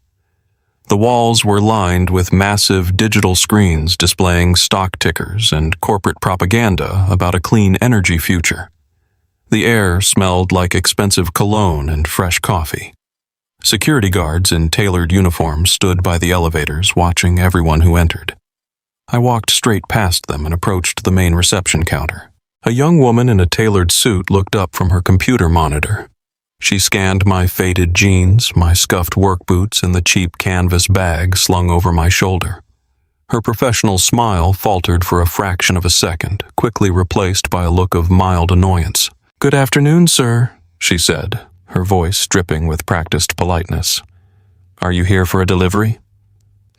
The walls were lined with massive digital screens displaying stock tickers and corporate propaganda about a clean energy future. The air smelled like expensive cologne and fresh coffee. Security guards in tailored uniforms stood by the elevators, watching everyone who entered. I walked straight past them and approached the main reception counter. A young woman in a tailored suit looked up from her computer monitor. She scanned my faded jeans, my scuffed work boots, and the cheap canvas bag slung over my shoulder. Her professional smile faltered for a fraction of a second, quickly replaced by a look of mild annoyance. "Good afternoon, sir," she said, her voice dripping with practiced politeness. "Are you here for a delivery?"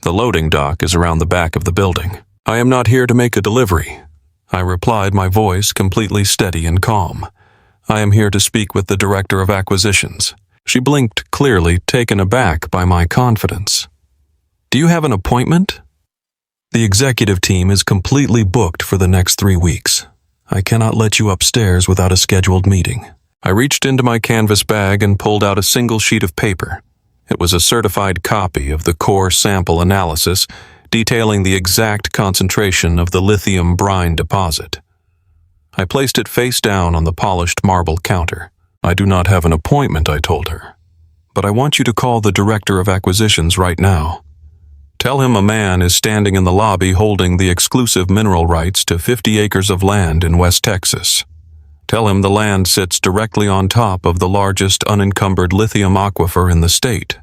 "The loading dock is around the back of the building." "I am not here to make a delivery," I replied, my voice completely steady and calm. "I am here to speak with the Director of Acquisitions." She blinked, clearly taken aback by my confidence. "Do you have an appointment?" "The executive team is completely booked for the next 3 weeks. I cannot let you upstairs without a scheduled meeting. I reached into my canvas bag and pulled out a single sheet of paper. It was a certified copy of the core sample analysis detailing the exact concentration of the lithium brine deposit. I placed it face down on the polished marble counter. I do not have an appointment, I told her, but I want you to call the Director of Acquisitions right now. Tell him a man is standing in the lobby holding the exclusive mineral rights to 50 acres of land in West Texas. Tell him the land sits directly on top of the largest unencumbered lithium aquifer in the state.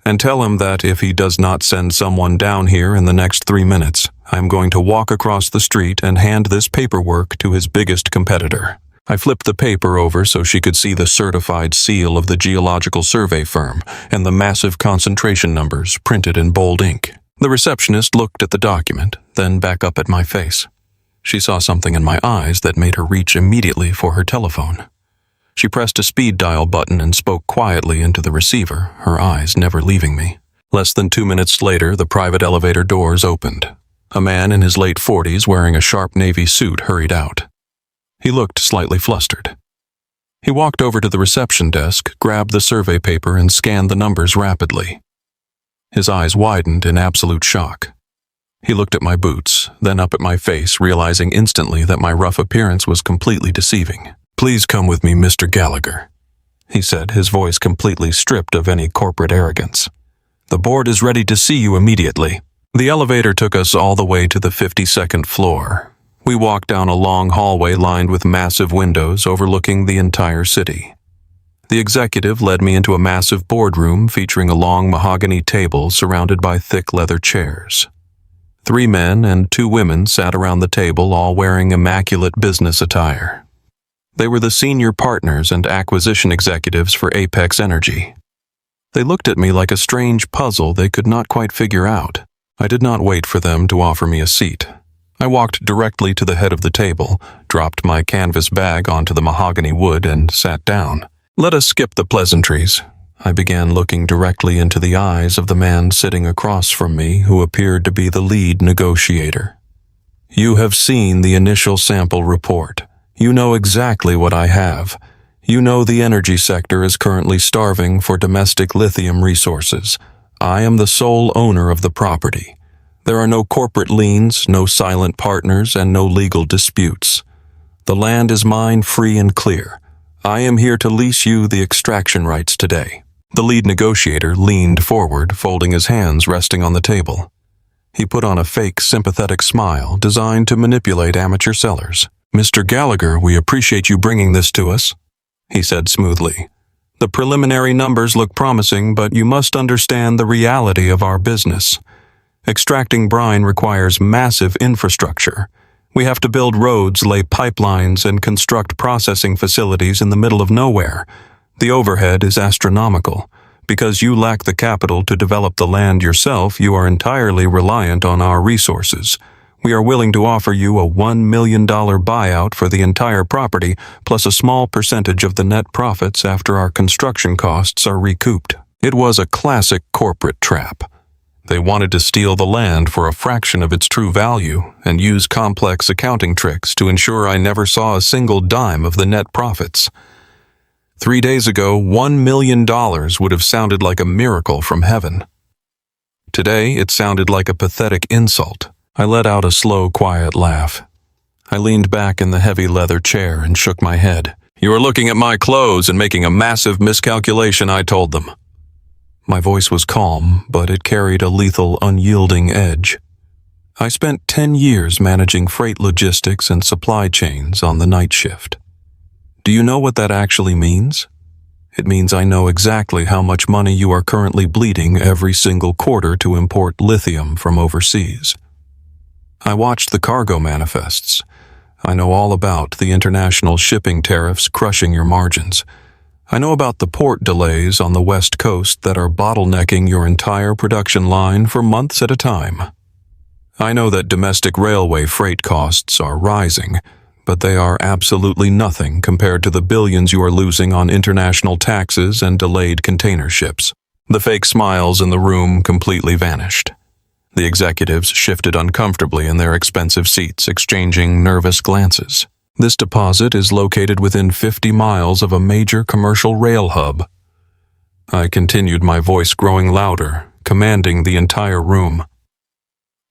And tell him that if he does not send someone down here in the next 3 minutes, I'm going to walk across the street and hand this paperwork to his biggest competitor. I flipped the paper over so she could see the certified seal of the geological survey firm and the massive concentration numbers printed in bold ink. The receptionist looked at the document, then back up at my face. She saw something in my eyes that made her reach immediately for her telephone. She pressed a speed dial button and spoke quietly into the receiver, her eyes never leaving me. Less than 2 minutes later, the private elevator doors opened. A man in his late 40s wearing a sharp navy suit hurried out. He looked slightly flustered. He walked over to the reception desk, grabbed the survey paper, and scanned the numbers rapidly. His eyes widened in absolute shock. He looked at my boots, then up at my face, realizing instantly that my rough appearance was completely deceiving. "Please come with me, Mr. Gallagher," he said, his voice completely stripped of any corporate arrogance. "The board is ready to see you immediately." The elevator took us all the way to the 52nd floor. We walked down a long hallway lined with massive windows overlooking the entire city. The executive led me into a massive boardroom featuring a long mahogany table surrounded by thick leather chairs. 3 men and 2 women sat around the table, all wearing immaculate business attire. They were the senior partners and acquisition executives for Apex Energy. They looked at me like a strange puzzle they could not quite figure out. I did not wait for them to offer me a seat. I walked directly to the head of the table, dropped my canvas bag onto the mahogany wood, and sat down. "Let us skip the pleasantries." I began looking directly into the eyes of the man sitting across from me who appeared to be the lead negotiator. "You have seen the initial sample report. You know exactly what I have. You know the energy sector is currently starving for domestic lithium resources. I am the sole owner of the property. There are no corporate liens, no silent partners, and no legal disputes. The land is mine free and clear. I am here to lease you the extraction rights today." The lead negotiator leaned forward, folding his hands resting on the table. He put on a fake sympathetic smile designed to manipulate amateur sellers. "Mr. Gallagher, we appreciate you bringing this to us," he said smoothly. "The preliminary numbers look promising, but you must understand the reality of our business. Extracting brine requires massive infrastructure. We have to build roads, lay pipelines, and construct processing facilities in the middle of nowhere. The overhead is astronomical. Because you lack the capital to develop the land yourself, you are entirely reliant on our resources. We are willing to offer you a $1 million buyout for the entire property, plus a small percentage of the net profits after our construction costs are recouped." It was a classic corporate trap. They wanted to steal the land for a fraction of its true value and use complex accounting tricks to ensure I never saw a single dime of the net profits. 3 days ago, $1 million would have sounded like a miracle from heaven. Today, it sounded like a pathetic insult. I let out a slow, quiet laugh. I leaned back in the heavy leather chair and shook my head. "You are looking at my clothes and making a massive miscalculation," I told them. My voice was calm, but it carried a lethal, unyielding edge. I spent 10 years managing freight logistics and supply chains on the night shift. Do you know what that actually means? It means I know exactly how much money you are currently bleeding every single quarter to import lithium from overseas. I watched the cargo manifests. I know all about the international shipping tariffs crushing your margins. I know about the port delays on the West Coast that are bottlenecking your entire production line for months at a time. I know that domestic railway freight costs are rising, but they are absolutely nothing compared to the billions you are losing on international taxes and delayed container ships. The fake smiles in the room completely vanished. The executives shifted uncomfortably in their expensive seats, exchanging nervous glances. This deposit is located within 50 miles of a major commercial rail hub. I continued, my voice growing louder, commanding the entire room.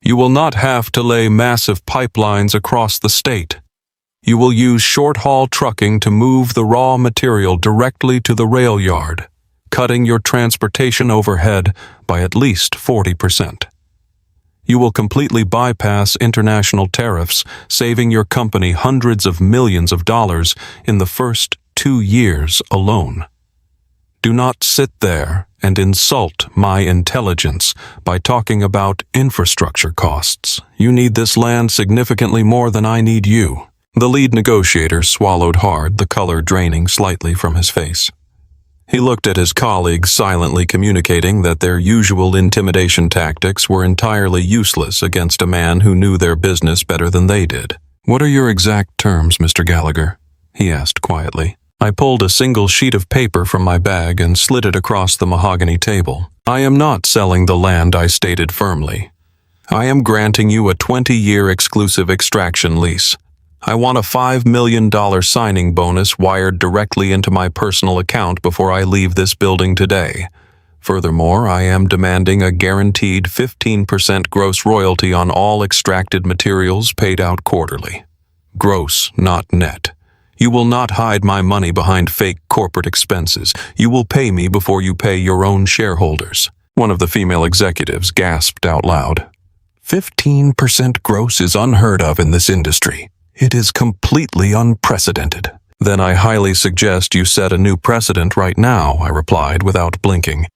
You will not have to lay massive pipelines across the state. You will use short-haul trucking to move the raw material directly to the rail yard, cutting your transportation overhead by at least 40%. You will completely bypass international tariffs, saving your company hundreds of millions of dollars in the first 2 years alone. Do not sit there and insult my intelligence by talking about infrastructure costs. You need this land significantly more than I need you. The lead negotiator swallowed hard, the color draining slightly from his face. He looked at his colleagues, silently communicating that their usual intimidation tactics were entirely useless against a man who knew their business better than they did. What are your exact terms, Mr. Gallagher? He asked quietly. I pulled a single sheet of paper from my bag and slid it across the mahogany table. I am not selling the land, I stated firmly. I am granting you a 20-year exclusive extraction lease. I want a $5 million signing bonus wired directly into my personal account before I leave this building today. Furthermore, I am demanding a guaranteed 15% gross royalty on all extracted materials paid out quarterly. Gross, not net. You will not hide my money behind fake corporate expenses. You will pay me before you pay your own shareholders. One of the female executives gasped out loud. 15% gross is unheard of in this industry. It is completely unprecedented. Then I highly suggest you set a new precedent right now, I replied without blinking.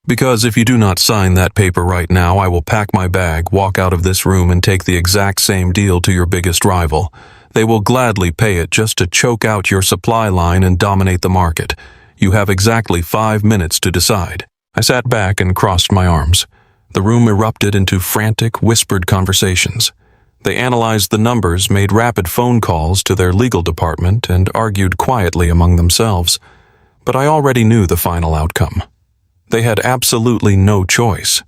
Because if you do not sign that paper right now, I will pack my bag, walk out of this room, and take the exact same deal to your biggest rival. They will gladly pay it just to choke out your supply line and dominate the market. You have exactly 5 minutes to decide. I sat back and crossed my arms. The room erupted into frantic, whispered conversations. They analyzed the numbers, made rapid phone calls to their legal department, and argued quietly among themselves. But I already knew the final outcome. They had absolutely no choice.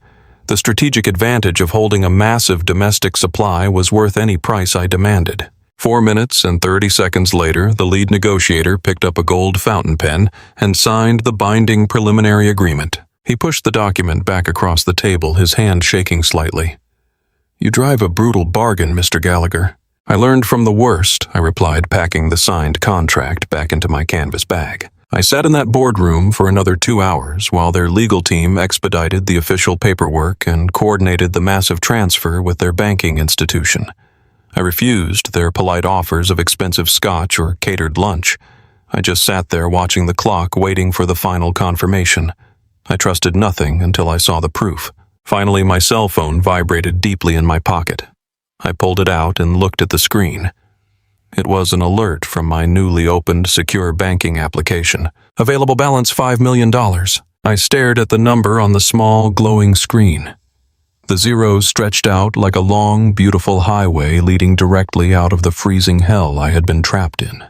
The strategic advantage of holding a massive domestic supply was worth any price I demanded. 4 minutes and 30 seconds later, the lead negotiator picked up a gold fountain pen and signed the binding preliminary agreement. He pushed the document back across the table, his hand shaking slightly. You drive a brutal bargain, Mr. Gallagher. I learned from the worst, I replied, packing the signed contract back into my canvas bag. I sat in that boardroom for another 2 hours while their legal team expedited the official paperwork and coordinated the massive transfer with their banking institution. I refused their polite offers of expensive scotch or catered lunch. I just sat there watching the clock, waiting for the final confirmation. I trusted nothing until I saw the proof. Finally, my cell phone vibrated deeply in my pocket. I pulled it out and looked at the screen. It was an alert from my newly opened secure banking application. Available balance $5 million. I stared at the number on the small, glowing screen. The zeros stretched out like a long, beautiful highway leading directly out of the freezing hell I had been trapped in.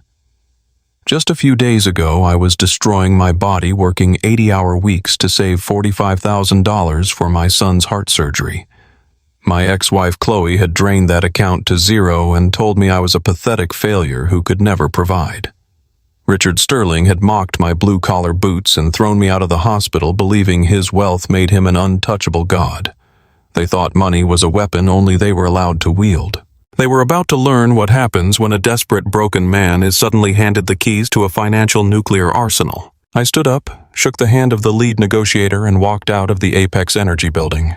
Just a few days ago, I was destroying my body working 80-hour weeks to save $45,000 for my son's heart surgery. My ex-wife Chloe had drained that account to zero and told me I was a pathetic failure who could never provide. Richard Sterling had mocked my blue-collar boots and thrown me out of the hospital, believing his wealth made him an untouchable god. They thought money was a weapon only they were allowed to wield. They were about to learn what happens when a desperate, broken man is suddenly handed the keys to a financial nuclear arsenal. I stood up, shook the hand of the lead negotiator, and walked out of the Apex Energy building.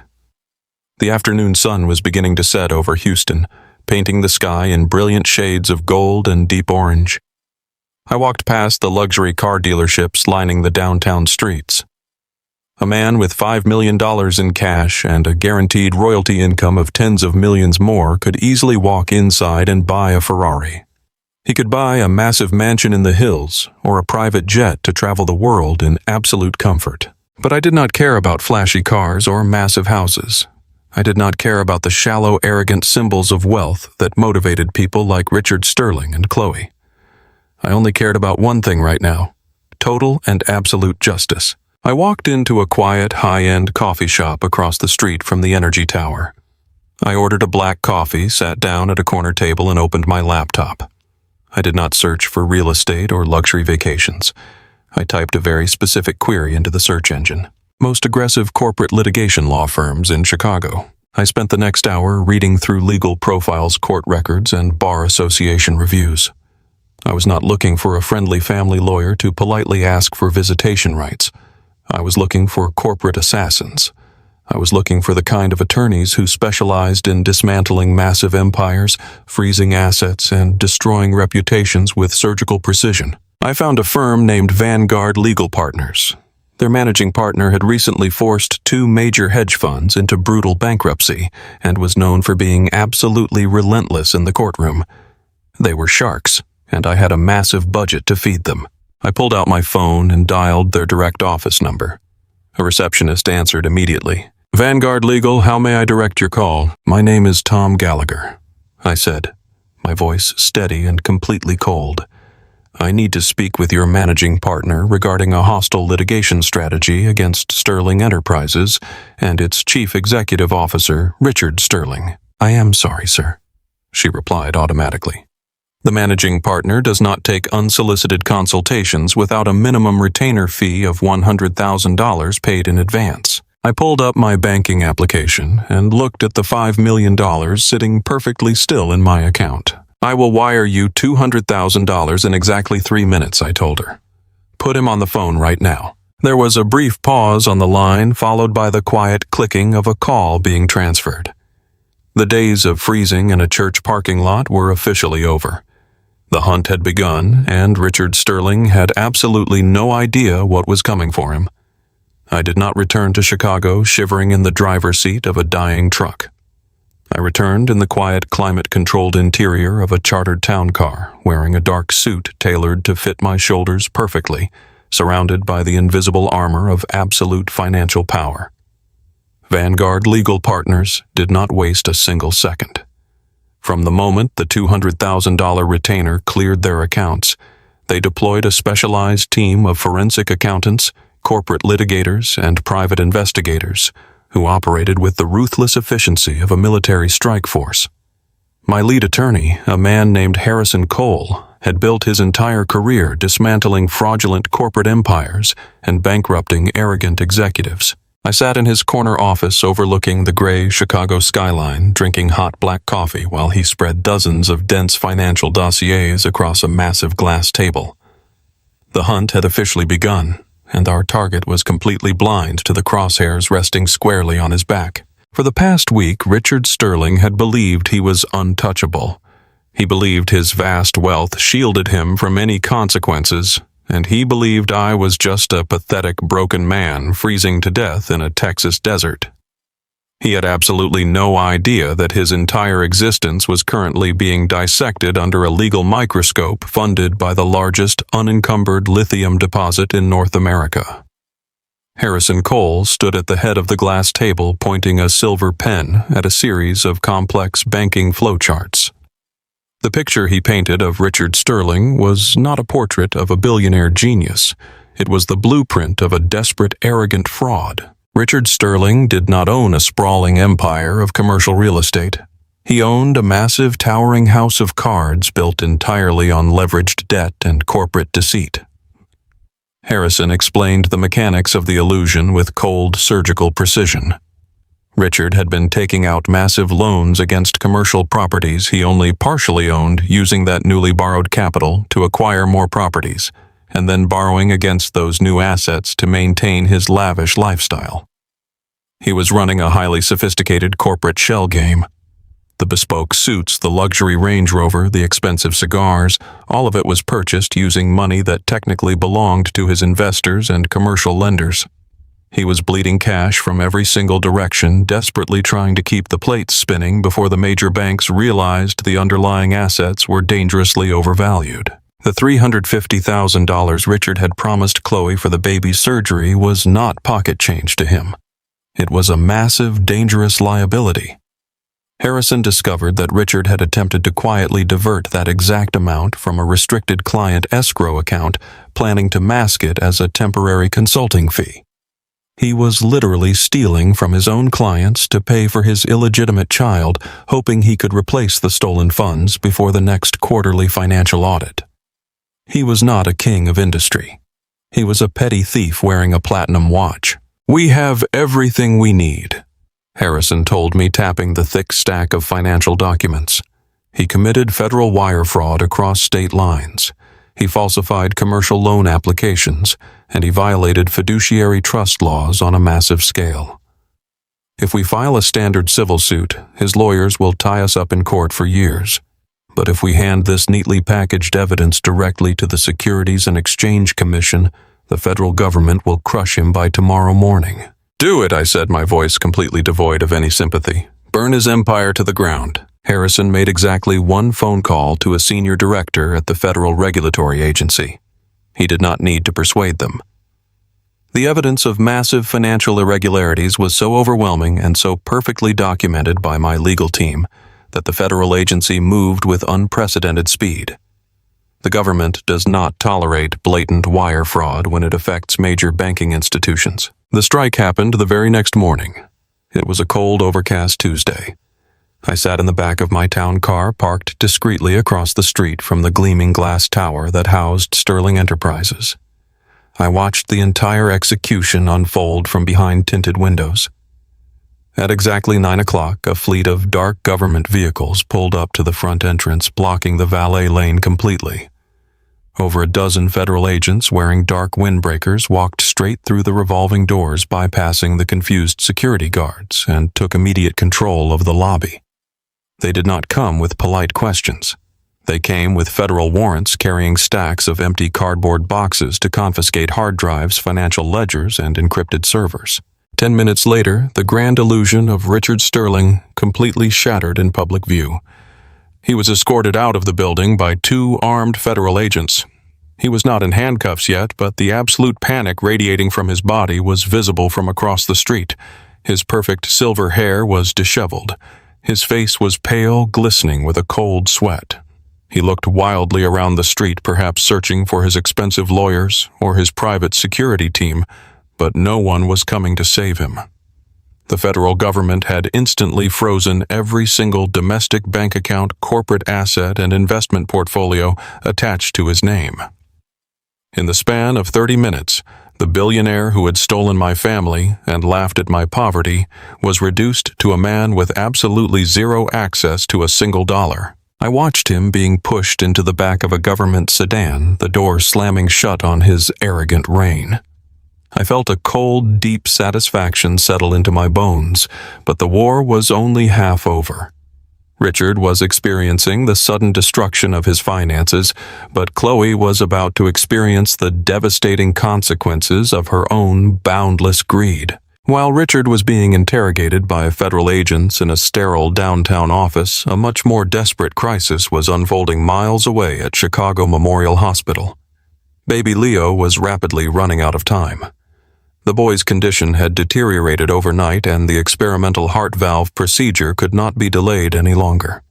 The afternoon sun was beginning to set over Houston, painting the sky in brilliant shades of gold and deep orange. I walked past the luxury car dealerships lining the downtown streets. A man with $5 million in cash and a guaranteed royalty income of tens of millions more could easily walk inside and buy a Ferrari. He could buy a massive mansion in the hills or a private jet to travel the world in absolute comfort. But I did not care about flashy cars or massive houses. I did not care about the shallow, arrogant symbols of wealth that motivated people like Richard Sterling and Chloe. I only cared about one thing right now: total and absolute justice. I walked into a quiet, high-end coffee shop across the street from the Energy Tower. I ordered a black coffee, sat down at a corner table, and opened my laptop. I did not search for real estate or luxury vacations. I typed a very specific query into the search engine. Most aggressive corporate litigation law firms in Chicago. I spent the next hour reading through legal profiles, court records, and bar association reviews. I was not looking for a friendly family lawyer to politely ask for visitation rights. I was looking for corporate assassins. I was looking for the kind of attorneys who specialized in dismantling massive empires, freezing assets, and destroying reputations with surgical precision. I found a firm named Vanguard Legal Partners. Their managing partner had recently forced 2 major hedge funds into brutal bankruptcy and was known for being absolutely relentless in the courtroom. They were sharks, and I had a massive budget to feed them. I pulled out my phone and dialed their direct office number. A receptionist answered immediately. "Vanguard Legal, how may I direct your call?" "My name is Tom Gallagher," I said, my voice steady and completely cold. "I need to speak with your managing partner regarding a hostile litigation strategy against Sterling Enterprises and its chief executive officer, Richard Sterling." "I am sorry, sir," she replied automatically. "The managing partner does not take unsolicited consultations without a minimum retainer fee of $100,000 paid in advance." I pulled up my banking application and looked at the $5 million sitting perfectly still in my account. "I will wire you $200,000 in exactly 3 minutes," I told her. "Put him on the phone right now." There was a brief pause on the line, followed by the quiet clicking of a call being transferred. The days of freezing in a church parking lot were officially over. The hunt had begun, and Richard Sterling had absolutely no idea what was coming for him. I did not return to Chicago shivering in the driver's seat of a dying truck. I returned in the quiet, climate-controlled interior of a chartered town car, wearing a dark suit tailored to fit my shoulders perfectly, surrounded by the invisible armor of absolute financial power. Vanguard Legal Partners did not waste a single second. From the moment the $200,000 retainer cleared their accounts, they deployed a specialized team of forensic accountants, corporate litigators, and private investigators who operated with the ruthless efficiency of a military strike force. My lead attorney, a man named Harrison Cole, had built his entire career dismantling fraudulent corporate empires and bankrupting arrogant executives. I sat in his corner office overlooking the gray Chicago skyline, drinking hot black coffee while he spread dozens of dense financial dossiers across a massive glass table. The hunt had officially begun, and our target was completely blind to the crosshairs resting squarely on his back. For the past week, Richard Sterling had believed he was untouchable. He believed his vast wealth shielded him from any consequences, and he believed I was just a pathetic, broken man freezing to death in a Texas desert. He had absolutely no idea that his entire existence was currently being dissected under a legal microscope funded by the largest unencumbered lithium deposit in North America. Harrison Cole stood at the head of the glass table pointing a silver pen at a series of complex banking flowcharts. The picture he painted of Richard Sterling was not a portrait of a billionaire genius. It was the blueprint of a desperate, arrogant fraud. Richard Sterling did not own a sprawling empire of commercial real estate. He owned a massive, towering house of cards built entirely on leveraged debt and corporate deceit. Harrison explained the mechanics of the illusion with cold, surgical precision. Richard had been taking out massive loans against commercial properties he only partially owned, using that newly borrowed capital to acquire more properties, and then borrowing against those new assets to maintain his lavish lifestyle. He was running a highly sophisticated corporate shell game. The bespoke suits, the luxury Range Rover, the expensive cigars, all of it was purchased using money that technically belonged to his investors and commercial lenders. He was bleeding cash from every single direction, desperately trying to keep the plates spinning before the major banks realized the underlying assets were dangerously overvalued. The $350,000 Richard had promised Chloe for the baby's surgery was not pocket change to him. It was a massive, dangerous liability. Harrison discovered that Richard had attempted to quietly divert that exact amount from a restricted client escrow account, planning to mask it as a temporary consulting fee. He was literally stealing from his own clients to pay for his illegitimate child, hoping he could replace the stolen funds before the next quarterly financial audit. He was not a king of industry. He was a petty thief wearing a platinum watch. "We have everything we need," Harrison told me, tapping the thick stack of financial documents. He committed federal wire fraud across state lines. He falsified commercial loan applications, and he violated fiduciary trust laws on a massive scale. If we file a standard civil suit, his lawyers will tie us up in court for years. But if we hand this neatly packaged evidence directly to the Securities and Exchange Commission, the federal government will crush him by tomorrow morning. "Do it," I said, my voice completely devoid of any sympathy. "Burn his empire to the ground." Harrison made exactly one phone call to a senior director at the Federal Regulatory Agency. He did not need to persuade them. The evidence of massive financial irregularities was so overwhelming and so perfectly documented by my legal team that the federal agency moved with unprecedented speed. The government does not tolerate blatant wire fraud when it affects major banking institutions. The strike happened the very next morning. It was a cold, overcast Tuesday. I sat in the back of my town car, parked discreetly across the street from the gleaming glass tower that housed Sterling Enterprises. I watched the entire execution unfold from behind tinted windows. At exactly 9 o'clock, a fleet of dark government vehicles pulled up to the front entrance, blocking the valet lane completely. Over a dozen federal agents wearing dark windbreakers walked straight through the revolving doors, bypassing the confused security guards, and took immediate control of the lobby. They did not come with polite questions. They came with federal warrants carrying stacks of empty cardboard boxes to confiscate hard drives, financial ledgers, and encrypted servers. 10 minutes later, the grand illusion of Richard Sterling completely shattered in public view. He was escorted out of the building by 2 armed federal agents. He was not in handcuffs yet, but the absolute panic radiating from his body was visible from across the street. His perfect silver hair was disheveled. His face was pale, glistening with a cold sweat. He looked wildly around the street, perhaps searching for his expensive lawyers or his private security team, but no one was coming to save him. The federal government had instantly frozen every single domestic bank account, corporate asset, and investment portfolio attached to his name. In the span of 30 minutes, the billionaire who had stolen my family and laughed at my poverty was reduced to a man with absolutely zero access to a single dollar. I watched him being pushed into the back of a government sedan, the door slamming shut on his arrogant reign. I felt a cold, deep satisfaction settle into my bones, but the war was only half over. Richard was experiencing the sudden destruction of his finances, but Chloe was about to experience the devastating consequences of her own boundless greed. While Richard was being interrogated by federal agents in a sterile downtown office, a much more desperate crisis was unfolding miles away at Chicago Memorial Hospital. Baby Leo was rapidly running out of time. The boy's condition had deteriorated overnight, and the experimental heart valve procedure could not be delayed any longer.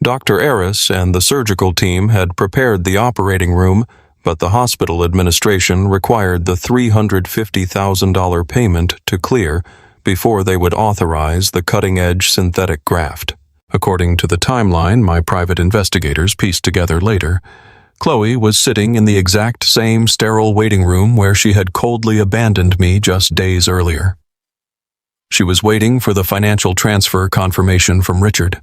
Dr. Eris and the surgical team had prepared the operating room, but the hospital administration required the $350,000 payment to clear before they would authorize the cutting-edge synthetic graft. According to the timeline my private investigators pieced together later, Chloe was sitting in the exact same sterile waiting room where she had coldly abandoned me just days earlier. She was waiting for the financial transfer confirmation from Richard.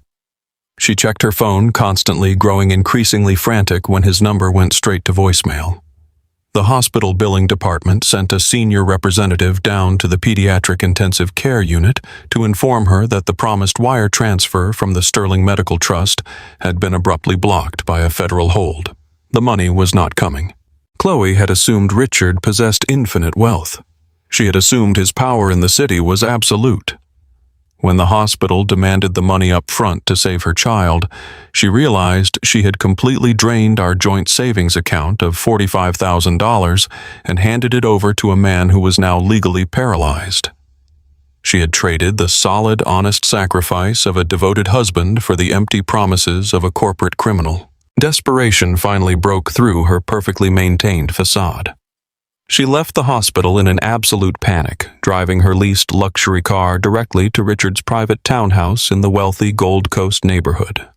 She checked her phone, constantly growing increasingly frantic when his number went straight to voicemail. The hospital billing department sent a senior representative down to the pediatric intensive care unit to inform her that the promised wire transfer from the Sterling Medical Trust had been abruptly blocked by a federal hold. The money was not coming. Chloe had assumed Richard possessed infinite wealth. She had assumed his power in the city was absolute. When the hospital demanded the money up front to save her child, she realized she had completely drained our joint savings account of $45,000 and handed it over to a man who was now legally paralyzed. She had traded the solid, honest sacrifice of a devoted husband for the empty promises of a corporate criminal. Desperation finally broke through her perfectly maintained facade. She left the hospital in an absolute panic, driving her leased luxury car directly to Richard's private townhouse in the wealthy Gold Coast neighborhood.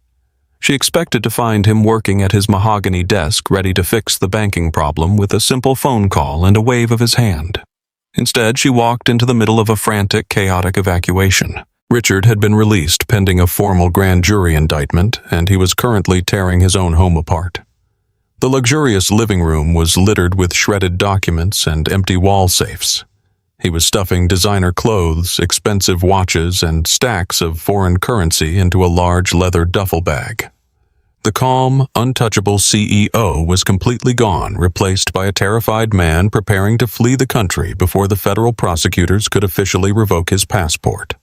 She expected to find him working at his mahogany desk, ready to fix the banking problem with a simple phone call and a wave of his hand. Instead, she walked into the middle of a frantic, chaotic evacuation. Richard had been released pending a formal grand jury indictment, and he was currently tearing his own home apart. The luxurious living room was littered with shredded documents and empty wall safes. He was stuffing designer clothes, expensive watches, and stacks of foreign currency into a large leather duffel bag. The calm, untouchable CEO was completely gone, replaced by a terrified man preparing to flee the country before the federal prosecutors could officially revoke his passport.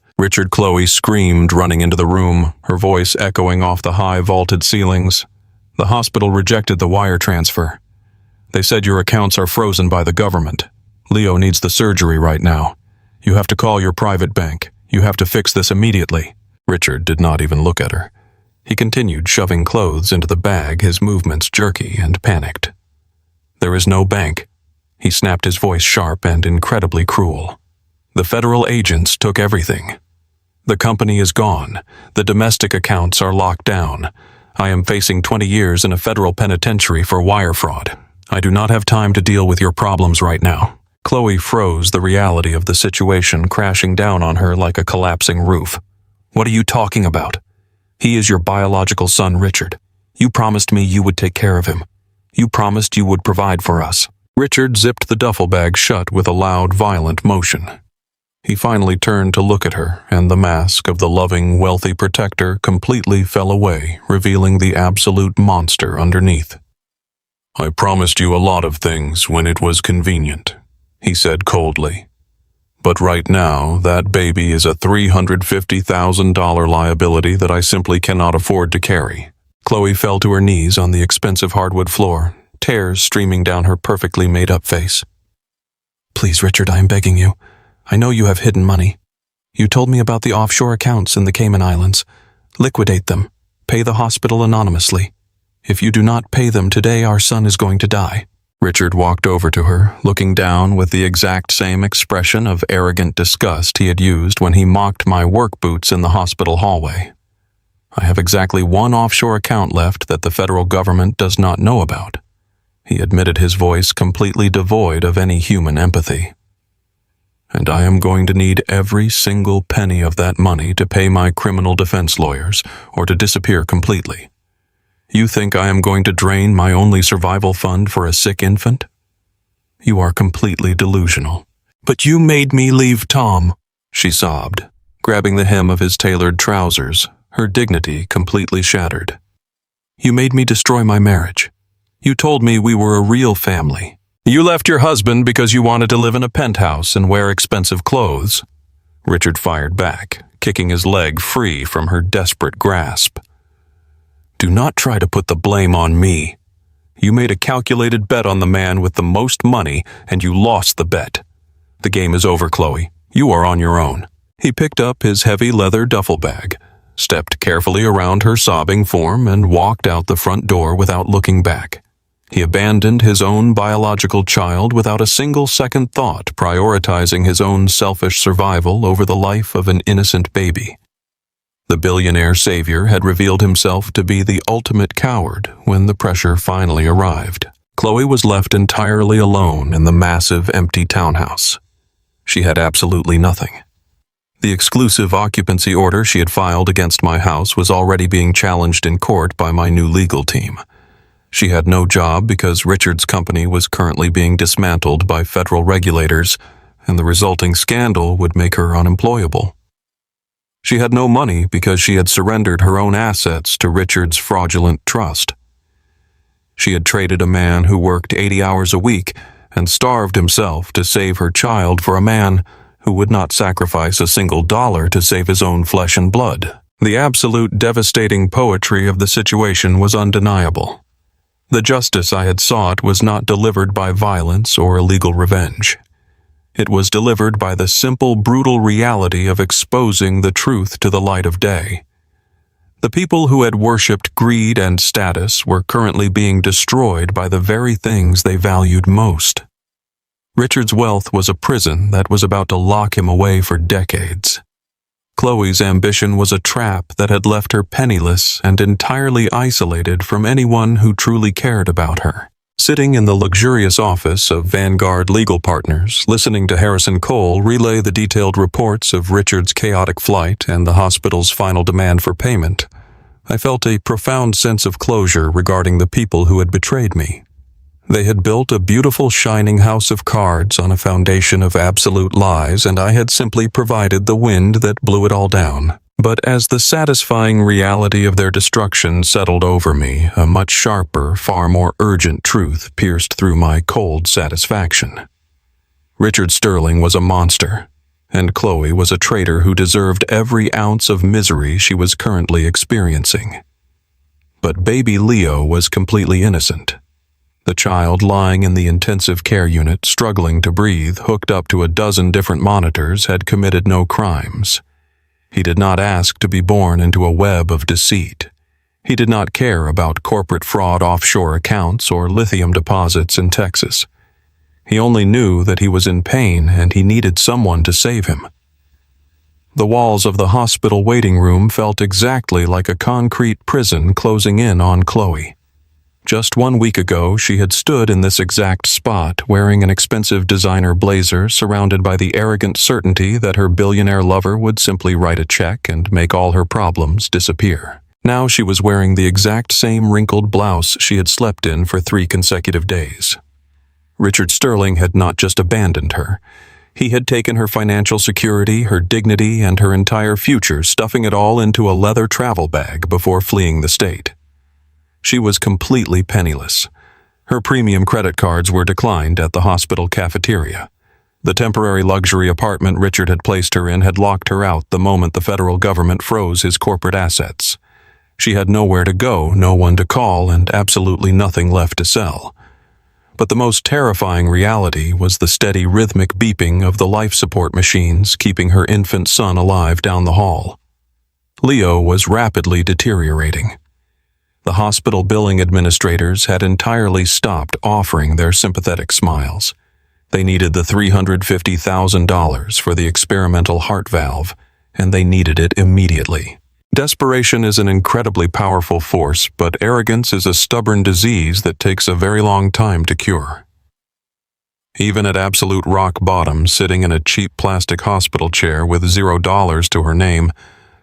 Chloe screamed, running into the room, her voice echoing off the high vaulted ceilings. The hospital rejected the wire transfer. They said your accounts are frozen by the government. Leo needs the surgery right now. You have to call your private bank. You have to fix this immediately. Richard did not even look at her. He continued shoving clothes into the bag, his movements jerky and panicked. There is no bank. He snapped, his voice sharp and incredibly cruel. The federal agents took everything. The company is gone. The domestic accounts are locked down. I am facing 20 years in a federal penitentiary for wire fraud. I do not have time to deal with your problems right now. Chloe froze, the reality of the situation crashing down on her like a collapsing roof. What are you talking about? He is your biological son, Richard. You promised me you would take care of him. You promised you would provide for us. Richard zipped the duffel bag shut with a loud, violent motion. He finally turned to look at her, and the mask of the loving, wealthy protector completely fell away, revealing the absolute monster underneath. I promised you a lot of things when it was convenient, he said coldly. But right now, that baby is a $350,000 liability that I simply cannot afford to carry. Chloe fell to her knees on the expensive hardwood floor, tears streaming down her perfectly made-up face. Please, Richard, I am begging you. I know you have hidden money. You told me about the offshore accounts in the Cayman Islands. Liquidate them. Pay the hospital anonymously. If you do not pay them today, our son is going to die. Richard walked over to her, looking down with the exact same expression of arrogant disgust he had used when he mocked my work boots in the hospital hallway. I have exactly one offshore account left that the federal government does not know about. He admitted, his voice completely devoid of any human empathy. And I am going to need every single penny of that money to pay my criminal defense lawyers or to disappear completely. You think I am going to drain my only survival fund for a sick infant? You are completely delusional. But you made me leave Tom, she sobbed, grabbing the hem of his tailored trousers, her dignity completely shattered. You made me destroy my marriage. You told me we were a real family. You left your husband because you wanted to live in a penthouse and wear expensive clothes. Richard fired back, kicking his leg free from her desperate grasp. Do not try to put the blame on me. You made a calculated bet on the man with the most money, and you lost the bet. The game is over, Chloe. You are on your own. He picked up his heavy leather duffel bag, stepped carefully around her sobbing form, and walked out the front door without looking back. He abandoned his own biological child without a single second thought, prioritizing his own selfish survival over the life of an innocent baby. The billionaire savior had revealed himself to be the ultimate coward when the pressure finally arrived. Chloe was left entirely alone in the massive, empty townhouse. She had absolutely nothing. The exclusive occupancy order she had filed against my house was already being challenged in court by my new legal team. She had no job because Richard's company was currently being dismantled by federal regulators, and the resulting scandal would make her unemployable. She had no money because she had surrendered her own assets to Richard's fraudulent trust. She had traded a man who worked 80 hours a week and starved himself to save her child for a man who would not sacrifice a single dollar to save his own flesh and blood. The absolute devastating poetry of the situation was undeniable. The justice I had sought was not delivered by violence or illegal revenge. It was delivered by the simple, brutal reality of exposing the truth to the light of day. The people who had worshipped greed and status were currently being destroyed by the very things they valued most. Richard's wealth was a prison that was about to lock him away for decades. Chloe's ambition was a trap that had left her penniless and entirely isolated from anyone who truly cared about her. Sitting in the luxurious office of Vanguard Legal Partners, listening to Harrison Cole relay the detailed reports of Richard's chaotic flight and the hospital's final demand for payment, I felt a profound sense of closure regarding the people who had betrayed me. They had built a beautiful shining house of cards on a foundation of absolute lies, and I had simply provided the wind that blew it all down. But as the satisfying reality of their destruction settled over me, a much sharper, far more urgent truth pierced through my cold satisfaction. Richard Sterling was a monster, and Chloe was a traitor who deserved every ounce of misery she was currently experiencing. But baby Leo was completely innocent. The child lying in the intensive care unit, struggling to breathe, hooked up to a dozen different monitors, had committed no crimes. He did not ask to be born into a web of deceit. He did not care about corporate fraud offshore accounts or lithium deposits in Texas. He only knew that he was in pain and he needed someone to save him. The walls of the hospital waiting room felt exactly like a concrete prison closing in on Chloe. Just 1 week ago, she had stood in this exact spot, wearing an expensive designer blazer, surrounded by the arrogant certainty that her billionaire lover would simply write a check and make all her problems disappear. Now she was wearing the exact same wrinkled blouse she had slept in for 3 consecutive days. Richard Sterling had not just abandoned her. He had taken her financial security, her dignity, and her entire future, stuffing it all into a leather travel bag before fleeing the state. She was completely penniless. Her premium credit cards were declined at the hospital cafeteria. The temporary luxury apartment Richard had placed her in had locked her out the moment the federal government froze his corporate assets. She had nowhere to go, no one to call, and absolutely nothing left to sell. But the most terrifying reality was the steady rhythmic beeping of the life support machines keeping her infant son alive down the hall. Leo was rapidly deteriorating. The hospital billing administrators had entirely stopped offering their sympathetic smiles. They needed the $350,000 for the experimental heart valve, and they needed it immediately. Desperation is an incredibly powerful force, but arrogance is a stubborn disease that takes a very long time to cure. Even at absolute rock bottom, sitting in a cheap plastic hospital chair with $0 to her name,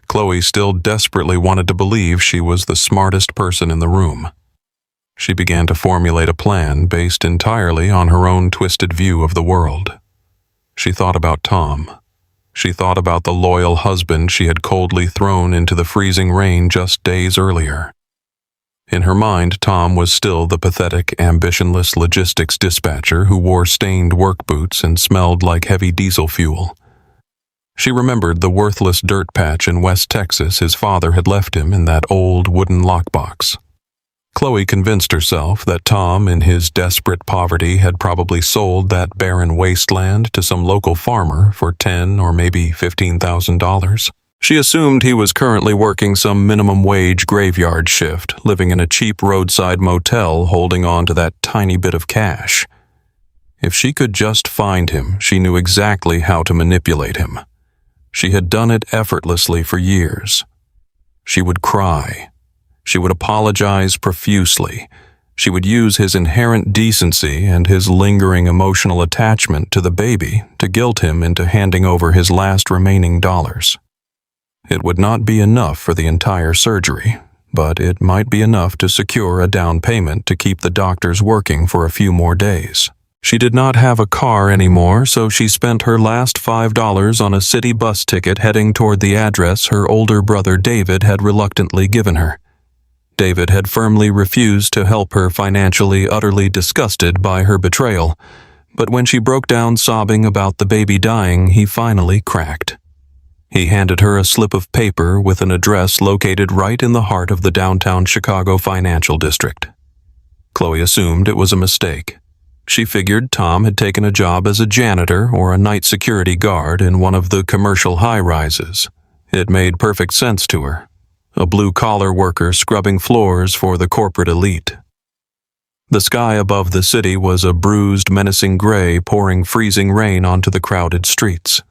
Chloe still desperately wanted to believe she was the smartest person in the room. She began to formulate a plan based entirely on her own twisted view of the world. She thought about Tom. She thought about the loyal husband she had coldly thrown into the freezing rain just days earlier. In her mind, Tom was still the pathetic, ambitionless logistics dispatcher who wore stained work boots and smelled like heavy diesel fuel. She remembered the worthless dirt patch in West Texas his father had left him in that old wooden lockbox. Chloe convinced herself that Tom, in his desperate poverty, had probably sold that barren wasteland to some local farmer for $10,000 or maybe $15,000. She assumed he was currently working some minimum wage graveyard shift, living in a cheap roadside motel holding on to that tiny bit of cash. If she could just find him, she knew exactly how to manipulate him. She had done it effortlessly for years. She would cry. She would apologize profusely. She would use his inherent decency and his lingering emotional attachment to the baby to guilt him into handing over his last remaining dollars. It would not be enough for the entire surgery, but it might be enough to secure a down payment to keep the doctors working for a few more days. She did not have a car anymore, so she spent her last $5 on a city bus ticket heading toward the address her older brother David had reluctantly given her. David had firmly refused to help her financially, utterly disgusted by her betrayal, but when she broke down sobbing about the baby dying, he finally cracked. He handed her a slip of paper with an address located right in the heart of the downtown Chicago financial district. Chloe assumed it was a mistake. She figured Tom had taken a job as a janitor or a night security guard in one of the commercial high-rises. It made perfect sense to her. A blue-collar worker scrubbing floors for the corporate elite. The sky above the city was a bruised, menacing gray, pouring freezing rain onto the crowded streets.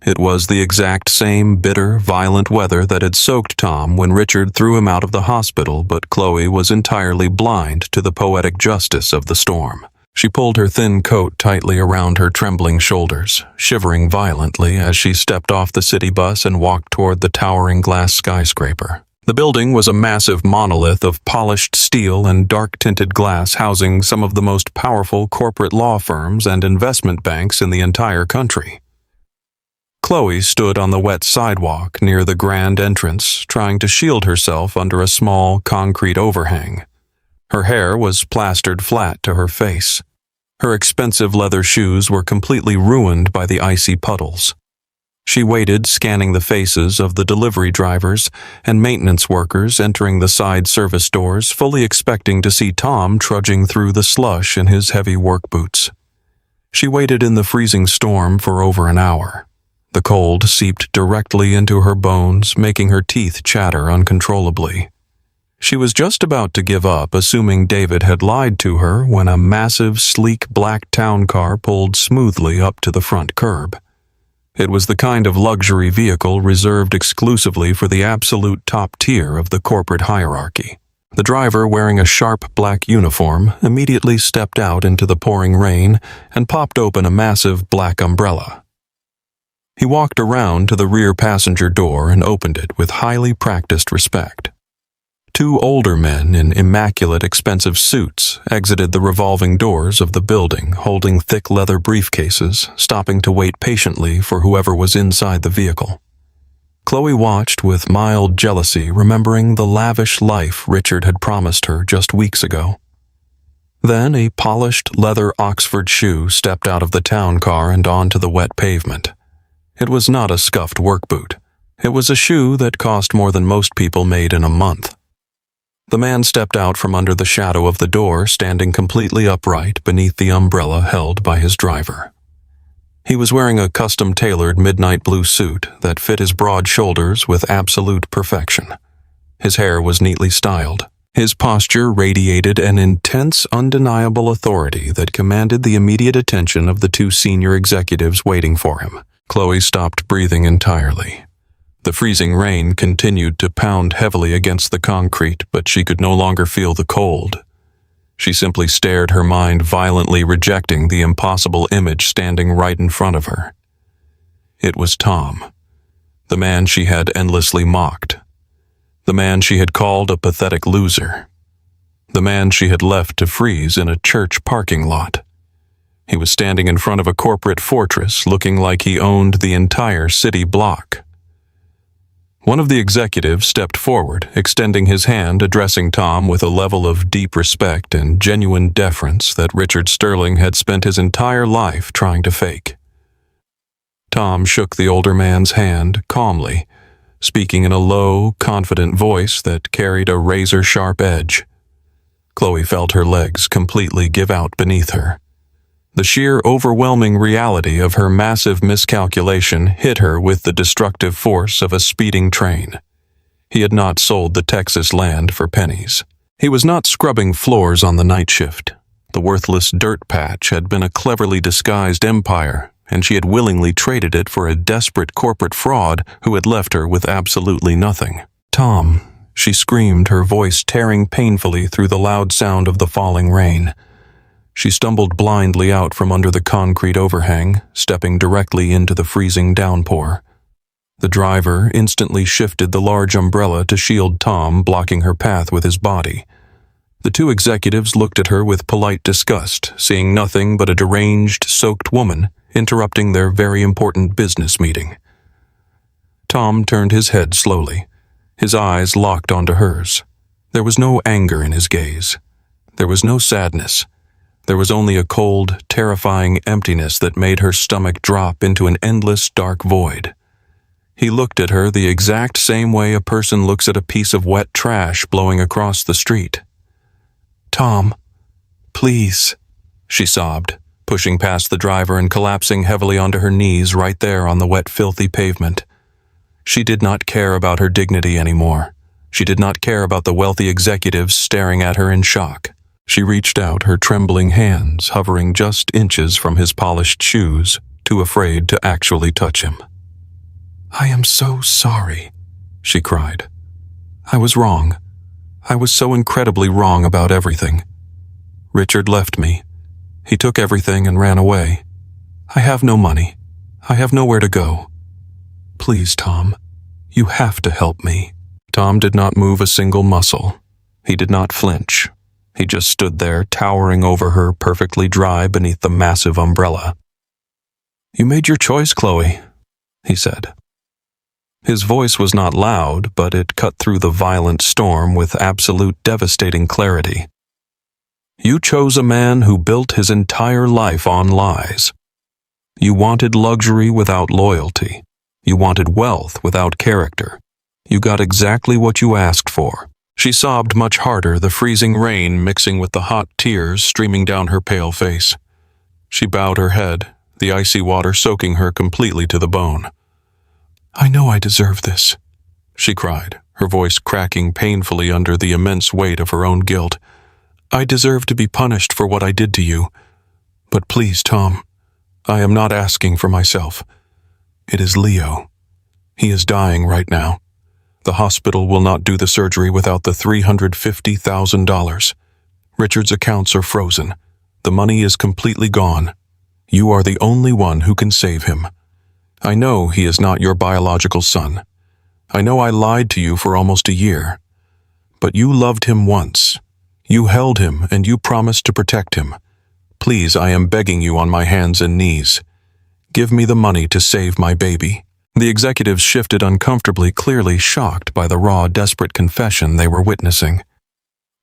It was the exact same bitter, violent weather that had soaked Tom when Richard threw him out of the hospital, but Chloe was entirely blind to the poetic justice of the storm. She pulled her thin coat tightly around her trembling shoulders, shivering violently as she stepped off the city bus and walked toward the towering glass skyscraper. The building was a massive monolith of polished steel and dark-tinted glass housing some of the most powerful corporate law firms and investment banks in the entire country. Chloe stood on the wet sidewalk near the grand entrance, trying to shield herself under a small concrete overhang. Her hair was plastered flat to her face. Her expensive leather shoes were completely ruined by the icy puddles. She waited, scanning the faces of the delivery drivers and maintenance workers entering the side service doors, fully expecting to see Tom trudging through the slush in his heavy work boots. She waited in the freezing storm for over an hour. The cold seeped directly into her bones, making her teeth chatter uncontrollably. She was just about to give up, assuming David had lied to her, when a massive, sleek black town car pulled smoothly up to the front curb. It was the kind of luxury vehicle reserved exclusively for the absolute top tier of the corporate hierarchy. The driver, wearing a sharp black uniform, immediately stepped out into the pouring rain and popped open a massive black umbrella. He walked around to the rear passenger door and opened it with highly practiced respect. Two older men in immaculate, expensive suits exited the revolving doors of the building, holding thick leather briefcases, stopping to wait patiently for whoever was inside the vehicle. Chloe watched with mild jealousy, remembering the lavish life Richard had promised her just weeks ago. Then a polished leather Oxford shoe stepped out of the town car and onto the wet pavement. It was not a scuffed work boot. It was a shoe that cost more than most people made in a month. The man stepped out from under the shadow of the door, standing completely upright beneath the umbrella held by his driver. He was wearing a custom-tailored midnight blue suit that fit his broad shoulders with absolute perfection. His hair was neatly styled. His posture radiated an intense, undeniable authority that commanded the immediate attention of the two senior executives waiting for him. Chloe stopped breathing entirely. The freezing rain continued to pound heavily against the concrete, but she could no longer feel the cold. She simply stared, her mind violently rejecting the impossible image standing right in front of her. It was Tom, the man she had endlessly mocked, the man she had called a pathetic loser, the man she had left to freeze in a church parking lot. He was standing in front of a corporate fortress, looking like he owned the entire city block. One of the executives stepped forward, extending his hand, addressing Tom with a level of deep respect and genuine deference that Richard Sterling had spent his entire life trying to fake. Tom shook the older man's hand calmly, speaking in a low, confident voice that carried a razor-sharp edge. Chloe felt her legs completely give out beneath her. The sheer overwhelming reality of her massive miscalculation hit her with the destructive force of a speeding train. He had not sold the Texas land for pennies. He was not scrubbing floors on the night shift. The worthless dirt patch had been a cleverly disguised empire, and she had willingly traded it for a desperate corporate fraud who had left her with absolutely nothing. "Tom," she screamed, her voice tearing painfully through the loud sound of the falling rain. She stumbled blindly out from under the concrete overhang, stepping directly into the freezing downpour. The driver instantly shifted the large umbrella to shield Tom, blocking her path with his body. The two executives looked at her with polite disgust, seeing nothing but a deranged, soaked woman interrupting their very important business meeting. Tom turned his head slowly. His eyes locked onto hers. There was no anger in his gaze. There was no sadness. There was only a cold, terrifying emptiness that made her stomach drop into an endless, dark void. He looked at her the exact same way a person looks at a piece of wet trash blowing across the street. "Tom, please," she sobbed, pushing past the driver and collapsing heavily onto her knees right there on the wet, filthy pavement. She did not care about her dignity anymore. She did not care about the wealthy executives staring at her in shock. She reached out, her trembling hands hovering just inches from his polished shoes, too afraid to actually touch him. "I am so sorry," she cried. "I was wrong. I was so incredibly wrong about everything. Richard left me. He took everything and ran away. I have no money. I have nowhere to go. Please, Tom, you have to help me." Tom did not move a single muscle. He did not flinch. He just stood there, towering over her, perfectly dry beneath the massive umbrella. "You made your choice, Chloe," he said. His voice was not loud, but it cut through the violent storm with absolute devastating clarity. "You chose a man who built his entire life on lies. You wanted luxury without loyalty. You wanted wealth without character. You got exactly what you asked for." She sobbed much harder, the freezing rain mixing with the hot tears streaming down her pale face. She bowed her head, the icy water soaking her completely to the bone. "I know I deserve this," she cried, her voice cracking painfully under the immense weight of her own guilt. "I deserve to be punished for what I did to you. But please, Tom, I am not asking for myself. It is Leo. He is dying right now. The hospital will not do the surgery without the $350,000. Richard's accounts are frozen. The money is completely gone. You are the only one who can save him. I know he is not your biological son. I know I lied to you for almost a year. But you loved him once. You held him and you promised to protect him. Please, I am begging you on my hands and knees. Give me the money to save my baby." The executives shifted uncomfortably, clearly shocked by the raw, desperate confession they were witnessing.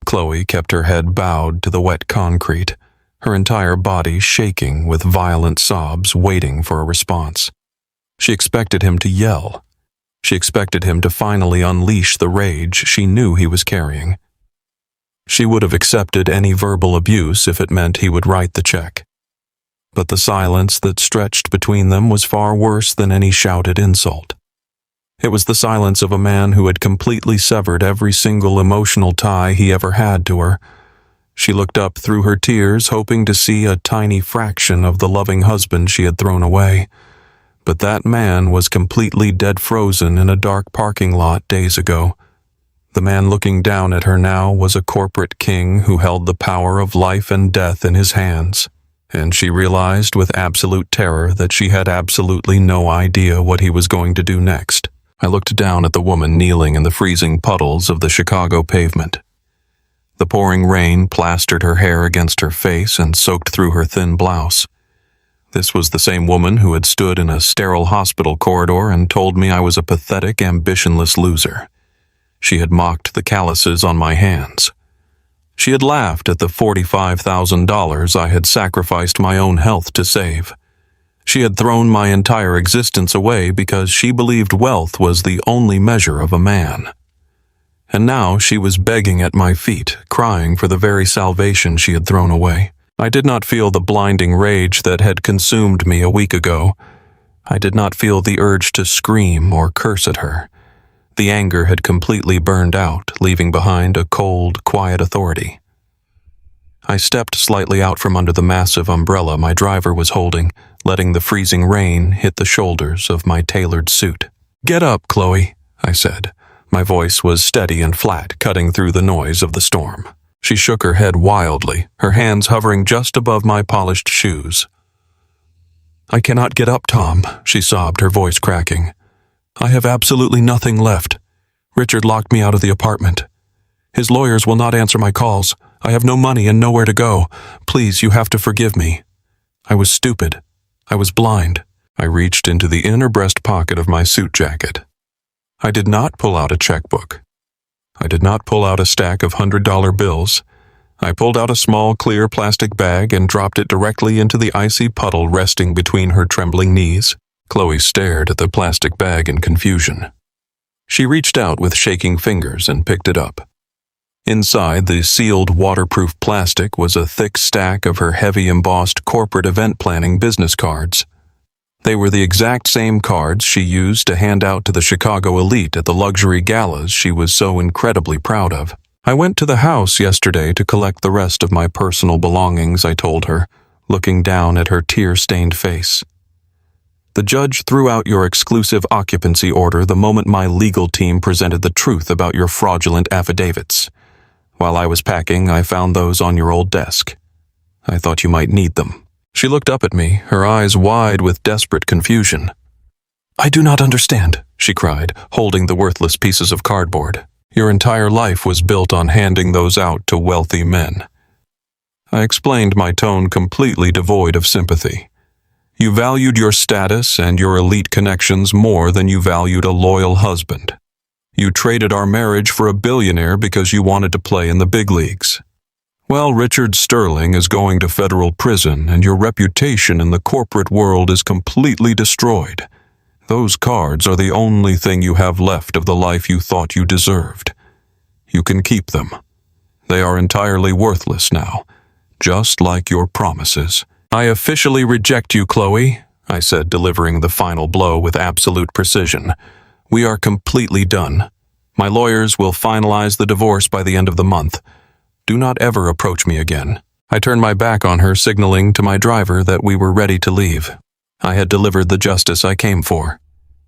Chloe kept her head bowed to the wet concrete, her entire body shaking with violent sobs, waiting for a response. She expected him to yell. She expected him to finally unleash the rage she knew he was carrying. She would have accepted any verbal abuse if it meant he would write the check. But the silence that stretched between them was far worse than any shouted insult. It was the silence of a man who had completely severed every single emotional tie he ever had to her. She looked up through her tears, hoping to see a tiny fraction of the loving husband she had thrown away. But that man was completely dead frozen in a dark parking lot days ago. The man looking down at her now was a corporate king who held the power of life and death in his hands. And she realized with absolute terror that she had absolutely no idea what he was going to do next. I looked down at the woman kneeling in the freezing puddles of the Chicago pavement. The pouring rain plastered her hair against her face and soaked through her thin blouse. This was the same woman who had stood in a sterile hospital corridor and told me I was a pathetic, ambitionless loser. She had mocked the calluses on my hands. She had laughed at the $45,000 I had sacrificed my own health to save. She had thrown my entire existence away because she believed wealth was the only measure of a man. And now she was begging at my feet, crying for the very salvation she had thrown away. I did not feel the blinding rage that had consumed me a week ago. I did not feel the urge to scream or curse at her. The anger had completely burned out, leaving behind a cold, quiet authority. I stepped slightly out from under the massive umbrella my driver was holding, letting the freezing rain hit the shoulders of my tailored suit. "Get up, Chloe," I said. My voice was steady and flat, cutting through the noise of the storm. She shook her head wildly, her hands hovering just above my polished shoes. "I cannot get up, Tom," she sobbed, her voice cracking. "I have absolutely nothing left. Richard locked me out of the apartment. His lawyers will not answer my calls. I have no money and nowhere to go. Please, you have to forgive me. I was stupid. I was blind." I reached into the inner breast pocket of my suit jacket. I did not pull out a checkbook. I did not pull out a stack of $100 bills. I pulled out a small, clear plastic bag and dropped it directly into the icy puddle resting between her trembling knees. Chloe stared at the plastic bag in confusion. She reached out with shaking fingers and picked it up. Inside the sealed waterproof plastic was a thick stack of her heavy embossed corporate event planning business cards. They were the exact same cards she used to hand out to the Chicago elite at the luxury galas she was so incredibly proud of. I went to the house yesterday to collect the rest of my personal belongings, I told her, looking down at her tear-stained face. The judge threw out your exclusive occupancy order the moment my legal team presented the truth about your fraudulent affidavits. While I was packing, I found those on your old desk. I thought you might need them. She looked up at me, her eyes wide with desperate confusion. I do not understand, she cried, holding the worthless pieces of cardboard. Your entire life was built on handing those out to wealthy men. I explained, my tone completely devoid of sympathy. You valued your status and your elite connections more than you valued a loyal husband. You traded our marriage for a billionaire because you wanted to play in the big leagues. Well, Richard Sterling is going to federal prison and your reputation in the corporate world is completely destroyed. Those cards are the only thing you have left of the life you thought you deserved. You can keep them. They are entirely worthless now, just like your promises. I officially reject you, Chloe, I said, delivering the final blow with absolute precision. We are completely done. My lawyers will finalize the divorce by the end of the month. Do not ever approach me again. I turned my back on her, signaling to my driver that we were ready to leave. I had delivered the justice I came for.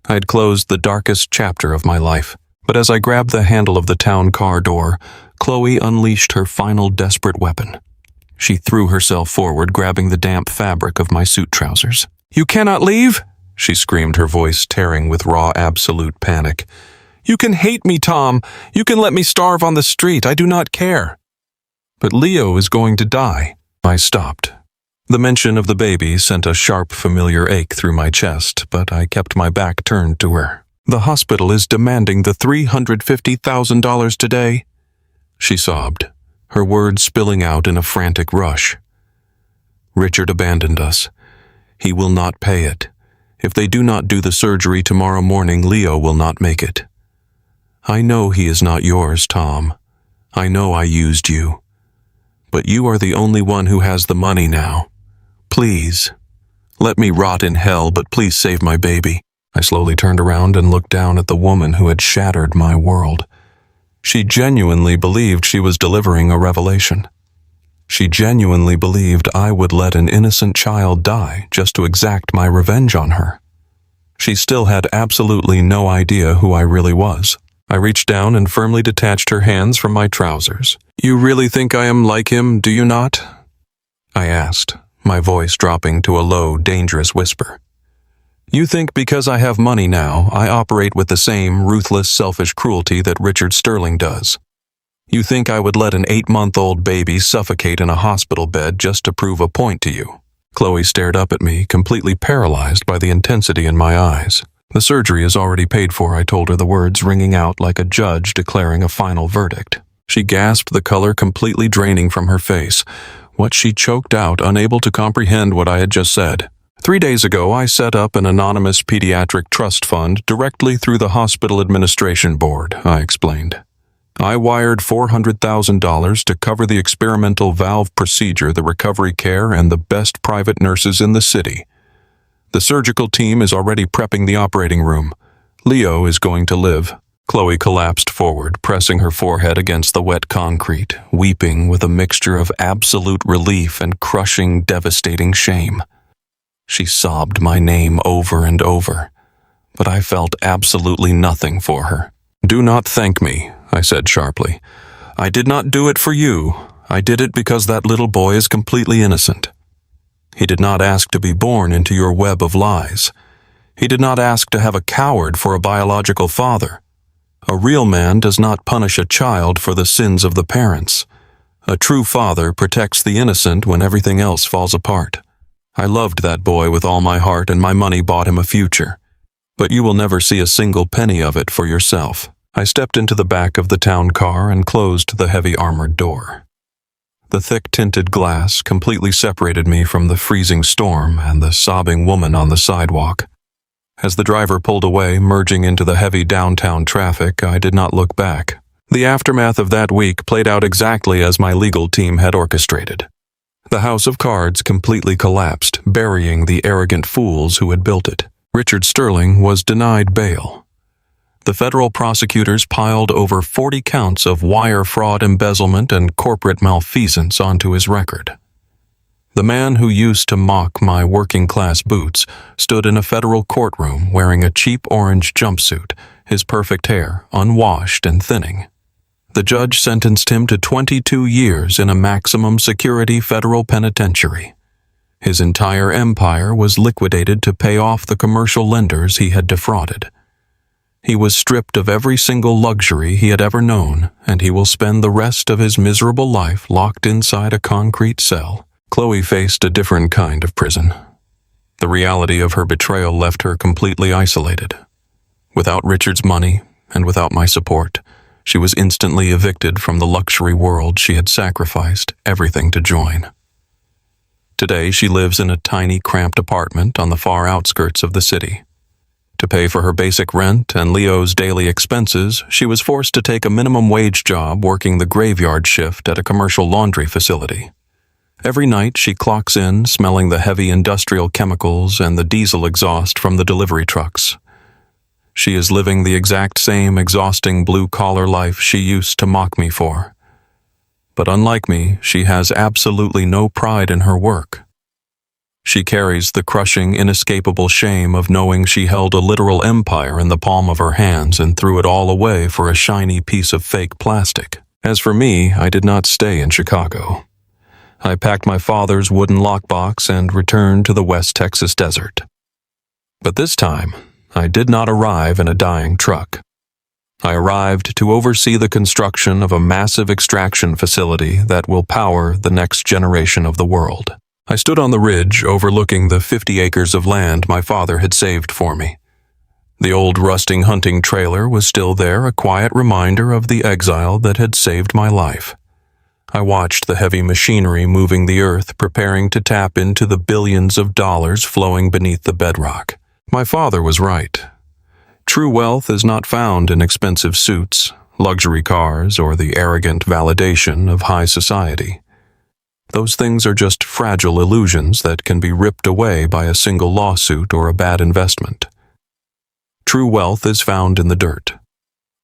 I had closed the darkest chapter of my life. But as I grabbed the handle of the town car door, Chloe unleashed her final desperate weapon. She threw herself forward, grabbing the damp fabric of my suit trousers. You cannot leave, she screamed, her voice tearing with raw, absolute panic. You can hate me, Tom. You can let me starve on the street. I do not care. But Leo is going to die. I stopped. The mention of the baby sent a sharp, familiar ache through my chest, but I kept my back turned to her. The hospital is demanding the $350,000 today, she sobbed, her words spilling out in a frantic rush. Richard abandoned us. He will not pay it. If they do not do the surgery tomorrow morning, Leo will not make it. I know he is not yours, Tom. I know I used you. But you are the only one who has the money now. Please, let me rot in hell, but please save my baby. I slowly turned around and looked down at the woman who had shattered my world. She genuinely believed she was delivering a revelation. She genuinely believed I would let an innocent child die just to exact my revenge on her. She still had absolutely no idea who I really was. I reached down and firmly detached her hands from my trousers. You really think I am like him, do you not? I asked, my voice dropping to a low, dangerous whisper. You think because I have money now, I operate with the same ruthless, selfish cruelty that Richard Sterling does. You think I would let an 8-month-old baby suffocate in a hospital bed just to prove a point to you? Chloe stared up at me, completely paralyzed by the intensity in my eyes. The surgery is already paid for, I told her, the words ringing out like a judge declaring a final verdict. She gasped, the color completely draining from her face. What she choked out, unable to comprehend what I had just said. 3 days ago, I set up an anonymous pediatric trust fund directly through the hospital administration board, I explained. I wired $400,000 to cover the experimental valve procedure, the recovery care, and the best private nurses in the city. The surgical team is already prepping the operating room. Leo is going to live. Chloe collapsed forward, pressing her forehead against the wet concrete, weeping with a mixture of absolute relief and crushing, devastating shame. She sobbed my name over and over, but I felt absolutely nothing for her. Do not thank me, I said sharply. I did not do it for you. I did it because that little boy is completely innocent. He did not ask to be born into your web of lies. He did not ask to have a coward for a biological father. A real man does not punish a child for the sins of the parents. A true father protects the innocent when everything else falls apart. I loved that boy with all my heart, and my money bought him a future. But you will never see a single penny of it for yourself. I stepped into the back of the town car and closed the heavy armored door. The thick tinted glass completely separated me from the freezing storm and the sobbing woman on the sidewalk. As the driver pulled away, merging into the heavy downtown traffic, I did not look back. The aftermath of that week played out exactly as my legal team had orchestrated. The house of cards completely collapsed, burying the arrogant fools who had built it. Richard Sterling was denied bail. The federal prosecutors piled over 40 counts of wire fraud, embezzlement, and corporate malfeasance onto his record. The man who used to mock my working-class boots stood in a federal courtroom wearing a cheap orange jumpsuit, his perfect hair unwashed and thinning. The judge sentenced him to 22 years in a maximum security federal penitentiary. His entire empire was liquidated to pay off the commercial lenders he had defrauded. He was stripped of every single luxury he had ever known, and he will spend the rest of his miserable life locked inside a concrete cell. Chloe faced a different kind of prison. The reality of her betrayal left her completely isolated. Without Richard's money and without my support, she was instantly evicted from the luxury world she had sacrificed everything to join. Today, she lives in a tiny, cramped apartment on the far outskirts of the city. To pay for her basic rent and Leo's daily expenses, she was forced to take a minimum wage job working the graveyard shift at a commercial laundry facility. Every night, she clocks in, smelling the heavy industrial chemicals and the diesel exhaust from the delivery trucks. She is living the exact same exhausting blue-collar life she used to mock me for. But unlike me, she has absolutely no pride in her work. She carries the crushing, inescapable shame of knowing she held a literal empire in the palm of her hands and threw it all away for a shiny piece of fake plastic. As for me, I did not stay in Chicago. I packed my father's wooden lockbox and returned to the West Texas desert. But this time, I did not arrive in a dying truck. I arrived to oversee the construction of a massive extraction facility that will power the next generation of the world. I stood on the ridge overlooking the 50 acres of land my father had saved for me. The old rusting hunting trailer was still there, a quiet reminder of the exile that had saved my life. I watched the heavy machinery moving the earth, preparing to tap into the billions of dollars flowing beneath the bedrock. My father was right. True wealth is not found in expensive suits, luxury cars, or the arrogant validation of high society. Those things are just fragile illusions that can be ripped away by a single lawsuit or a bad investment. True wealth is found in the dirt.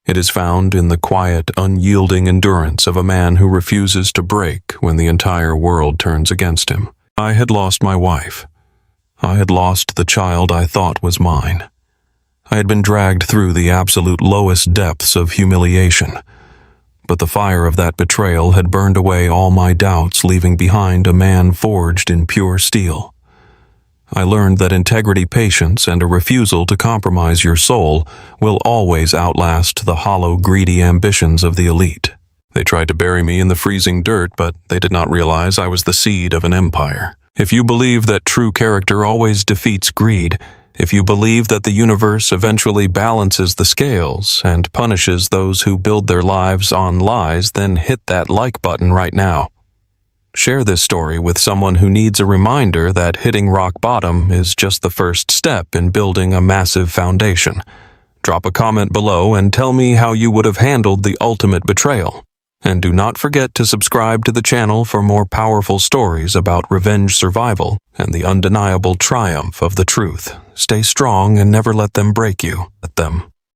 It is found in the quiet, unyielding endurance of a man who refuses to break when the entire world turns against him. I had lost my wife. I had lost the child I thought was mine. I had been dragged through the absolute lowest depths of humiliation. But the fire of that betrayal had burned away all my doubts, leaving behind a man forged in pure steel. I learned that integrity, patience, and a refusal to compromise your soul will always outlast the hollow, greedy ambitions of the elite. They tried to bury me in the freezing dirt, but they did not realize I was the seed of an empire. If you believe that true character always defeats greed, if you believe that the universe eventually balances the scales and punishes those who build their lives on lies, then hit that like button right now. Share this story with someone who needs a reminder that hitting rock bottom is just the first step in building a massive foundation. Drop a comment below and tell me how you would have handled the ultimate betrayal. And do not forget to subscribe to the channel for more powerful stories about revenge survival and the undeniable triumph of the truth. Stay strong and never let them break you. Let them.